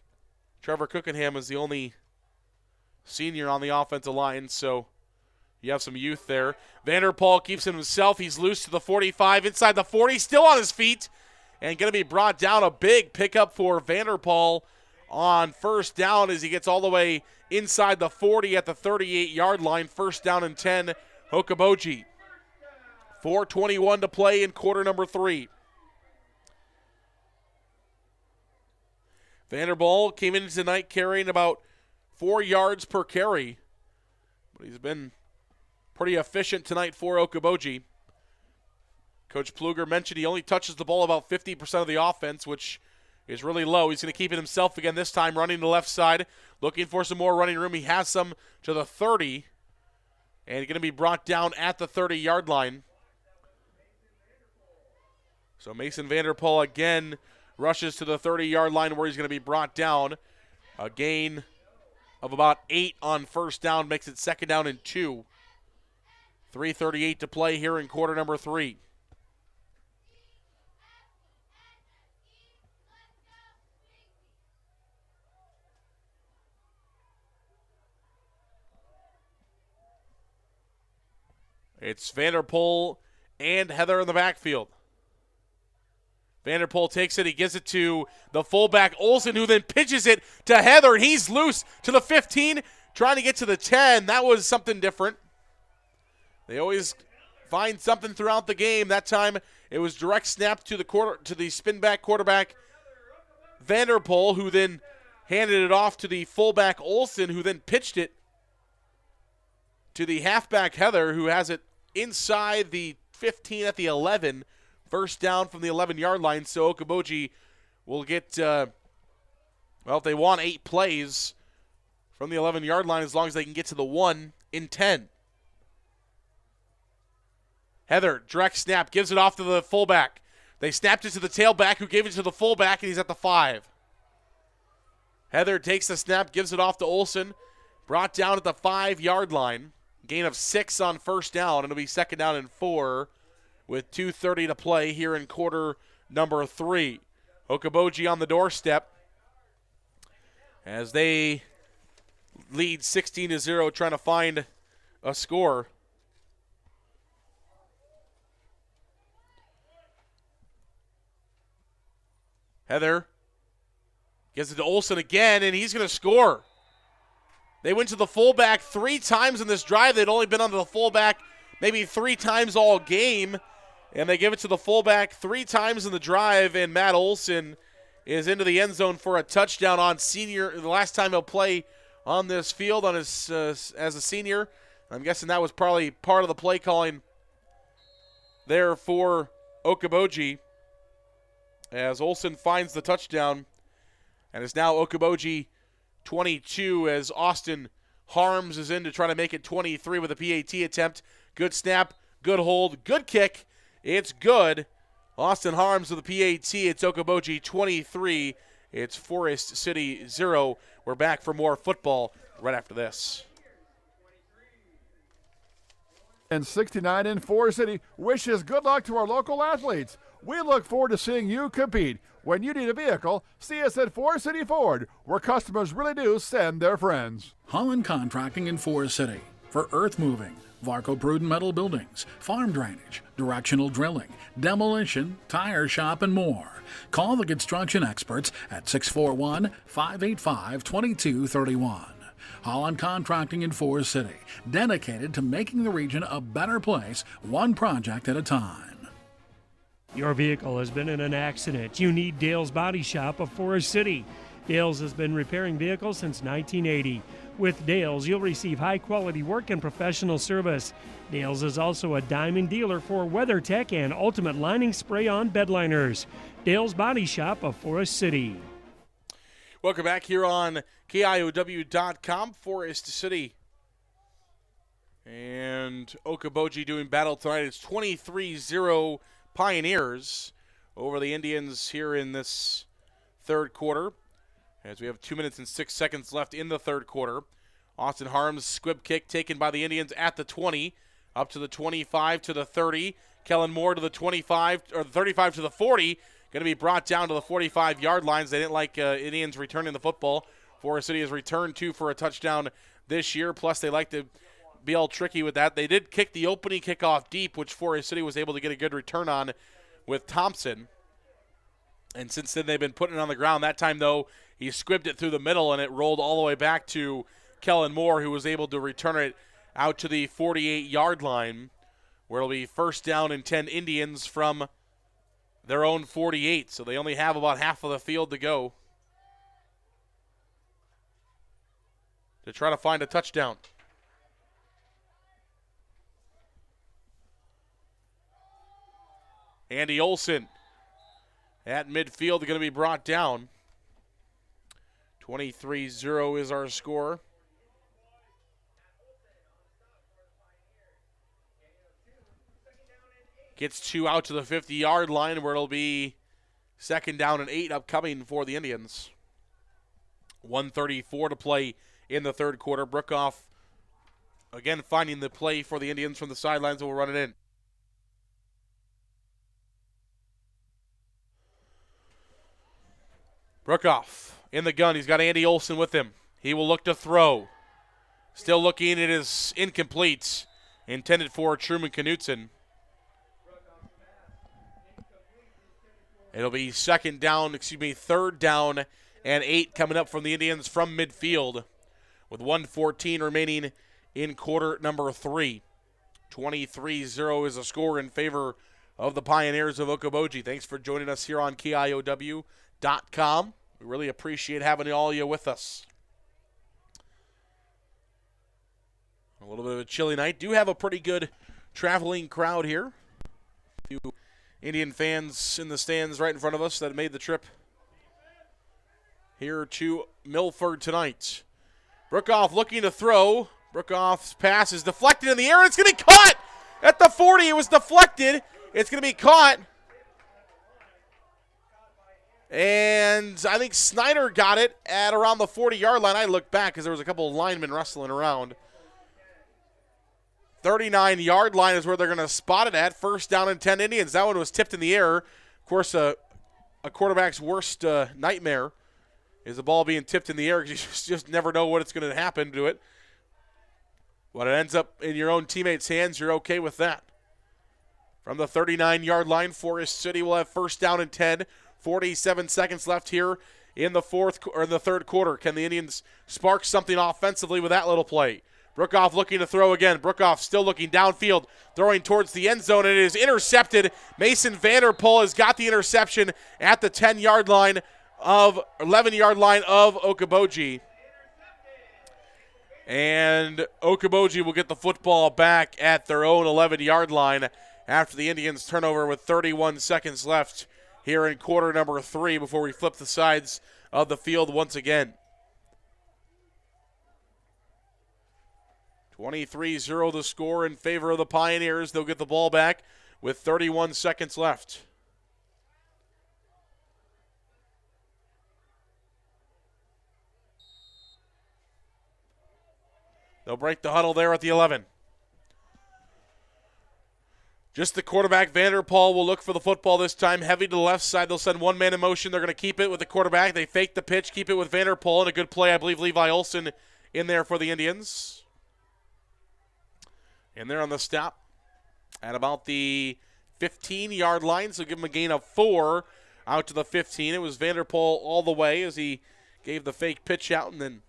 Trevor Cookenham is the only senior on the offensive line, so you have some youth there. Vanderpool keeps it himself. He's loose to the 45, inside the 40, still on his feet, and going to be brought down. A big pickup for Vanderpool on 1st down as he gets all the way inside the 40 at the 38-yard line. 1st down and 10, Okoboji. 4:21 to play in quarter number 3. Vanderpool came in tonight carrying about 4 yards per carry, but he's been pretty efficient tonight for Okoboji. Coach Pluger mentioned he only touches the ball about 50% of the offense, which is really low. He's going to keep it himself again this time, running to the left side, looking for some more running room. He has some to the 30, and going to be brought down at the 30-yard line. So Mason Vanderpool again rushes to the 30-yard line where he's going to be brought down. A gain of about 8 on first down makes it 2nd down and 2. 3:38 to play here in quarter number 3. It's Vanderpool and Heather in the backfield. Vanderpool takes it. He gives it to the fullback, Olsen, who then pitches it to Heather, and he's loose to the 15, trying to get to the 10. That was something different. They always find something throughout the game. That time it was direct snap to the spin back quarterback, Vanderpool, who then handed it off to the fullback, Olsen, who then pitched it to the halfback, Heather, who has it inside the 15 at the 11. First down from the 11-yard line, so Okoboji will get, if they want 8 plays from the 11-yard line, as long as they can get to the 1 in 10. Heather, direct snap, gives it off to the fullback. They snapped it to the tailback, who gave it to the fullback, and he's at the 5. Heather takes the snap, gives it off to Olsen, brought down at the 5-yard line. Gain of 6 on first down, and it'll be 2nd down and 4 with 2:30 to play here in quarter number 3. Okoboji on the doorstep as they lead 16-0, trying to find a score. Heather gives it to Olsen again, and he's going to score. They went to the fullback 3 times in this drive. They'd only been under the fullback maybe 3 times all game, and they give it to the fullback 3 times in the drive, and Matt Olsen is into the end zone for a touchdown on senior. The last time he'll play on this field on his as a senior. I'm guessing that was probably part of the play calling there for Okoboji, as Olsen finds the touchdown, and it's now Okoboji 22 as Austin Harms is in to try to make it 23 with a PAT attempt. Good snap, good hold, good kick. It's good. Austin Harms with a PAT. It's Okoboji 23. It's Forest City 0. We're back for more football right after this. And 69 in Forest City wishes good luck to our local athletes. We look forward to seeing you compete. When you need a vehicle, see us at Forest City Ford, where customers really do send their friends. Holland Contracting in Forest City for earth moving, Varco Pruden metal buildings, farm drainage, directional drilling, demolition, tire shop, and more. Call the construction experts at 641-585-2231. Holland Contracting in Forest City, dedicated to making the region a better place, one project at a time. Your vehicle has been in an accident. You need Dale's Body Shop of Forest City. Dale's has been repairing vehicles since 1980. With Dale's, you'll receive high-quality work and professional service. Dale's is also a diamond dealer for WeatherTech and Ultimate Lining Spray-On bed liners. Dale's Body Shop of Forest City. Welcome back here on KIOW.com, Forest City. And Okoboji doing battle tonight. It's 23-0 Pioneers over the Indians here in this third quarter, as we have 2 minutes and 6 seconds left in the third quarter. Austin Harms squib kick taken by the Indians at the 20, up to the 25 to the 30. Kellen Moore to the 25 or the 35 to the 40. Going to be brought down to the 45-yard lines. They didn't like Indians returning the football. Forest City has returned 2 for a touchdown this year. Plus, they like to be all tricky with that. They did kick the opening kickoff deep, which Forest City was able to get a good return on with Thompson. And since then, they've been putting it on the ground. That time, though, he squibbed it through the middle, and it rolled all the way back to Kellen Moore, who was able to return it out to the 48-yard line, where it'll be 1st down and 10 Indians from their own 48. So they only have about half of the field to go to try to find a touchdown. Andy Olsen at midfield going to be brought down. 23-0 is our score. Gets 2 out to the 50-yard line where it'll be 2nd down and 8 upcoming for the Indians. 1:34 to play in the third quarter. Brookoff again finding the play for the Indians from the sidelines and will run it in. Brookoff in the gun. He's got Andy Olson with him. He will look to throw. Still looking. It is incomplete. Intended for Truman Knutson. It'll be 3rd down and 8 coming up from the Indians from midfield with 1:14 remaining in quarter number 3. 23-0 is a score in favor of the Pioneers of Okoboji. Thanks for joining us here on KIOW.com. We really appreciate having all of you with us. A little bit of a chilly night. Do have a pretty good traveling crowd here. A few Indian fans in the stands right in front of us that made the trip here to Milford tonight. Brookoff looking to throw. Brookoff's pass is deflected in the air, and it's going to be caught at the 40. It was deflected. It's going to be caught. And I think Snyder got it at around the 40-yard line. I looked back because there was a couple of linemen wrestling around. 39-yard line is where they're going to spot it at. 1st down and 10 Indians. That one was tipped in the air. Of course, a quarterback's worst nightmare is the ball being tipped in the air because you just never know what it's going to happen to it. When it ends up in your own teammates' hands, you're okay with that. From the 39-yard line, Forest City will have 1st down and 10. 47 seconds left here in the third quarter. Can the Indians spark something offensively with that little play? Brookoff looking to throw again. Brookoff still looking downfield, throwing towards the end zone, and it is intercepted. Mason Vanderpool has got the interception at the 11-yard line of Okoboji. And Okoboji will get the football back at their own 11-yard line after the Indians turnover with 31 seconds left here in quarter number 3 before we flip the sides of the field once again. 23-0 the score in favor of the Pioneers. They'll get the ball back with 31 seconds left. They'll break the huddle there at the 11. Just the quarterback, Vanderpool, will look for the football this time. Heavy to the left side. They'll send one man in motion. They're going to keep it with the quarterback. They fake the pitch, keep it with Vanderpool, and a good play. I believe Levi Olson in there for the Indians. And they're on the stop at about the 15-yard line, so give him a gain of 4 out to the 15. It was Vanderpool all the way as he gave the fake pitch out and then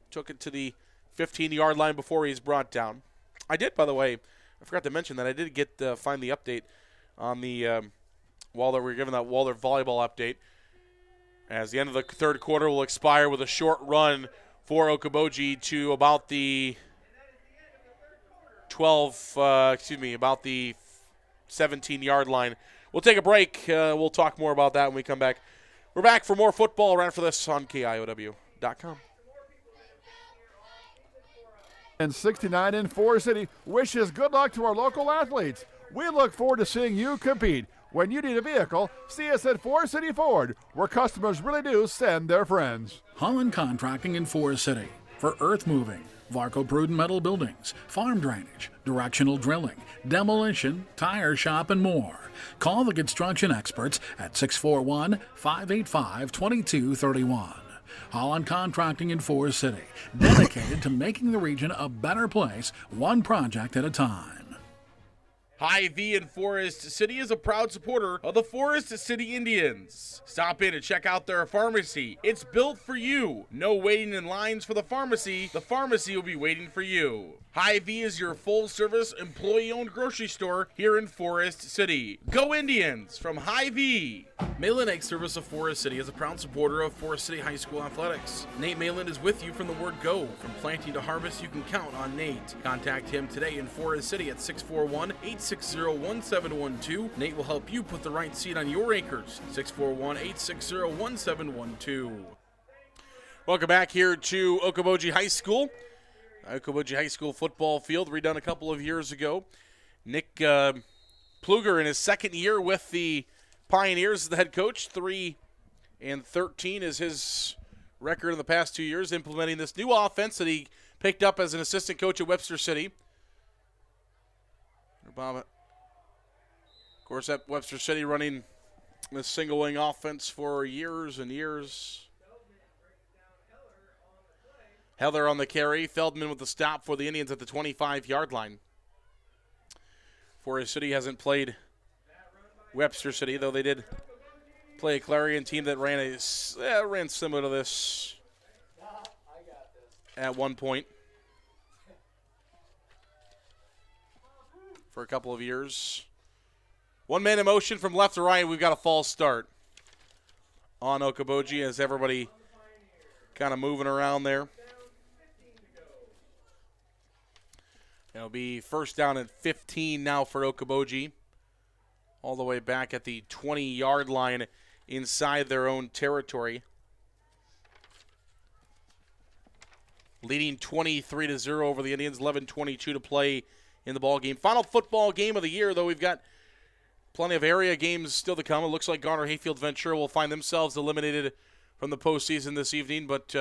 took it to the 15-yard line before he's brought down. I did, by the way, I forgot to mention that I did find the update on the Walther. We were given that Walther volleyball update. As the end of the third quarter will expire with a short run for Okoboji to about the about the 17-yard line. We'll take a break. We'll talk more about that when we come back. We're back for more football right after this on KIOW.com. And 69 in Forest City wishes good luck to our local athletes. We look forward to seeing you compete. When you need a vehicle, see us at Forest City Ford, where customers really do send their friends. Holland Contracting in Forest City for earth moving, Varco Pruden metal buildings, farm drainage, directional drilling, demolition, tire shop, and more. Call the construction experts at 641-585-2231. Holland Contracting in Forest City, dedicated to making the region a better place, one project at a time. Hy-Vee in Forest City is a proud supporter of the Forest City Indians. Stop in and check out their pharmacy. It's built for you. No waiting in lines for the pharmacy. The pharmacy will be waiting for you. Hy-Vee is your full-service, employee-owned grocery store here in Forest City. Go Indians from Hy-Vee! Malin Egg Service of Forest City is a proud supporter of Forest City High School athletics. Nate Malin is with you from the word go. From planting to harvest, you can count on Nate. Contact him today in Forest City at 641-860-1712. Nate will help you put the right seed on your acres. 641-860-1712. Welcome back here to Okoboji High School. Okoboji High School football field, redone a couple of years ago. Nick Pluger in his second year with the Pioneers as the head coach. 3-13 is his record in the past 2 years, implementing this new offense that he picked up as an assistant coach at Webster City. Of course, at Webster City running this single wing offense for years and years. Heather on the carry. Feldman with the stop for the Indians at the 25-yard line. Forest City hasn't played Webster City, though they did play a Clarion team that ran similar to this at one point for a couple of years. One man in motion from left to right. We've got a false start on Okoboji as everybody kind of moving around there. It'll be first down at 15 now for Okoboji. All the way back at the 20-yard line inside their own territory. Leading 23-0 over the Indians, 11:22 to play in the ball game. Final football game of the year, though we've got plenty of area games still to come. It looks like Garner Hayfield Ventura will find themselves eliminated from the postseason this evening, but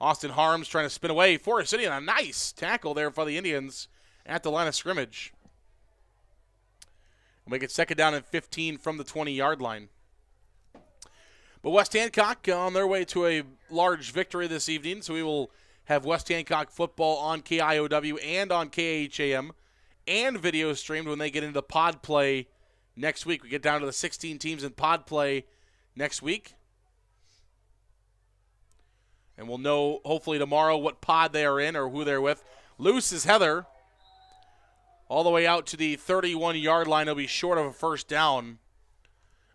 Austin Harms trying to spin away. Forest City on a nice tackle there for the Indians at the line of scrimmage. We'll make it second down and 15 from the 20-yard line. But West Hancock on their way to a large victory this evening, so we will have West Hancock football on KIOW and on KHAM and video streamed when they get into pod play next week. We get down to the 16 teams in pod play next week. And we'll know hopefully tomorrow what pod they are in or who they're with. Loose is Heather. All the way out to the 31-yard line. He'll be short of a first down,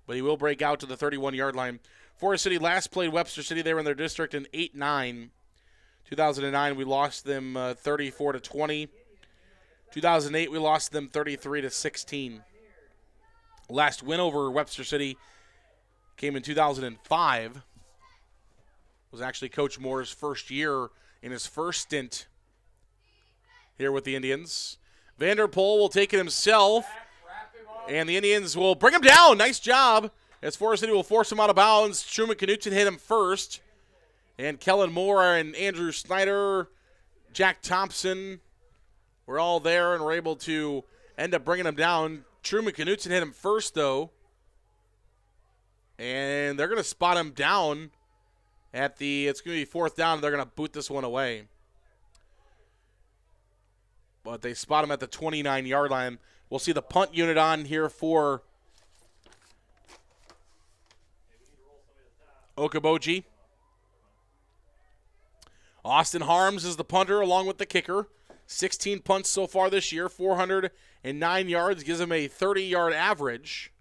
but he will break out to the 31-yard line. Forest City last played Webster City. They were in their district in 8-9. 2009, we lost them 34-20. 2008, we lost them 33-16. Last win over Webster City came in 2005. It was actually Coach Moore's first year in his first stint here with the Indians. Vanderpool will take it himself, and the Indians will bring him down. Nice job, as Forest City will force him out of bounds. Truman Knutson hit him first, and Kellen Moore and Andrew Snyder, Jack Thompson were all there and were able to end up bringing him down. Truman Knutson hit him first, though, and they're going to spot him down at it's going to be fourth down, and they're going to boot this one away. But they spot him at the 29-yard line. We'll see the punt unit on here for Okoboji. Austin Harms is the punter along with the kicker. 16 punts so far this year, 409 yards, gives him a 30-yard average.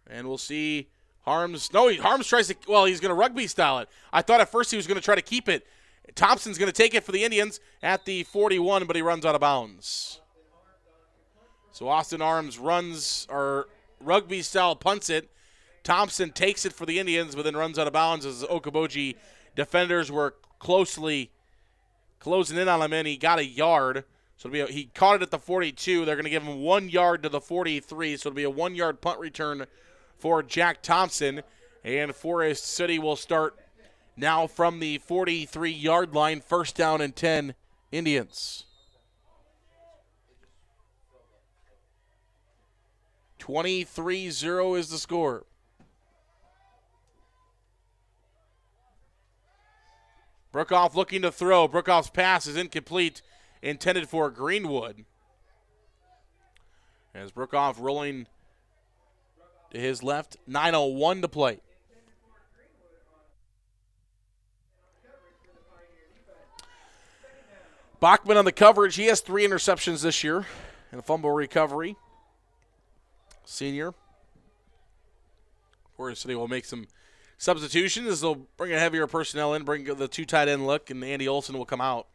And we'll see Harms. No, Harms tries to, he's going to rugby style it. I thought at first he was going to try to keep it. Thompson's going to take it for the Indians at the 41, but he runs out of bounds. So Austin Harms rugby style punts it. Thompson takes it for the Indians, but then runs out of bounds as Okoboji defenders were closely closing in on him, and he got a yard. So he caught it at the 42. They're going to give him 1 yard to the 43, so it'll be a 1-yard punt return for Jack Thompson. And Forest City will start now from the 43-yard line, first down and 10, Indians. 23-0 is the score. Brookoff looking to throw. Brookoff's pass is incomplete, intended for Greenwood. As Brookoff rolling to his left, 9:01 to play. Bachman on the coverage. He has 3 interceptions this year and a fumble recovery. Senior. Forest City will make some substitutions. They'll bring a heavier personnel in, bring the 2 tight end look, and Andy Olson will come out.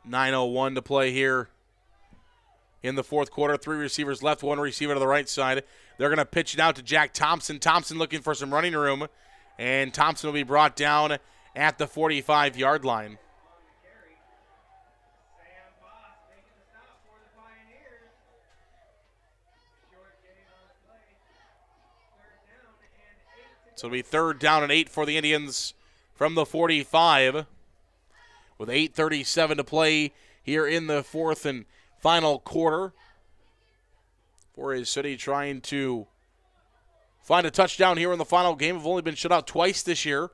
.9:01 to play here in the fourth quarter. 3 receivers left, 1 receiver to the right side. They're going to pitch it out to Jack Thompson. Thompson looking for some running room, and Thompson will be brought down at the 45-yard line. So it'll be 3rd down and 8 for the Indians from the 45 with 8:37 to play here in the fourth and final quarter. Forest City trying to find a touchdown here in the final game. We've only been shut out twice this year.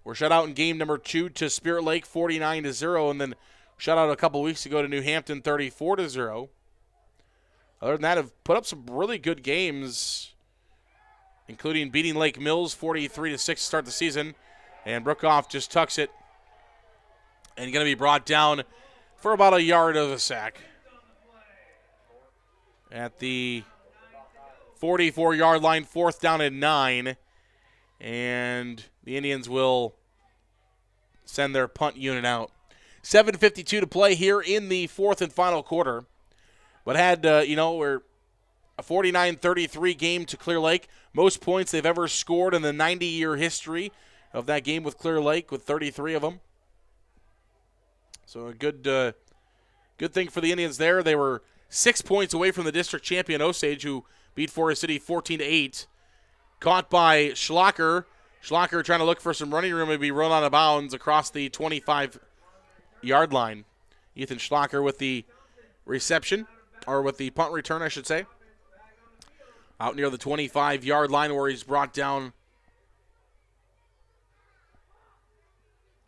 We're shut out in game number 2 to Spirit Lake 49-0, and then shut out a couple weeks ago to New Hampton 34-0. Other than that, have put up some really good games, including beating Lake Mills 43-6 to start the season. And Brookoff just tucks it and going to be brought down for about a yard of a sack at the 44-yard line, 4th down and 9. And the Indians will send their punt unit out. 7:52 to play here in the fourth and final quarter. But had, we're a 49-33 game to Clear Lake. Most points they've ever scored in the 90-year history of that game with Clear Lake, with 33 of them. So a good thing for the Indians there. They were 6 points away from the district champion Osage, who beat Forest City 14-8. Caught by Schlacker. Schlacker trying to look for some running room and be run out of bounds across the 25-yard line. Ethan Schlacker with the reception, or with the punt return, I should say. Out near the 25-yard line, where he's brought down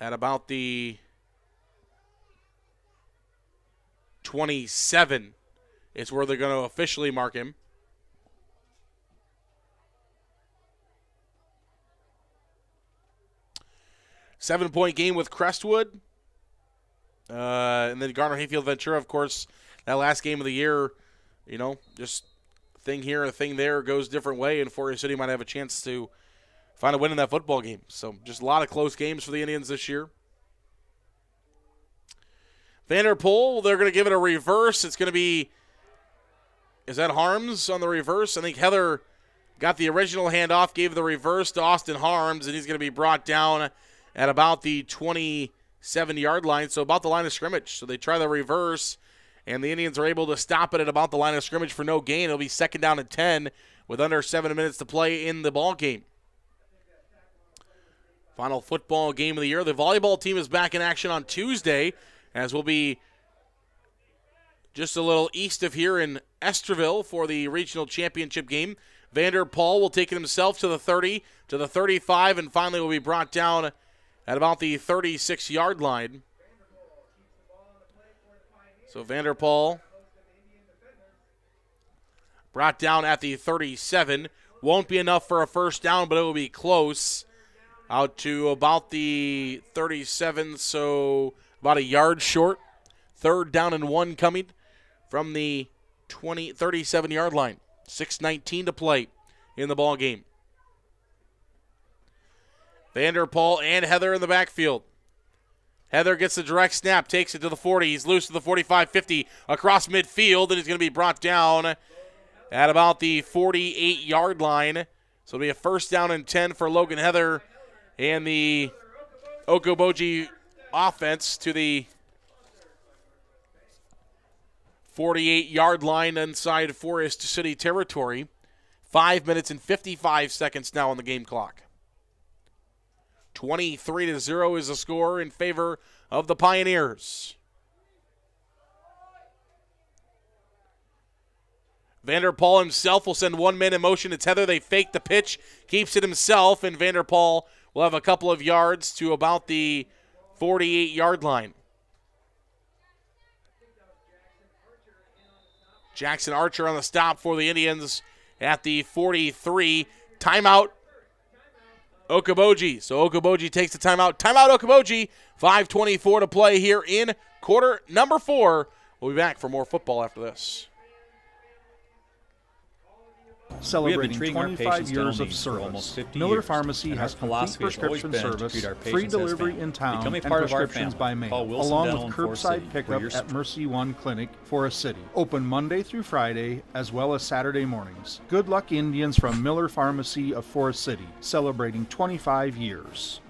at about the 27 is where they're going to officially mark him. Seven-point game with Crestwood. And then Garner Hayfield Ventura, of course, that last game of the year, just thing here, a thing there, goes different way, and Forest City might have a chance to find a win in that football game. So just a lot of close games for the Indians this year. Vanderpool, they're going to give it a reverse. It's going to be, is that Harms on the reverse? I think Heather got the original handoff, gave the reverse to Austin Harms, and he's going to be brought down at about the 27-yard line, so about the line of scrimmage. So they try the reverse, and the Indians are able to stop it at about the line of scrimmage for no gain. It'll be 2nd down and 10 with under 7 minutes to play in the ball game. Final football game of the year. The volleyball team is back in action on Tuesday, as we'll be just a little east of here in Esterville for the regional championship game. Vanderpool will take it himself to the 30, to the 35, and finally will be brought down at about the 36-yard line. So Vanderpool brought down at the 37. Won't be enough for a first down, but it will be close. Out to about the 37, so about a yard short. 3rd down and 1 coming from the 37-yard line. 6:19 to play in the ball game. Vanderpool and Heather in the backfield. Heather gets the direct snap, takes it to the 40. He's loose to the 45-50 across midfield, and he's going to be brought down at about the 48-yard line. So it'll be a 1st down and 10 for Logan Heather and the Okoboji offense to the 48-yard line inside Forest City territory. 5 minutes and 55 seconds now on the game clock. 23-0 is the score in favor of the Pioneers. Vanderpool himself will send one man in motion. It's Heather. They fake the pitch, keeps it himself, and Vanderpool will have a couple of yards to about the 48-yard line. Jackson Archer on the stop for the Indians at the 43. Timeout Okoboji. So Okoboji takes the timeout. Timeout, Okoboji. 5:24 to play here in quarter number 4. We'll be back for more football after this. Celebrating 25 years of service, Miller Pharmacy has complete prescription service, free delivery in town, and prescriptions by mail, along with curbside pickup at Mercy One Clinic, Forest City. Open Monday through Friday, as well as Saturday mornings. Good luck, Indians, from Miller Pharmacy of Forest City, celebrating 25 years.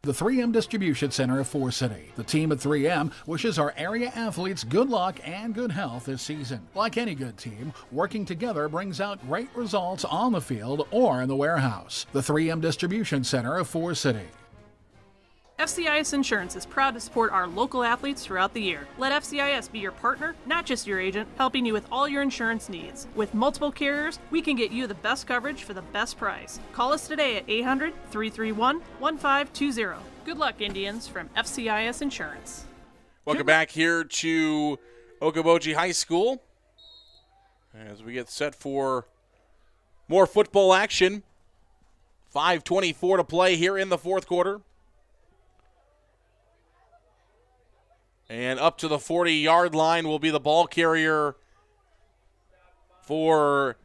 The 3M Distribution Center of Forest City. The team at 3M wishes our area athletes good luck and good health this season. Like any good team, working together brings out great results on the field or in the warehouse. The 3M Distribution Center of Forest City. FCIS Insurance is proud to support our local athletes throughout the year. Let FCIS be your partner, not just your agent, helping you with all your insurance needs. With multiple carriers, we can get you the best coverage for the best price. Call us today at 800-331-1520. Good luck, Indians, from FCIS Insurance. Welcome back here to Okoboji High School as we get set for more football action. 5:24 to play here in the fourth quarter. And up to the 40-yard line will be the ball carrier for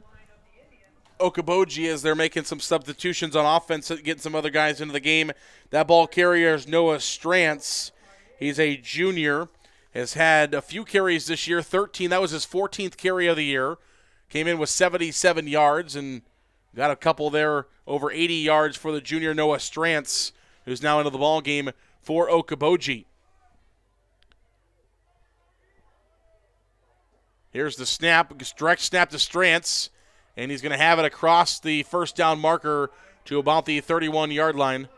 Okoboji as they're making some substitutions on offense, getting some other guys into the game. That ball carrier is Noah Strantz. He's a junior, has had a few carries this year, 13. That was his 14th carry of the year. Came in with 77 yards and got a couple there, over 80 yards for the junior Noah Strantz, who's now into the ball game for Okoboji. Here's the snap, direct snap to Strantz, and he's going to have it across the first down marker to about the 31-yard line.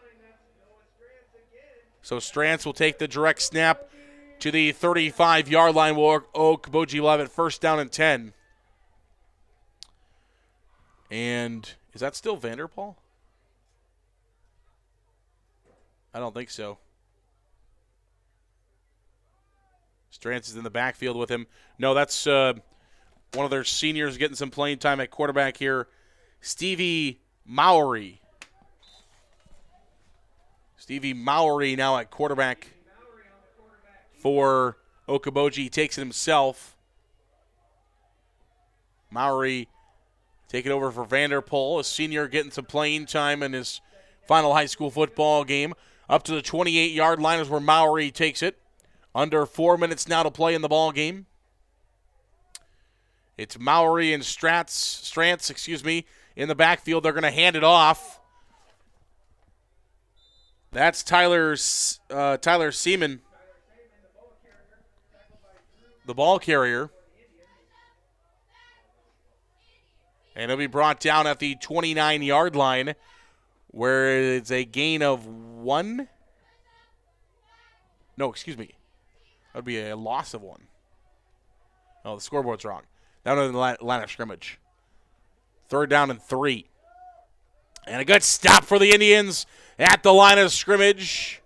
So Strantz will take the direct snap to the 35-yard line. Okoboji will have it first down and 10. And is that still Vanderpool? I don't think so. Strantz is in the backfield with him. No, that's one of their seniors getting some playing time at quarterback here, Stevie Mowry. Stevie Mowry now at quarterback for Okoboji. He takes it himself. Mowry taking over for Vanderpool, a senior getting some playing time in his final high school football game. Up to the 28-yard line is where Mowry takes it. Under 4 minutes now to play in the ball game. It's Mowry and Strantz, in the backfield. They're going to hand it off. That's Tyler Seaman, the ball carrier. And it'll be brought down at the 29-yard line, where it's a gain of 1. No, excuse me. That would be a loss of 1. Oh, the scoreboard's wrong. Down in the line of scrimmage. 3rd down and 3. And a good stop for the Indians at the line of scrimmage.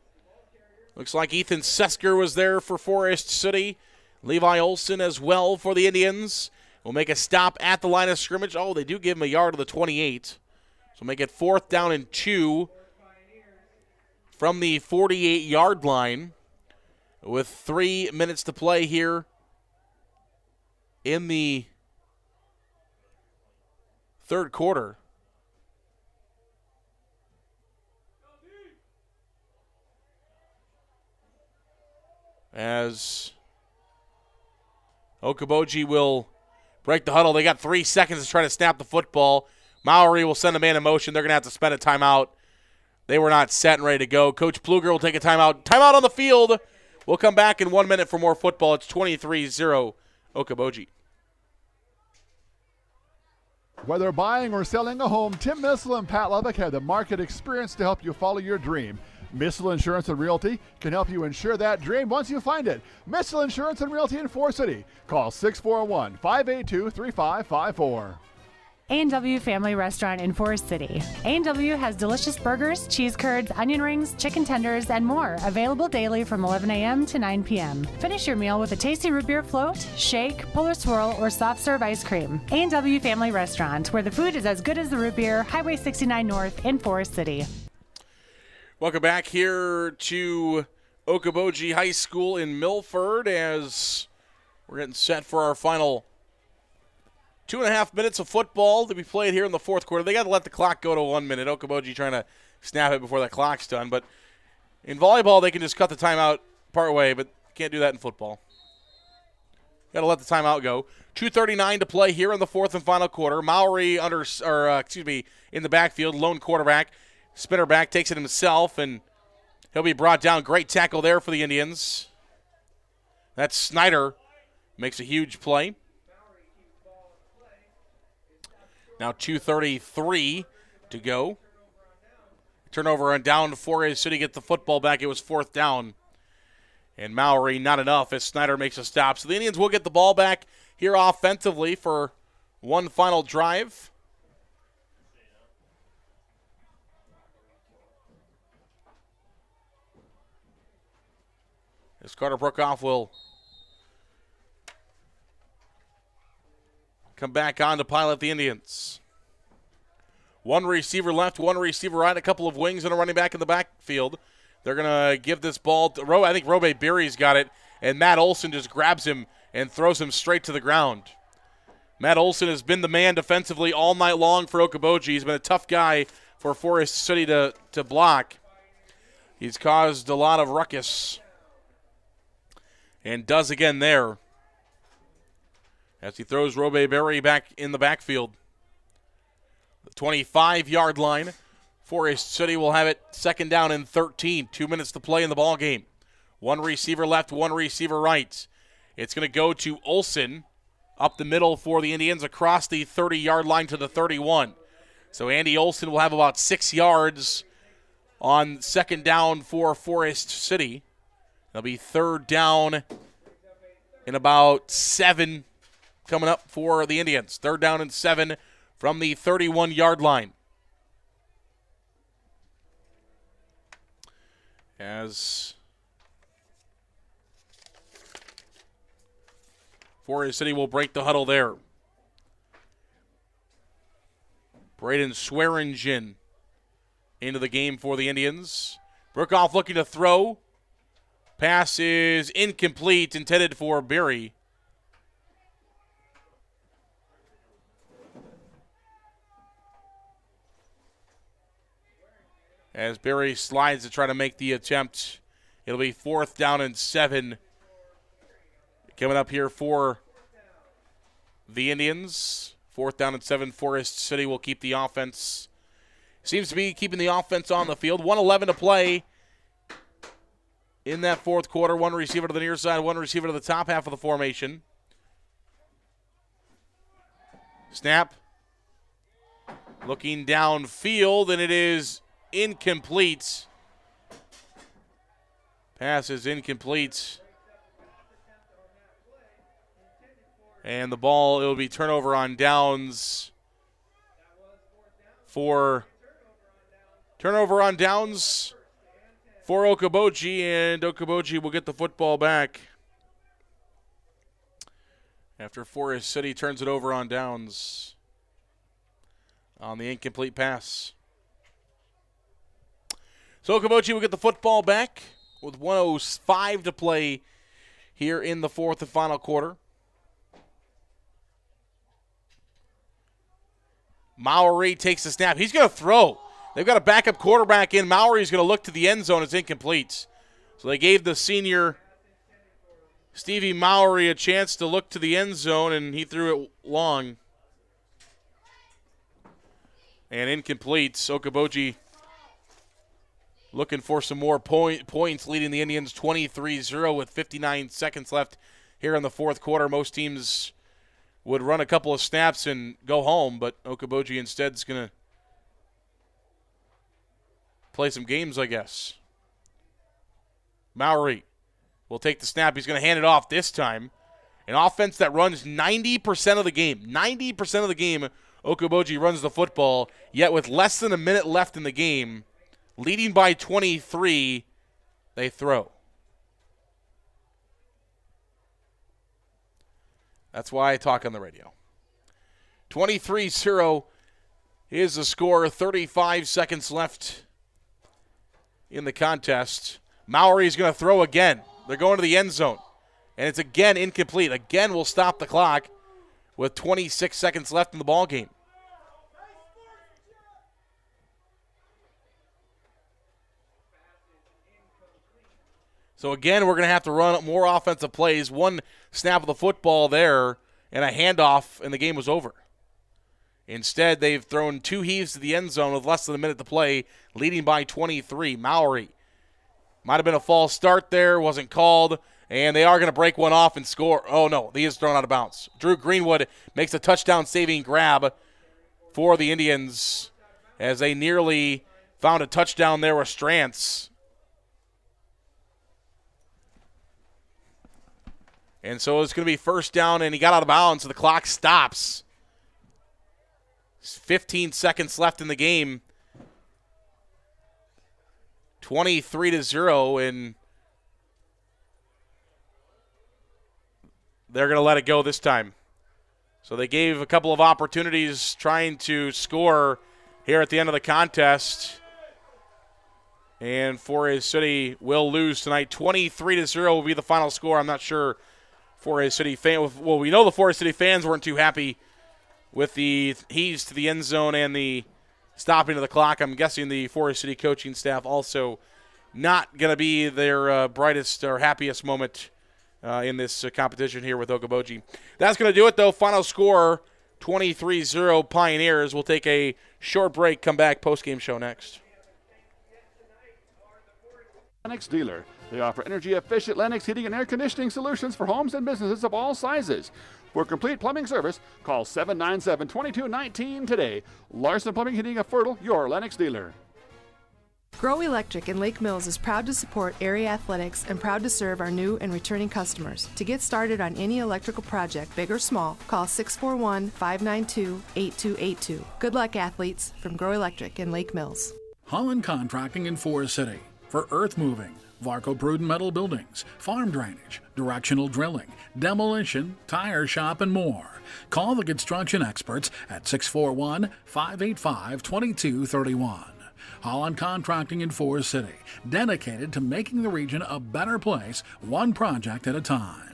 Looks like Ethan Sesker was there for Forest City. Levi Olson as well for the Indians. Will make a stop at the line of scrimmage. Oh, they do give him a yard of the 28. So make it 4th down and 2 from the 48-yard line. With 3 minutes to play here in the third quarter. As Okoboji will break the huddle. They got 3 seconds to try to snap the football. Mowry will send a man in motion. They're going to have to spend a timeout. They were not set and ready to go. Coach Pluger will take a timeout. Timeout on the field. We'll come back in 1 minute for more football. It's 23-0 Okoboji. Whether buying or selling a home, Tim Missel and Pat Levick have the market experience to help you follow your dream. Missel Insurance and Realty can help you insure that dream once you find it. Missel Insurance and Realty in Forest City. Call 641-582-3554. A&W Family Restaurant in Forest City. A&W has delicious burgers, cheese curds, onion rings, chicken tenders, and more available daily from 11 a.m. to 9 p.m. Finish your meal with a tasty root beer float, shake, polar swirl, or soft serve ice cream. A&W Family Restaurant, where the food is as good as the root beer, Highway 69 North in Forest City. Welcome back here to Okoboji High School in Milford as we're getting set for our final 2.5 minutes of football to be played here in the fourth quarter. They got to let the clock go to 1 minute. Okoboji trying to snap it before that clock's done. But in volleyball, they can just cut the timeout part way, but can't do that in football. Got to let the timeout go. 2:39 to play here in the fourth and final quarter. Mowry in the backfield, lone quarterback. Spinner back, takes it himself, and he'll be brought down. Great tackle there for the Indians. That's Snyder. Makes a huge play. Now 2:33 to go. Turnover on down for his City. Get the football back. It was fourth down. And Mowry, not enough as Snyder makes a stop. So the Indians will get the ball back here offensively for one final drive. As Carter Brookoff will come back on to pilot the Indians. One receiver left, one receiver right, a couple of wings and a running back in the backfield. They're going to give this ball to I think Robe Berry's got it, and Matt Olson just grabs him and throws him straight to the ground. Matt Olson has been the man defensively all night long for Okoboji. He's been a tough guy for Forest City to block. He's caused a lot of ruckus and does again there as he throws Robe Berry back in the backfield. The 25-yard line. Forest City will have it second down and 13. 2 minutes to play in the ball game. One receiver left, one receiver right. It's going to go to Olson up the middle for the Indians across the 30-yard line to the 31. So Andy Olson will have about 6 yards on second down for Forest City. It'll be third down in about 7 coming up for the Indians. Third down and 7 from the 31-yard line. As Forest City will break the huddle there. Braden Swearingen into the game for the Indians. Brookoff looking to throw. Pass is incomplete, intended for Berry. As Berry slides to try to make the attempt, it'll be fourth down and 7 coming up here for the Indians. Fourth down and 7, Forest City will keep the offense. Seems to be keeping the offense on the field. 1:11 to play in that fourth quarter. One receiver to the near side, one receiver to the top half of the formation. Snap. Looking downfield, and it is incomplete. Pass is incomplete. And the ball, it will be turnover on downs for Okoboji, and Okoboji will get the football back after Forest City turns it over on downs on the incomplete pass. So Okoboji will get the football back with 1:05 to play here in the fourth and final quarter. Mowry takes the snap. He's going to throw. They've got a backup quarterback in. Mowry's going to look to the end zone. It's incomplete. So they gave the senior Stevie Mowry a chance to look to the end zone, and he threw it long. And incomplete. Okoboji looking for some more points, leading the Indians 23-0 with 59 seconds left here in the fourth quarter. Most teams would run a couple of snaps and go home, but Okoboji instead is going to play some games, I guess. Mowry will take the snap. He's going to hand it off this time. An offense that runs 90% of the game. 90% of the game, Okoboji runs the football, yet with less than a minute left in the game, leading by 23, they throw. That's why I talk on the radio. 23-0 is the score. 35 seconds left in the contest. Maury's going to throw again. They're going to the end zone. And it's again incomplete. Again, we'll stop the clock with 26 seconds left in the ball game. So again, we're going to have to run more offensive plays. One snap of the football there and a handoff, and the game was over. Instead, they've thrown 2 heaves to the end zone with less than a minute to play, leading by 23. Maury. Might have been a false start there, wasn't called, and they are going to break one off and score. Oh, no, he is thrown out of bounds. Drew Greenwood makes a touchdown-saving grab for the Indians as they nearly found a touchdown there with Strantz. And so it's going to be first down, and he got out of bounds, so the clock stops. 15 seconds left in the game. 23-0, and they're going to let it go this time. So they gave a couple of opportunities trying to score here at the end of the contest. And Forest City will lose tonight. 23-0 will be the final score. I'm not sure Forest City fans. Well, we know the Forest City fans weren't too happy with the heaves to the end zone and the stopping of the clock. I'm guessing the Forest City coaching staff also not going to be their brightest or happiest moment in this competition here with Okoboji. That's going to do it, though. Final score, 23-0 Pioneers. We'll take a short break, come back, post-game show next. Lennox Dealer. They offer energy-efficient Lennox heating and air conditioning solutions for homes and businesses of all sizes. For complete plumbing service, call 797-2219 today. Larson Plumbing, Heating of Fertile, your Lennox dealer. Grow Electric in Lake Mills is proud to support area athletics and proud to serve our new and returning customers. To get started on any electrical project, big or small, call 641-592-8282. Good luck, athletes, from Grow Electric in Lake Mills. Holland Contracting in Forest City for earth moving, Varco Pruden metal buildings, farm drainage, directional drilling, demolition, tire shop, and more. Call the construction experts at 641-585-2231. Holland Contracting in Forest City, dedicated to making the region a better place, one project at a time.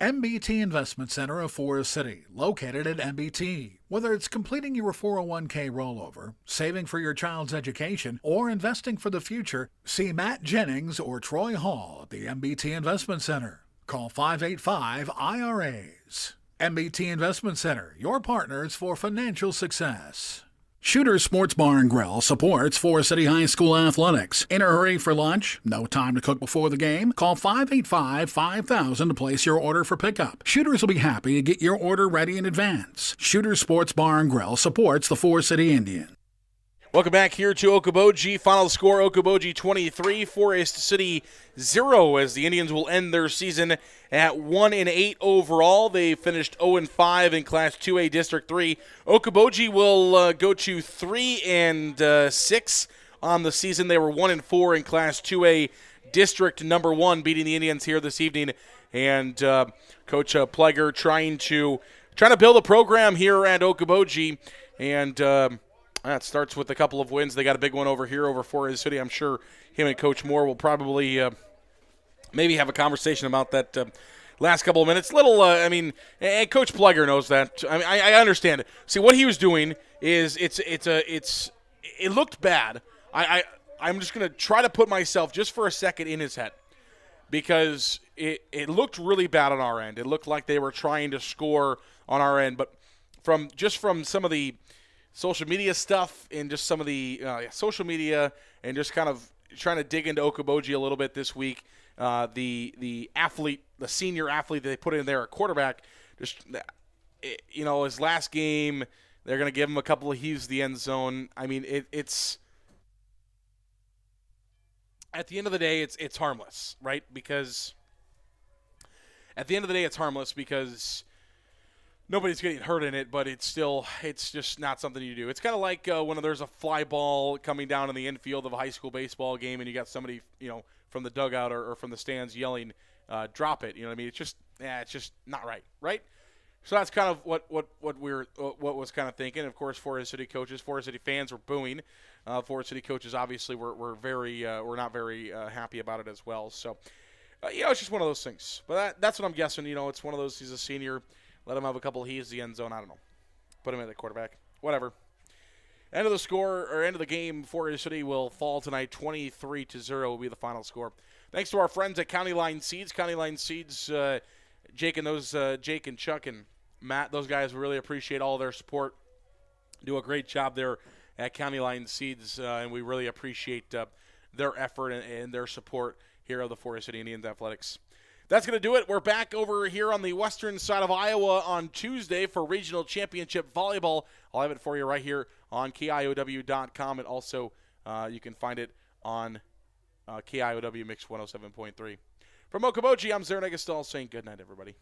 MBT Investment Center of Forest City, located at MBT. Whether it's completing your 401k rollover, saving for your child's education, or investing for the future, see Matt Jennings or Troy Hall at the MBT Investment Center. Call 585-IRAs. MBT Investment Center, your partners for financial success. Shooter Sports Bar and Grill supports Forest City High School athletics. In a hurry for lunch? No time to cook before the game? Call 585-5000 to place your order for pickup. Shooters will be happy to get your order ready in advance. Shooter Sports Bar and Grill supports the Forest City Indian. Welcome back here to Okoboji. Final score, Okoboji 23, Forest City 0, as the Indians will end their season at 1-8 overall. They finished 0-5 in Class 2A District 3. Okoboji will go to 3-6 on the season. They were 1-4 in Class 2A District number 1, beating the Indians here this evening. And Coach Pleger trying to build a program here at Okoboji, and that starts with a couple of wins. They got a big one over here over Forest City. I'm sure him and Coach Moore will probably maybe have a conversation about that last couple of minutes. And Coach Pleger knows that. I mean, I understand it. See, what he was doing is it looked bad. I'm just going to try to put myself just for a second in his head, because it looked really bad on our end. It looked like they were trying to score on our end, but from some of the social media stuff and just some of the social media and just kind of trying to dig into Okoboji a little bit this week. The senior athlete that they put in there at quarterback, his last game, they're going to give him a couple of heaves to the end zone. I mean, it's at the end of the day, it's harmless, right? Because at the end of the day, it's harmless because nobody's getting hurt in it, but it's just not something you do. It's kind of like when there's a fly ball coming down in the infield of a high school baseball game, and you got somebody, from the dugout or from the stands yelling, "Drop it!" You know what I mean? It's just not right, right? So that's kind of what was kind of thinking. Of course, Forest City coaches, Forest City fans were booing. Forest City coaches obviously were not very happy about it as well. So, it's just one of those things. But that's what I'm guessing. It's one of those. He's a senior. Let him have a couple of heaves to the end zone. I don't know. Put him at the quarterback. Whatever. End of the score or end of the game. Forest City will fall tonight. 23-0 will be the final score. Thanks to our friends at County Line Seeds. County Line Seeds. Jake and Chuck and Matt, those guys really appreciate all their support. Do a great job there at County Line Seeds, and we really appreciate their effort and their support here of the Forest City Indians Athletics. That's going to do it. We're back over here on the western side of Iowa on Tuesday for Regional Championship Volleyball. I'll have it for you right here on KIOW.com, and also you can find it on KIOW Mix 107.3. From Okoboji, I'm Zarin Egestal saying good night, everybody.